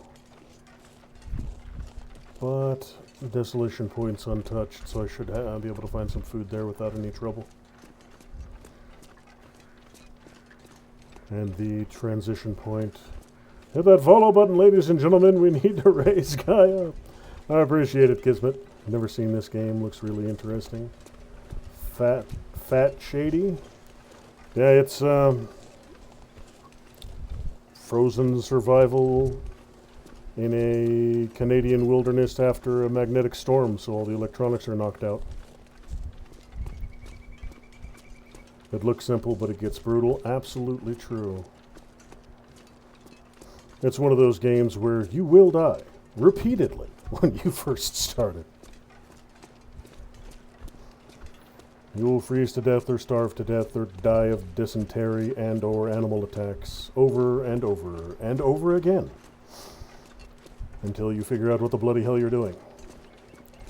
but the desolation point's untouched, so I should be able to find some food there without any trouble. And the transition point. Hit that follow button, ladies and gentlemen. We need to raise Guy up. I appreciate it, Kismet. I've never seen this game. Looks really interesting. Fat Shady. Yeah, it's frozen survival in a Canadian wilderness after a magnetic storm, so all the electronics are knocked out. It looks simple, but it gets brutal. Absolutely true. It's one of those games where you will die repeatedly when you first started. You will freeze to death or starve to death or die of dysentery and or animal attacks over and over and over again until you figure out what the bloody hell you're doing.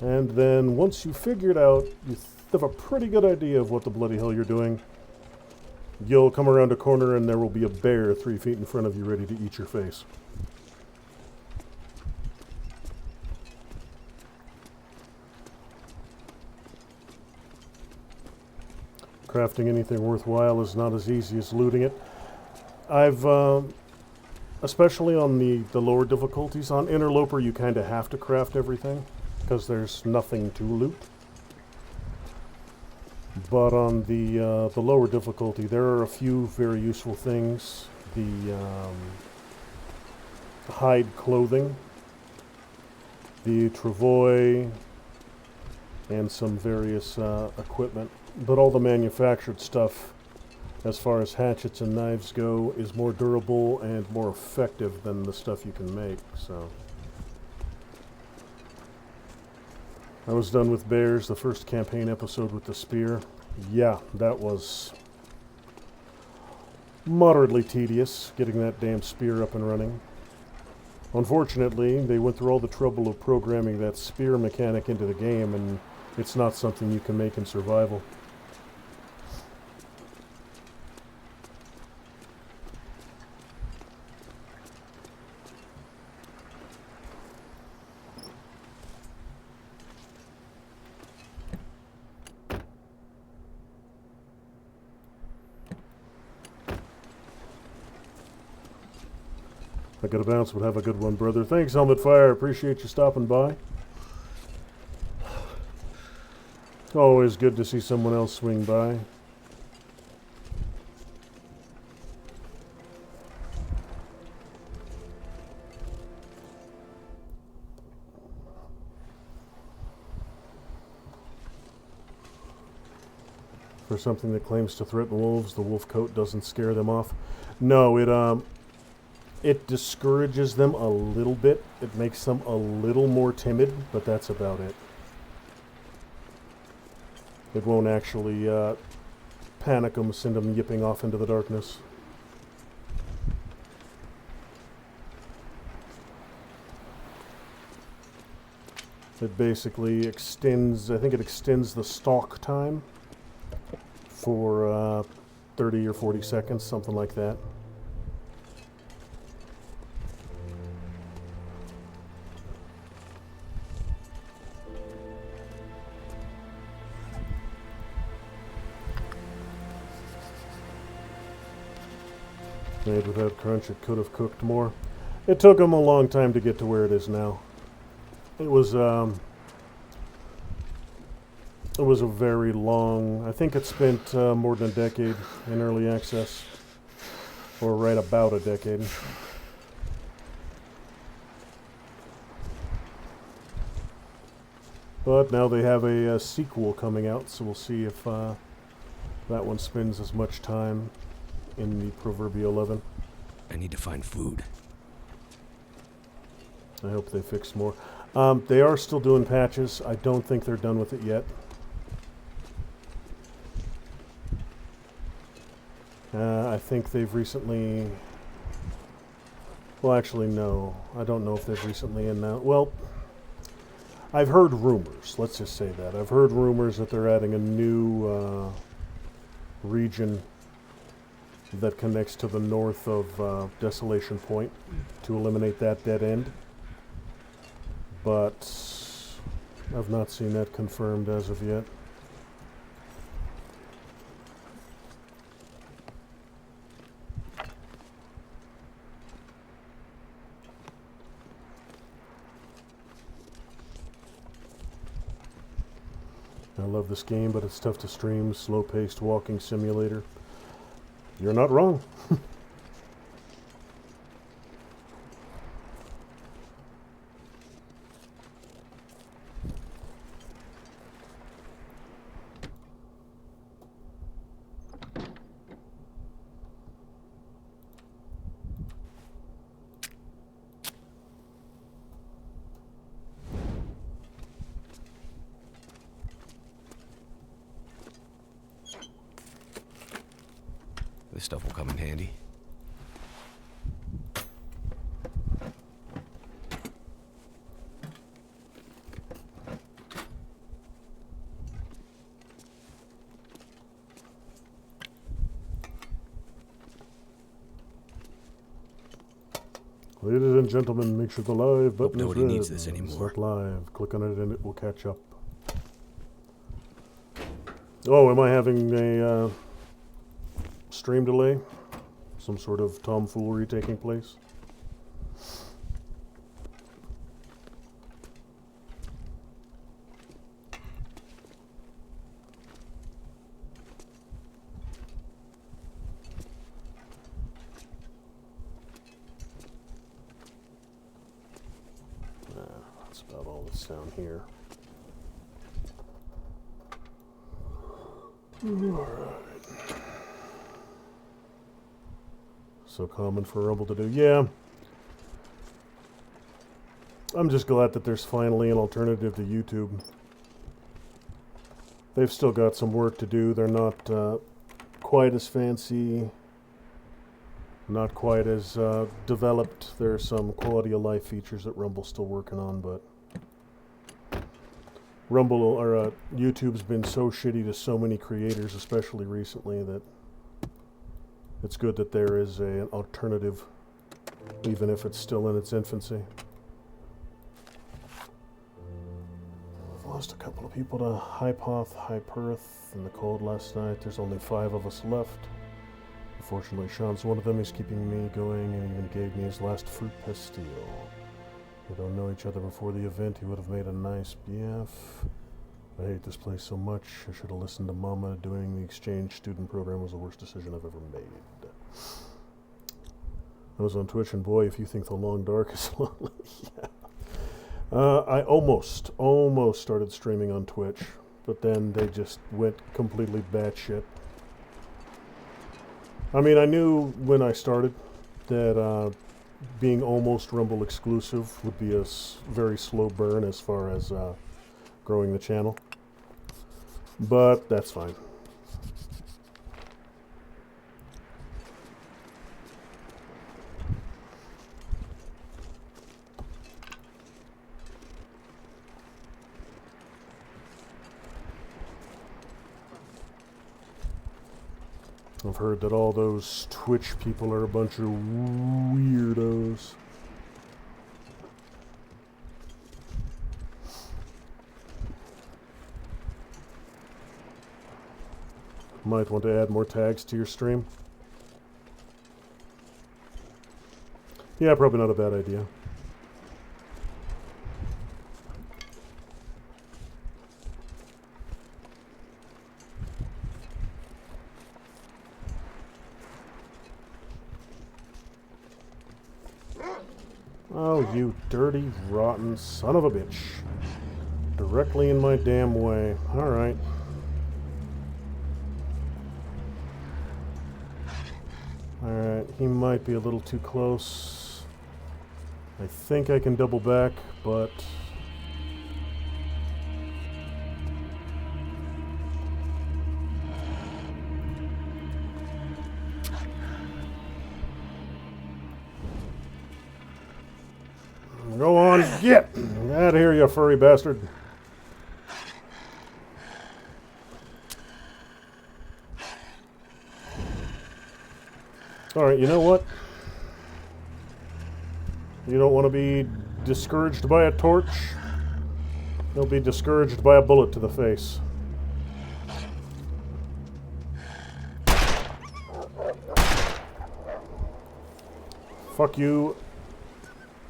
And then once you figure it out, you have a pretty good idea of what the bloody hell you're doing. You'll come around a corner and there will be a bear 3 feet in front of you ready to eat your face. Crafting anything worthwhile is not as easy as looting it. I've, especially on the lower difficulties, on Interloper you kind of have to craft everything because there's nothing to loot. But on the lower difficulty, there are a few very useful things. The hide clothing, the travois, and some various equipment. But all the manufactured stuff, as far as hatchets and knives go, is more durable and more effective than the stuff you can make, so. I was done with bears, the first campaign episode with the spear. Yeah, that was moderately tedious, getting that damn spear up and running. Unfortunately, they went through all the trouble of programming that spear mechanic into the game, and it's not something you can make in survival. I gotta bounce, but have a good one, brother. Thanks, Helmet Fire. Appreciate you stopping by. Always good to see someone else swing by. For something that claims to threaten wolves, the wolf coat doesn't scare them off. No, It discourages them a little bit. It makes them a little more timid, but that's about it. It won't actually panic them, send them yipping off into the darkness. It basically extends, I think it extends the stalk time for 30 or 40 seconds, something like that. Made without crunch, it could have cooked more. It took them a long time to get to where it is now. It was a very long, I think it spent more than a decade in early access, or right about a decade. But now they have a sequel coming out, so we'll see if that one spends as much time in the proverbial oven. I need to find food. I hope they fix more. They are still doing patches. I don't think they're done with it yet. I think they've recently... Well, actually, no. I don't know if they've recently announced... Well, I've heard rumors. Let's just say that. I've heard rumors that they're adding a new region that connects to the north of Desolation Point to eliminate that dead end. But I've not seen that confirmed as of yet. I love this game, but it's tough to stream. Slow-paced walking simulator. You're not wrong. This stuff will come in handy. Ladies and gentlemen, make sure the live button is nobody red. needs this anymore. It's not live. Click on it and it will catch up. Oh, am I having a stream delay? Some sort of tomfoolery taking place? That's about all that's down here. Alright. So common for Rumble to do. Yeah. I'm just glad that there's finally an alternative to YouTube. They've still got some work to do. They're not quite as fancy, not quite as developed. There are some quality of life features that Rumble's still working on, but Rumble or YouTube's been so shitty to so many creators, especially recently, that it's good that there is an alternative, even if it's still in its infancy. I've lost a couple of people to hive-hemoth, Hyperth, in the cold last night. There's only 5 of us left. Unfortunately, Sean's one of them. He's keeping me going and even gave me his last fruit pastille. We don't know each other before the event. He would have made a nice BF. I hate this place so much. I should have listened to Mama. Doing the exchange student program was the worst decision I've ever made. I was on Twitch, and boy, if you think the long dark is lonely, yeah. I almost started streaming on Twitch, but then they just went completely batshit. I mean, I knew when I started that being almost Rumble exclusive would be a very slow burn as far as growing the channel. But that's fine. I've heard that all those Twitch people are a bunch of weirdos. Might want to add more tags to your stream. Yeah, probably not a bad idea. Oh, you dirty, rotten son of a bitch. Directly in my damn way. Alright. Alright, he might be a little too close. I think I can double back, but... Go on, get out of here, you furry bastard. Alright, you know what? You don't want to be discouraged by a torch. You'll be discouraged by a bullet to the face. Fuck you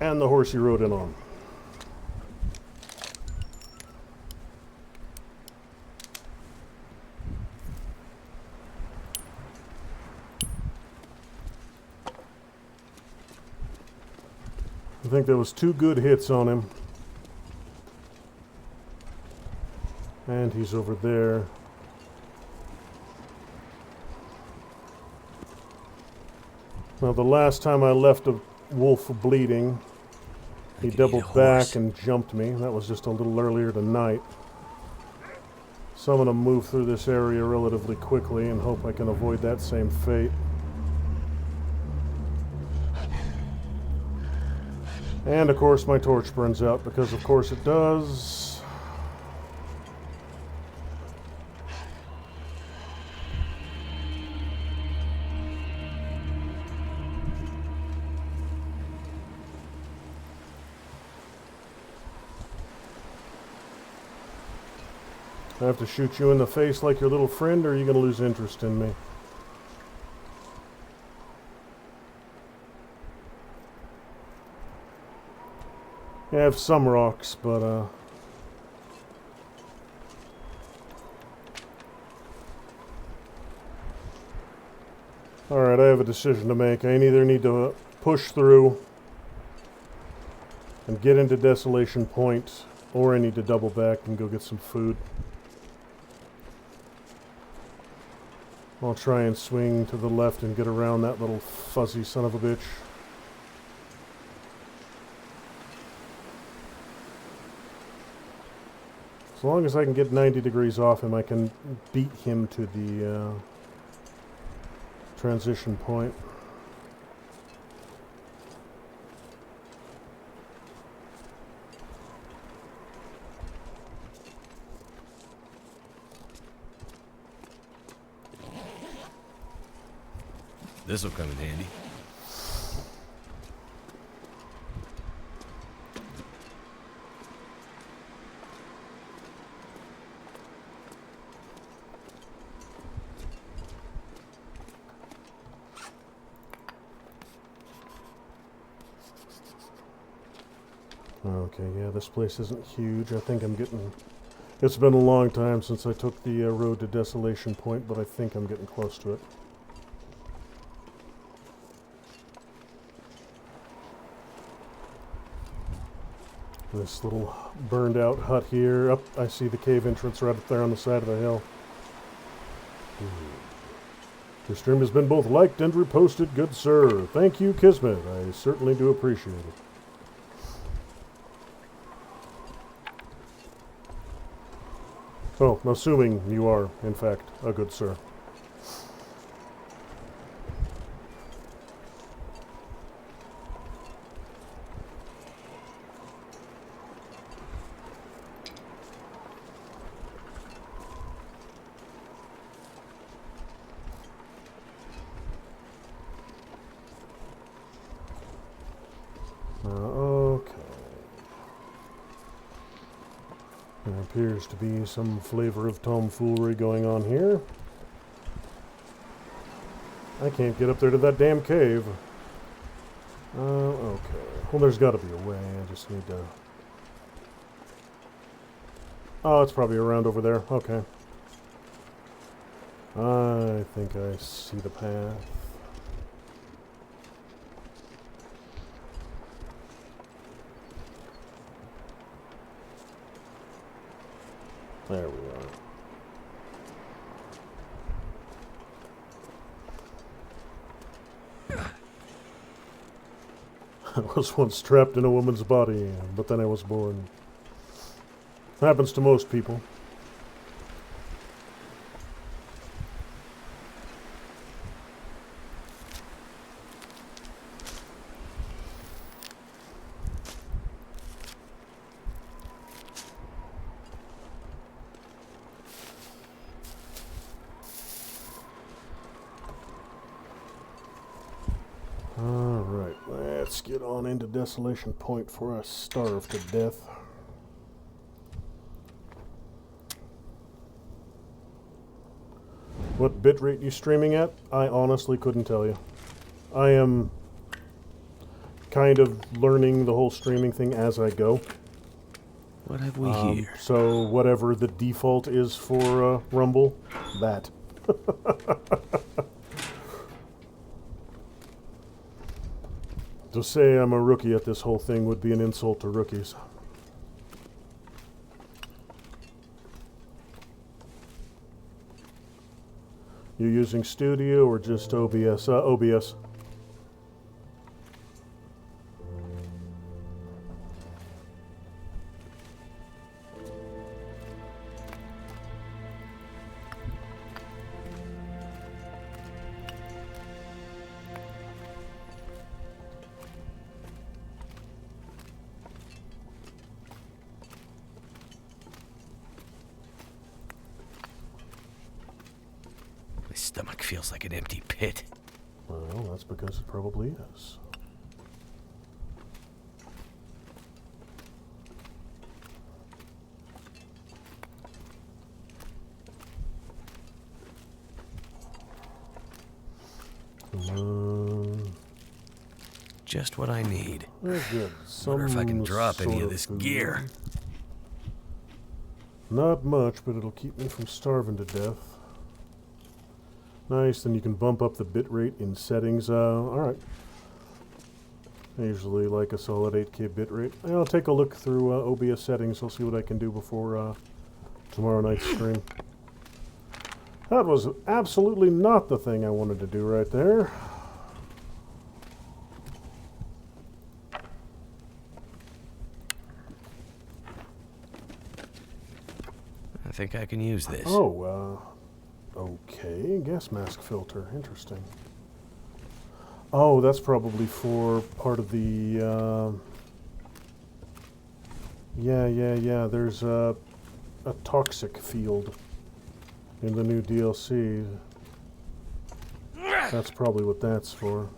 and the horse you rode in on. I think there was 2 good hits on him. And he's over there. Well, the last time I left a wolf bleeding, he doubled back and jumped me. That was just a little earlier tonight. So I'm going to move through this area relatively quickly and hope I can avoid that same fate. And of course my torch burns out, because of course it does. I have to shoot you in the face like your little friend, or are you going to lose interest in me? Yeah, I have some rocks, but alright, I have a decision to make. I either need to push through and get into Desolation Point, or I need to double back and go get some food. I'll try and swing to the left and get around that little fuzzy son of a bitch. As long as I can get 90 degrees off him, I can beat him to the transition point. This'll come in handy. Okay, yeah, this place isn't huge. I think I'm getting... It's been a long time since I took the road to Desolation Point, but I think I'm getting close to it. This little burned out hut here. Up, I see the cave entrance right up there on the side of the hill. Your stream has been both liked and reposted, good sir. Thank you, Kismet. I certainly do appreciate it. Oh, assuming you are, in fact, a good sir. Okay. There appears to be some flavor of tomfoolery going on here. I can't get up there to that damn cave. Okay. Well, there's got to be a way. I just need to... Oh, it's probably around over there. Okay. I think I see the path. There we are. I was once trapped in a woman's body, but then I was born. Happens to most people. Alright, let's get on into Desolation Point before I starve to death. What bitrate you streaming at? I honestly couldn't tell you. I am kind of learning the whole streaming thing as I go. What have we here? So whatever the default is for Rumble, that. To say I'm a rookie at this whole thing would be an insult to rookies. You using Studio or just OBS? OBS. My stomach feels like an empty pit. Well, that's because it probably is. Come on. Just what I need. Very good. Wonder if I can drop any sort of this food. gear. Not much, but it'll keep me from starving to death. Nice, then you can bump up the bitrate in settings. Alright. I usually like a solid 8K bitrate. I'll take a look through OBS settings. I'll see what I can do before tomorrow night's stream. That was absolutely not the thing I wanted to do right there. I think I can use this. Oh, okay. Gas mask filter. Interesting. Oh, that's probably for part of the, yeah. There's a toxic field in the new DLC. That's probably what that's for.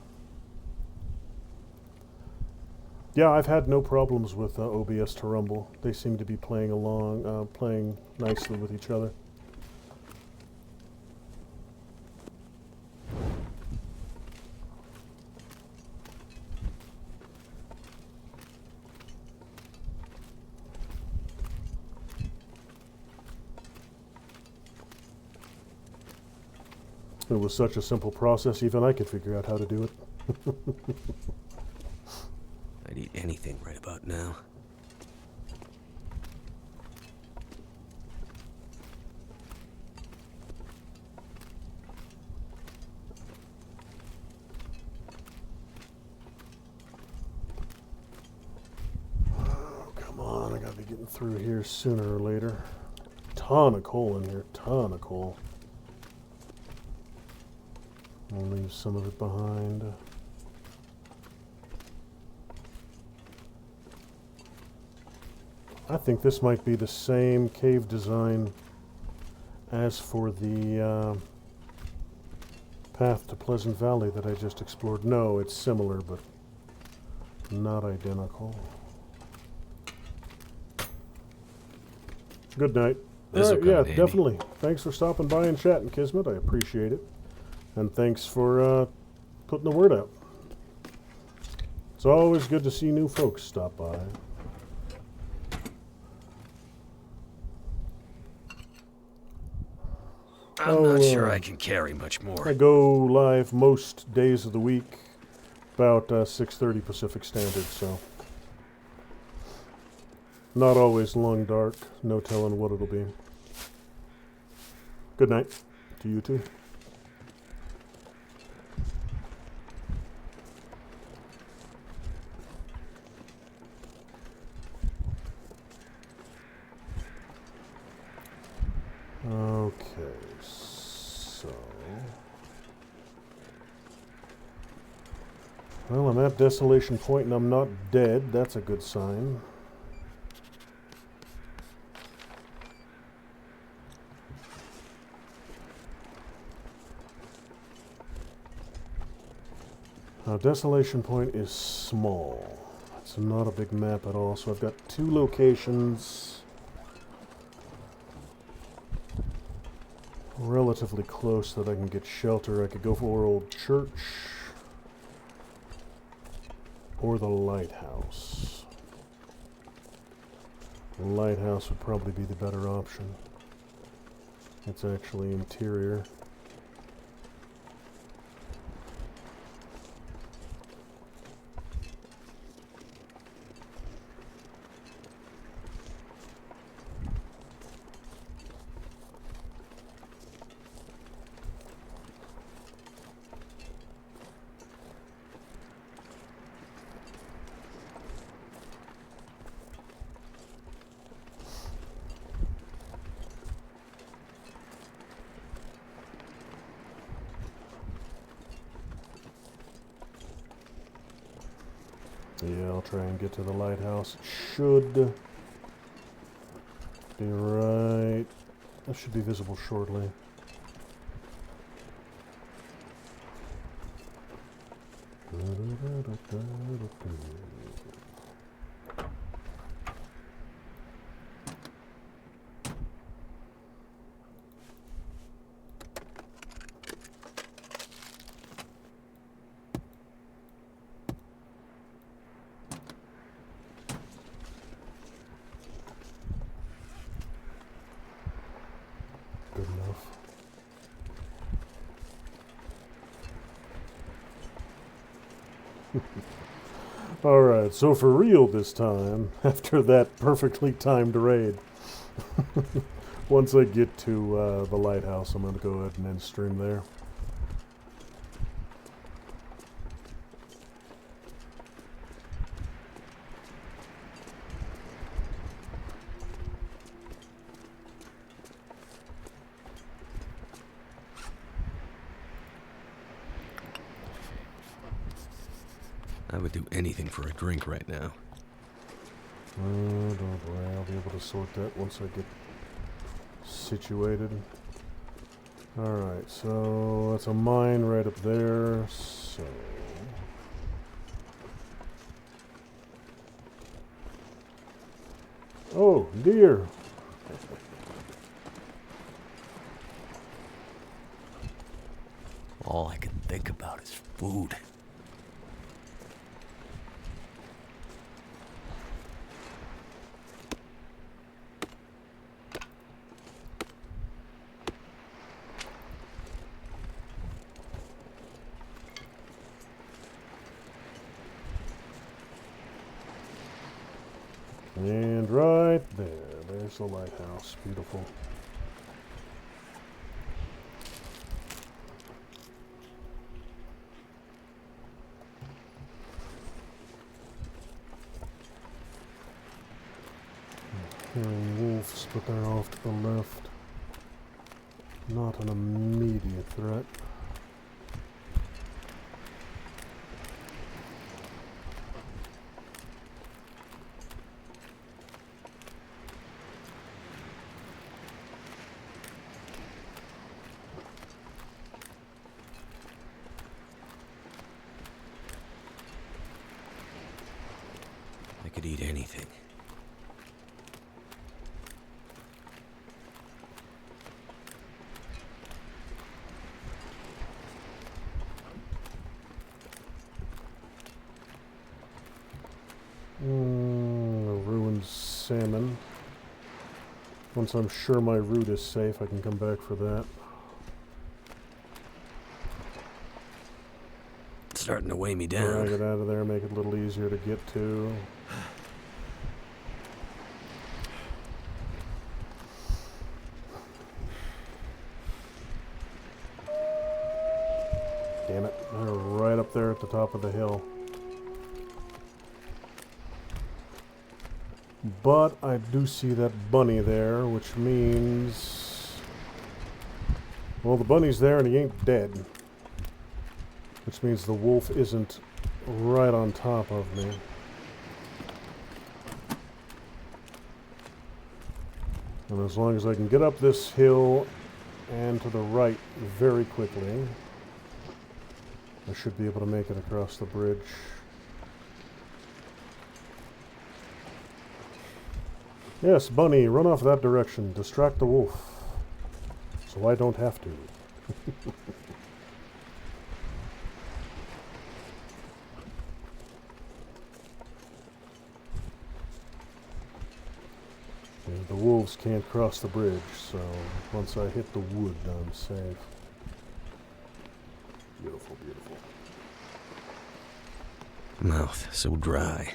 Yeah, I've had no problems with OBS to Rumble. They seem to be playing along, playing nicely with each other. It was such a simple process, even I could figure out how to do it. I'd eat anything right about now. getting through here sooner or later. Ton of coal in here, ton of coal. I'll leave some of it behind. I think this might be the same cave design as for the path to Pleasant Valley that I just explored. No, it's similar, but not identical. Good night. This'll come yeah, in handy. definitely. Thanks for stopping by and chatting, Kismet. I appreciate it. And thanks for putting the word out. It's always good to see new folks stop by. I'm not sure I can carry much more. I go live most days of the week, about 6:30 Pacific Standard, so not always long dark, no telling what it'll be. Good night to you too. Okay, so... Well, I'm at Desolation Point and I'm not dead. That's a good sign. Now, Desolation Point is small. It's not a big map at all, so I've got 2 locations relatively close that I can get shelter. I could go for Old Church or the lighthouse. The lighthouse would probably be the better option. It's actually interior. Yeah, I'll try and get to the lighthouse. It should be right. That should be visible shortly. Good enough. Alright, so for real this time, after that perfectly timed raid, once I get to the lighthouse, I'm going to go ahead and end stream there. I would do anything for a drink right now. Don't worry, I'll be able to sort that once I get situated. Alright, so that's a mine right up there, so... Oh, deer! All I can think about is food. And right there, there's the lighthouse. Beautiful. Hearing wolves, but they're off to the left. Not an immediate threat. I could eat anything. A ruined salmon. Once I'm sure my route is safe, I can come back for that. It's starting to weigh me Drag down. it out of there, make it a little easier to get to. Damn it, they're right up there at the top of the hill. But I do see that bunny there, which means... Well, the bunny's there and he ain't dead. Which means the wolf isn't right on top of me. And as long as I can get up this hill and to the right very quickly, I should be able to make it across the bridge. Yes, bunny, run off that direction. Distract the wolf. So I don't have to. And the wolves can't cross the bridge, so once I hit the wood, I'm safe. Beautiful, beautiful. Mouth so dry.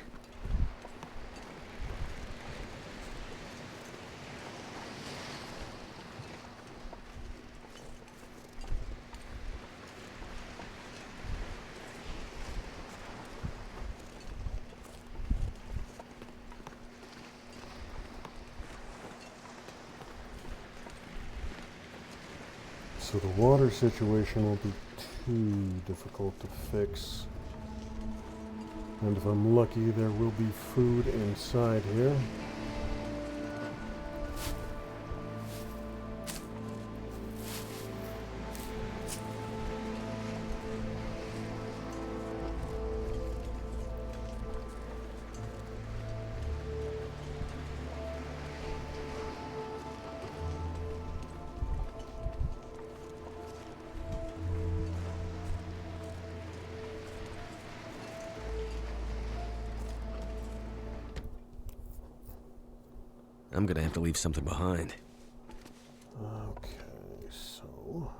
So the water situation won't be too difficult to fix. And if I'm lucky, there will be food inside here. I'm gonna have to leave something behind. Okay, so...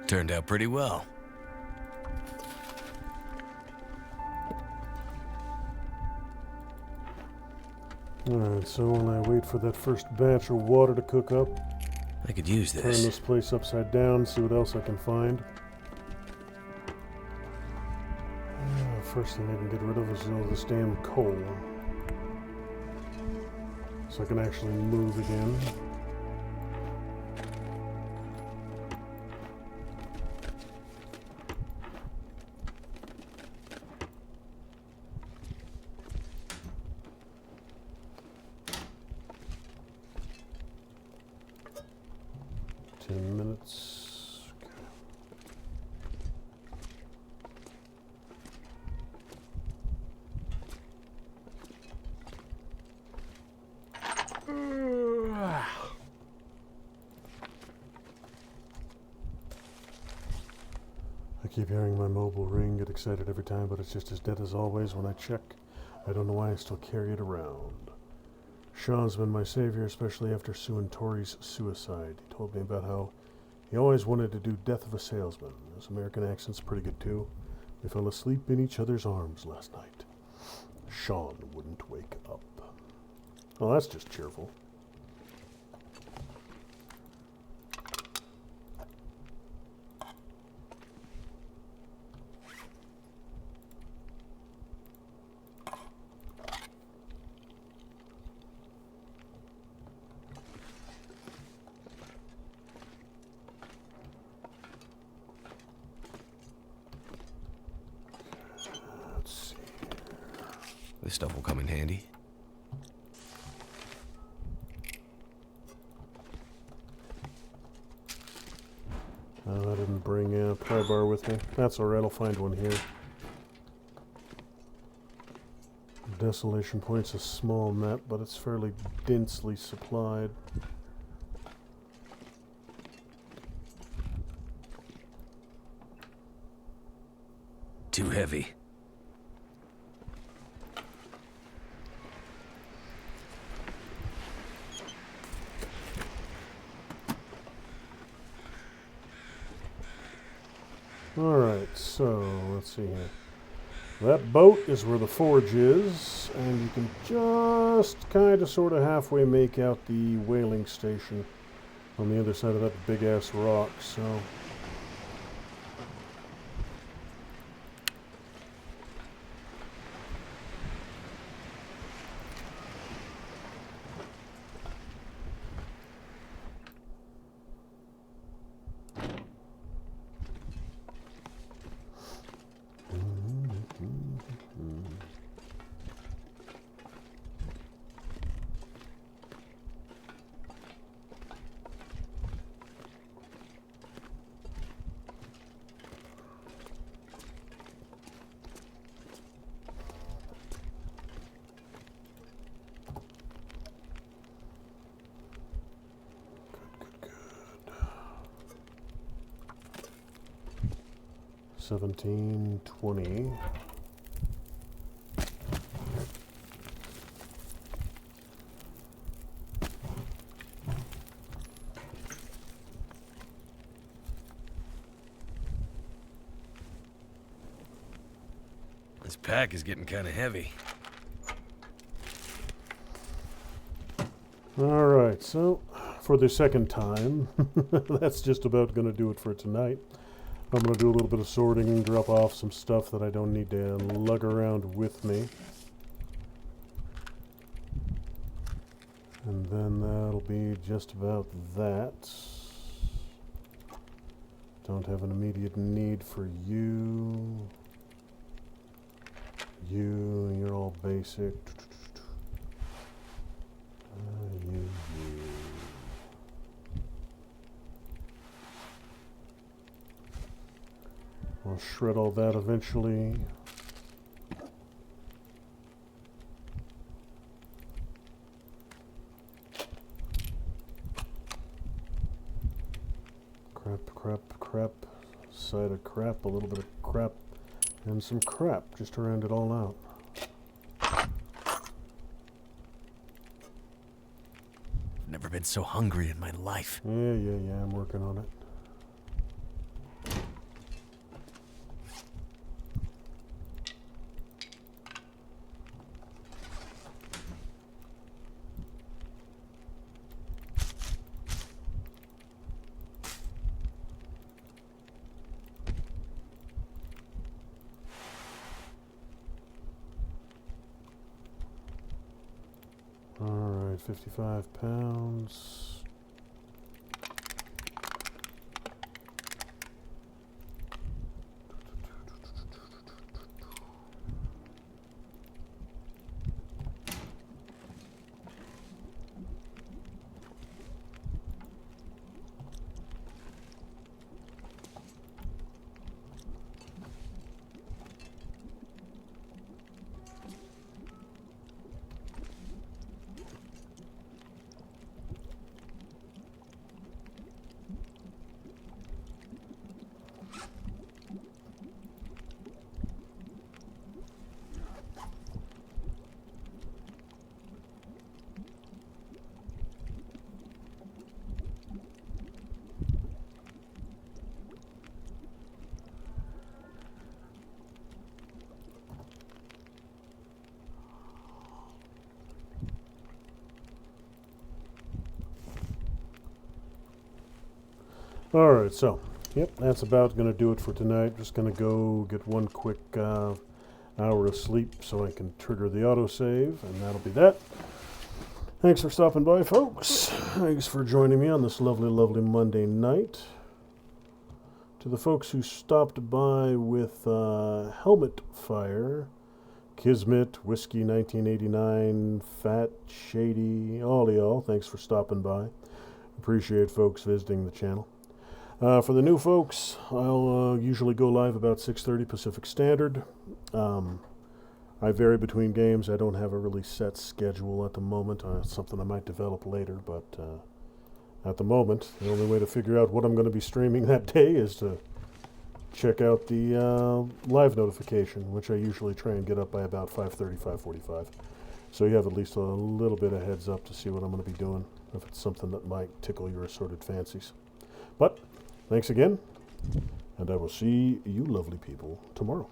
Turned out pretty well. Alright, so when I wait for that first batch of water to cook up, I could use turn this. this place upside down, see what else I can find. First thing I can get rid of is all this damn coal. So I can actually move again. Minutes. I keep hearing my mobile ring, get excited every time, but it's just as dead as always when I check. I don't know why I still carry it around. Sean's been my savior, especially after Sue and Tori's suicide. He told me about how He always wanted to do Death of a Salesman. His American accent's pretty good too. We fell asleep in each other's arms last night. Sean wouldn't wake up. Well, that's just cheerful. This stuff will come in handy. I didn't bring a pry bar with me. That's alright, I'll find one here. Desolation Point's a small map, but it's fairly densely supplied. Too heavy. Alright, so let's see here. That boat is where the forge is, and you can just kind of sort of halfway make out the whaling station on the other side of that big ass rock, so. $17.20. This pack is getting kind of heavy. Alright, so for the second time, that's just about going to do it for tonight. I'm going to do a little bit of sorting and drop off some stuff that I don't need to lug around with me. And then that'll be just about that. Don't have an immediate need for you. You're all basic. You. I'll shred all that eventually. Crap. Side of crap, a little bit of crap, and some crap, just to round it all out. Never been so hungry in my life. Yeah, I'm working on it. Alright, 55 pounds. Alright, so, yep, that's about going to do it for tonight. Just going to go get one quick hour of sleep so I can trigger the autosave, and that'll be that. Thanks for stopping by, folks. Thanks for joining me on this lovely, lovely Monday night. To the folks who stopped by with Helmet Fire, Kismet, Whiskey 1989, Fat, Shady, all of y'all, thanks for stopping by. Appreciate folks visiting the channel. For the new folks, I'll usually go live about 6:30 Pacific Standard. I vary between games. I don't have a really set schedule at the moment. It's something I might develop later, but at the moment, the only way to figure out what I'm going to be streaming that day is to check out the live notification, which I usually try and get up by about 5:30, 5:45. So you have at least a little bit of heads up to see what I'm going to be doing, if it's something that might tickle your assorted fancies. But thanks again, and I will see you lovely people tomorrow.